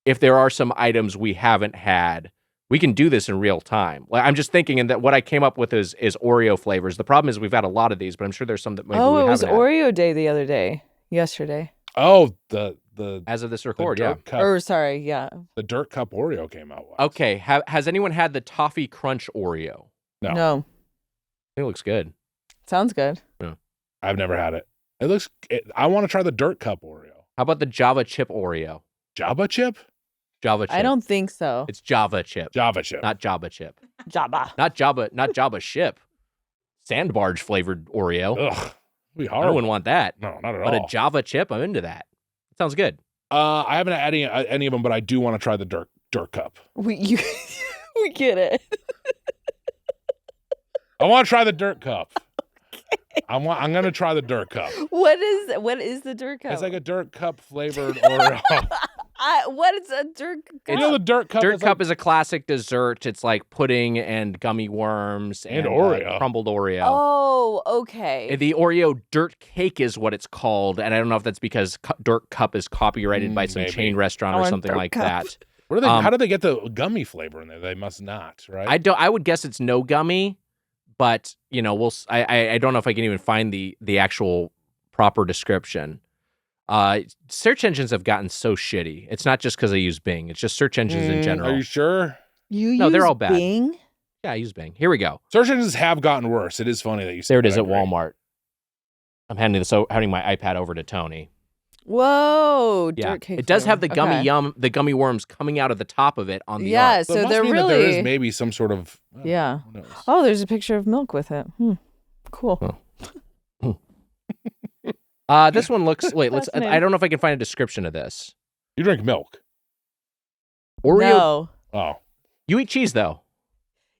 if there are some items we haven't had, we can do this in real time. Like, I'm just thinking, and that what I came up with is Oreo flavors. The problem is we've had a lot of these, but I'm sure there's some that maybe we it haven't was had. Oreo Day yesterday. Oh, the As of this record, the yeah. dirt cup, Or sorry, yeah. the dirt cup Oreo came out. Once. Okay, has anyone had the Toffee Crunch Oreo? No. It looks good. Sounds good. I've never had it. I want to try the dirt cup Oreo. How about the Java Chip Oreo? Java chip? Java Chip. I don't think so. It's Java Chip. Java chip. Not Java Chip. Jabba. Not Java Ship. Sandbarge flavored Oreo. Ugh. We I horrible. wouldn't want that. No, not at But all. a Java Chip, I'm into that. Sounds good. I haven't had any of them, but I do want to try the dirt cup. We get it. I want to try the dirt cup. I'm gonna try the dirt cup. What is the dirt cup? It's like a dirt cup flavored Oreo. What is a dirt cup? You know the dirt cup. Dirt Cup is a classic dessert. It's like pudding and gummy worms And Oreo. Crumbled Oreo. Oh, okay. The Oreo Dirt Cake is what it's called, and I don't know if that's because Dirt Cup is copyrighted by some Maybe. chain restaurant I or want something Dirt like Cup. that. What are they? How do they get the gummy flavor in there? They must not, right? I would guess it's no gummy, but you know, I don't know if I can even find the actual proper description. Search engines have gotten so shitty. It's not just because I use Bing. It's just search engines in general. Are you sure? No, they're all bad. Bing? Yeah, I use Bing. Here we go. Search engines have gotten worse. It is funny that you said There it is that, at I agree. Walmart. I'm handing my iPad over to Tony. Whoa, Yeah, dirt cake. it does have the flavor. gummy Okay. the gummy worms coming out of the top of it on the Yeah, art. So it so must they're mean really. that there is maybe some sort of. Yeah. Who knows? Oh, there's a picture of milk with it. Cool. This one looks. Wait, let's. I Fascinating. don't know if I can find a description of this. You drink milk. Oreo. No. Oh, You eat cheese though.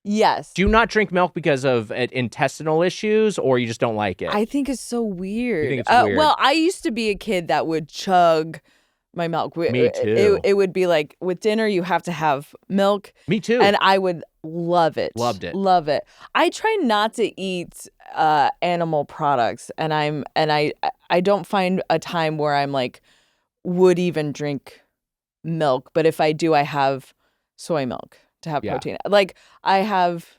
Yes. Do you not drink milk because of intestinal issues, or you just don't like it? I think it's so weird. You think it's weird? Well, I used to be a kid that would chug my milk. Me too. It would be like with dinner, you have to have milk. Me too. And I would love it. Loved it. Love it. I try not to eat animal products, and I don't find a time where I'm like would even drink milk. But if I do, I have soy milk to have Yeah. protein. Like I have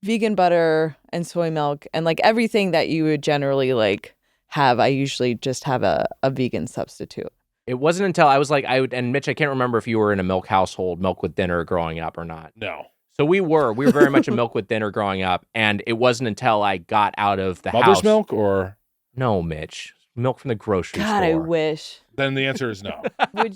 vegan butter and soy milk, and like everything that you would generally like have, I usually just have a vegan substitute. It wasn't until I was like, and Mitch, I can't remember if you were in a milk household, milk with dinner growing up or not. no. So we were very much a milk with dinner growing up, and it wasn't until I got out of the Mother's house. milk or. No, Mitch, milk from the grocery God, store. I wish. Then the answer is no. Would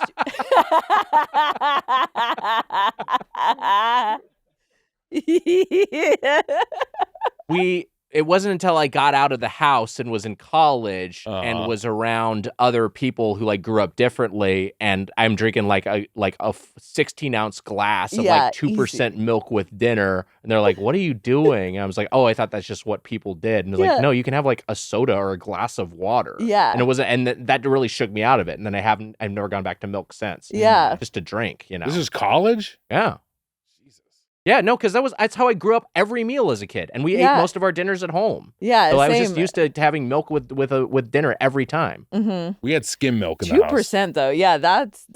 you... It wasn't until I got out of the house and was in college and was around other people who like grew up differently, and I'm drinking like a 16-ounce glass of like 2% milk with dinner, and they're like, "What are you doing?" And I was like, "Oh, I thought that's just what people did." And they're like, "No, you can have like a soda or a glass of water." Yeah. And it wasn't, and that really shook me out of it. And then I've never gone back to milk since. Yeah. Just to drink, you know. This is college? Yeah. Jesus. Yeah, no, because that's how I grew up every meal as a kid, and we ate Yeah. most of our dinners at home. Yeah, So I was same. just used to having milk with dinner every time. Mm-hmm. We had skim milk in the house. 2% though. Yeah, that's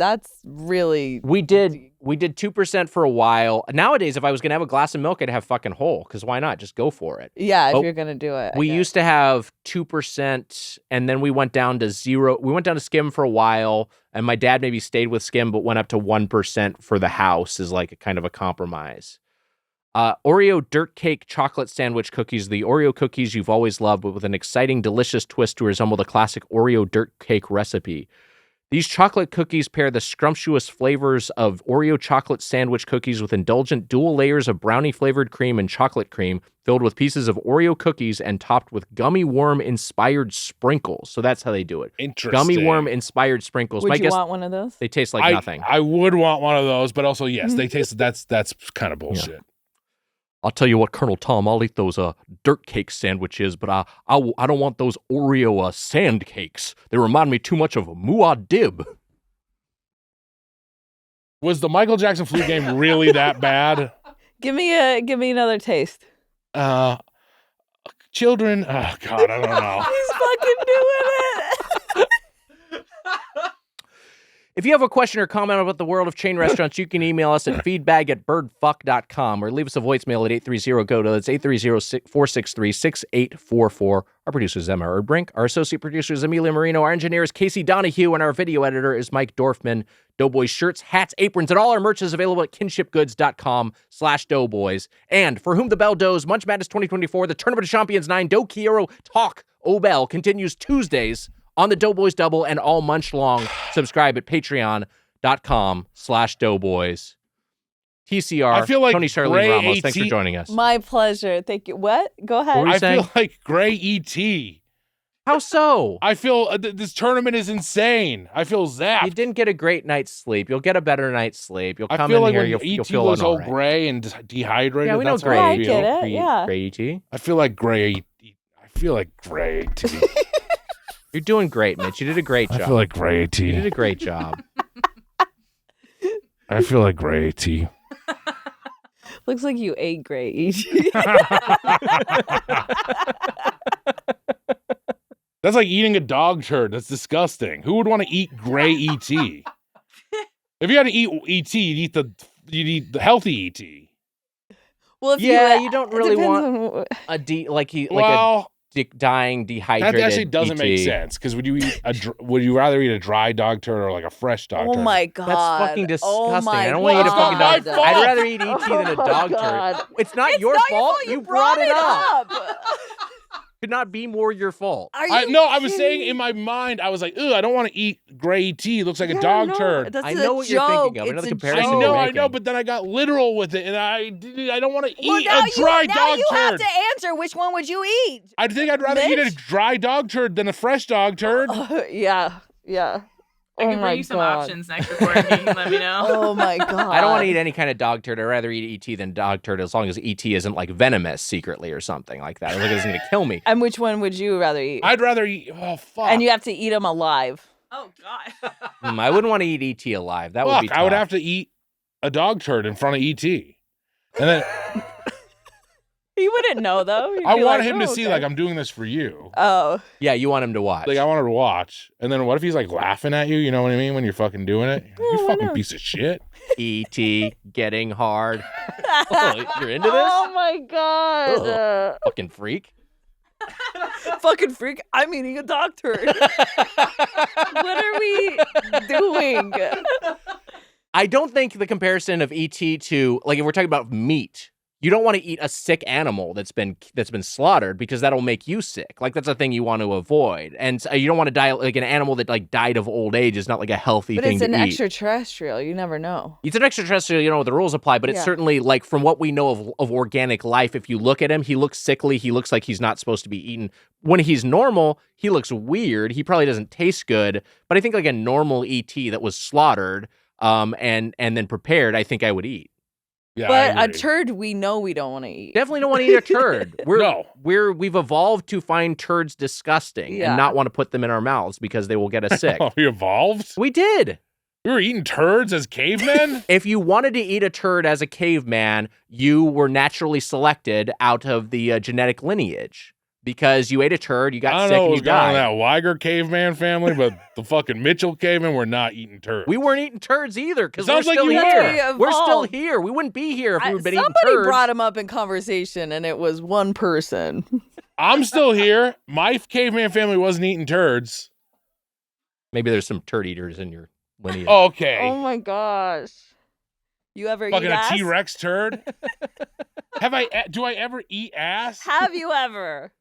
really. We did 2% for a while. Nowadays, if I was gonna have a glass of milk, I'd have fucking whole. Because why not? Just go for it. Yeah, if Oh, you're gonna do it. I We guess. used to have 2%, and then we went down to 0. We went down to skim for a while, and my dad maybe stayed with skim, but went up to 1% for the house as like a kind of a compromise. Oreo Dirt Cake Chocolate Sandwich Cookies, the Oreo cookies you've always loved, but with an exciting, delicious twist to resemble the classic Oreo Dirt Cake recipe. These chocolate cookies pair the scrumptious flavors of Oreo chocolate sandwich cookies with indulgent dual layers of brownie-flavored cream and chocolate cream, filled with pieces of Oreo cookies and topped with gummy worm-inspired sprinkles. So that's how they do it. Interesting. Gummy worm-inspired sprinkles. Would My you guess want one of those? they taste like nothing. I would want one of those, but also yes, they taste. That's kind of bullshit. I'll tell you what, Colonel Tom, I'll eat those dirt cake sandwiches, but I don't want those Oreo sand cakes. They remind me too much of Muad'Dib. Was the Michael Jackson flu game really that bad? Give me another taste. Children. Oh God, I don't know. He's fucking doing it. If you have a question or comment about the world of chain restaurants, you can email us at feedbag@birdfuck.com or leave us a voicemail at 830-GOAT. That's 830-463-6844. Our producer is Emma Erdbrink. Our associate producer is Amelia Marino. Our engineer is Casey Donahue. And our video editor is Mike Dorfman. Doughboys shirts, hats, aprons, and all our merch is available at kinshipgoods.com/doughboys. And for whom the bell does, Munch Madness 2024, the Tournament of Chompions IX, Quiero Talk-O Bell continues Tuesdays on the Doughboys Double and all Munch long. Subscribe at patreon.com/doughboys. TCR, I feel like Toni Charline Ramos, thanks for joining us. My pleasure. Thank you. What? Go ahead. What were you I saying? feel like Gray E.T. How so? I feel this tournament is insane. I feel zapped. You didn't get a great night's sleep. You'll get a better night's sleep. You'll I come feel in like here, when you'll E.T. feel looks all right. gray and dehydrated. Yeah, we know that's Gray how I E.T. feel. I get it. Yeah. Gray E.T. I feel like Gray E.T. I feel like Gray E.T. You're doing great, Mitch. You did a great job. I feel like Gray You did E.T. a great job. I feel like Gray E.T. Looks like you ate great. E.T. That's like eating a dog turd. That's disgusting. Who would want to eat Gray E.T.? If you had to eat E.T., you'd eat the healthy E.T. Well, if You don't it really depends want on- a dying, dehydrated that actually doesn't make ET. sense. Because would you rather eat a dry dog turd or like a fresh dog Oh turd? my god. That's fucking Oh disgusting. my I don't want to eat a fucking dog God. turd. I'd rather eat ET than a Oh dog God. turd. It's not your fault. You brought it up. Could not be more your fault. Are you I was saying kidding? in my mind, I was like, ugh, I don't want to eat Gray E.T. It looks like a Yeah, dog no, turd. That's I a know what you're joke. thinking of. I know It's the a comparison joke. you're I know, making. but then I got literal with it, and I don't want to Well, eat now a dry now dog you have turd. to answer which one would you eat? I think I'd rather eat a Mitch? dry dog turd than a fresh dog turd. Yeah. I Oh can my bring you some God. options next recording. You can let me know. Oh my god. I don't want to eat any kind of dog turd. I'd rather eat ET than dog turd as long as ET isn't like venomous secretly or something like that. Like it isn't going to kill me. And which one would you rather eat? I'd rather eat. Oh fuck! And you have to eat them alive. Oh God. I wouldn't want to eat ET alive. That would be tough. I would have to eat a dog turd in front of ET, and then He wouldn't know though. He'd I be want like, him to "Oh, see okay." like I'm doing this for you. Oh. Yeah, you want him to watch. Like I wanted to watch, and then what if he's like laughing at you? You know what I mean? When you're fucking doing it, you why fucking not? piece of shit. ET getting hard. Oh, you're into this? Oh my god. Ugh. Fucking freak. Fucking freak. I'm eating a dog turd. What are we doing? I don't think the comparison of ET to, like, if we're talking about meat, you don't want to eat a sick animal that's been slaughtered because that'll make you sick. Like that's a thing you want to avoid, and so you don't want to die like an animal that like died of old age is not like a healthy But thing it's to an eat. extraterrestrial. You never know. It's an extraterrestrial, you know, the rules apply, but it's Yeah. certainly like from what we know of organic life, if you look at him, he looks sickly. He looks like he's not supposed to be eaten. When he's normal, he looks weird. He probably doesn't taste good, but I think like a normal ET that was slaughtered and then prepared, I think I would eat. Yeah, But I a agree. turd we know we don't want to eat. Definitely don't want to eat a turd. No. We've evolved to find turds disgusting Yeah. and not want to put them in our mouths because they will get us sick. Oh, we evolved. We did. We were eating turds as cavemen. If you wanted to eat a turd as a caveman, you were naturally selected out of the genetic lineage because you ate a turd, you got I don't sick, know what and was you going on in died. that Weiger caveman family, but the fucking Mitchell cavemen were not eating turds. We weren't eating turds either because we're Sounds like still you here. were. We're still Evolved. here. We wouldn't be here if we were been eating Somebody turds. brought him up in conversation, and it was one person. I'm still here. My caveman family wasn't eating turds. Maybe there's some turd eaters in your lineage. Okay. Oh my gosh! You ever Fucking eat ass? a T-Rex turd. Do I ever eat ass? Have you ever?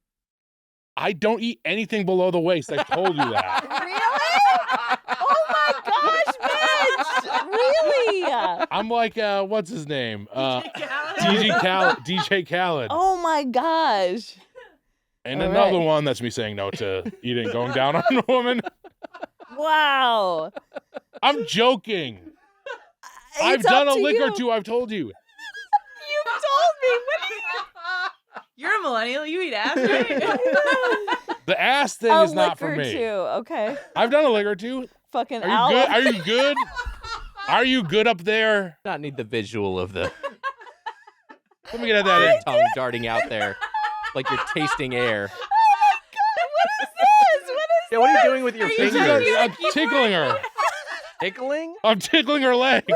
I don't eat anything below the waist. I told you that. Really? Oh my gosh, Mitch! Really? I'm like, what's his name? Khaled? DJ Khaled. Oh my gosh! And all another right. one that's me saying no to eating, going down on a woman. Wow. I'm joking. I've It's done up a to lick or you. two. I've told you. You told me. When did You're a millennial. You eat ass, right? The ass thing A is not for liquor me. too. Okay. I've done a lick or two. Fucking Are you owl. good? Are you good? Are you good up there? Not need the visual of the Let me get that in. tongue darting out there like you're tasting air. Yeah, what are you doing with your Are you fingers? trying to be like I'm tickling her. Tickling? I'm tickling her legs.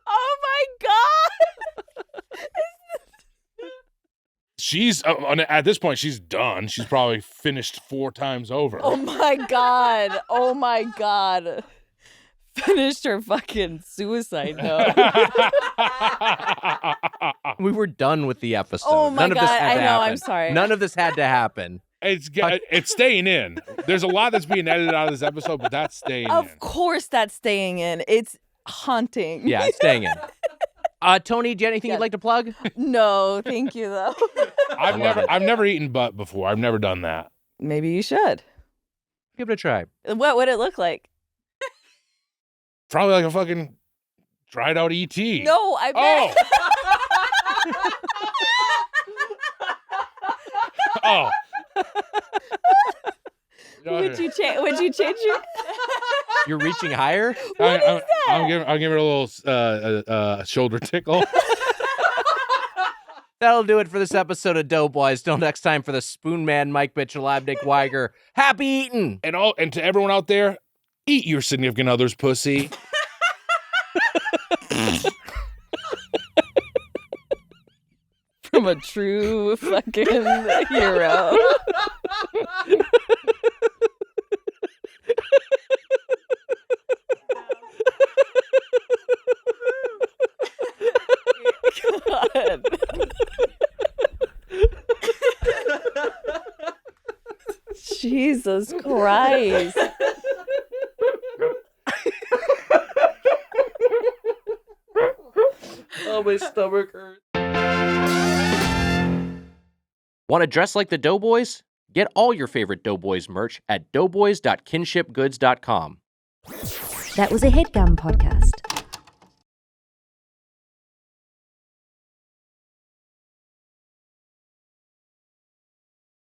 Oh my god. She's at this point, she's done. She's probably finished 4 times over. Oh my god. Oh my god. Finished her fucking suicide note. We were done with the episode. Oh my None of this God, had to I know, happen. I'm sorry. None of this had to happen. It's staying in. There's a lot that's being edited out of this episode, but that's staying in. Of course that's staying in. It's haunting. Yeah, it's staying in. Tony, do you have anything you'd like to plug? No, thank you though. I've never eaten butt before. I've never done that. Maybe you should. Give it a try. What would it look like? Probably like a fucking dried out ET. No, I bet. Oh. Would you change it? You're reaching higher? I'll give it a little shoulder tickle. That'll do it for this episode of Doughboys. Till next time, for the Spoon Man, Mike Mitchell, I'm Nick Weiger. Happy eating! And to everyone out there, eat your significant other's pussy. From a true fucking hero. God. Jesus Christ. Oh, my stomach hurts. Want to dress like the Doughboys? Get all your favorite Doughboys merch at doughboys.kinshipgoods.com. That was a Headgum podcast.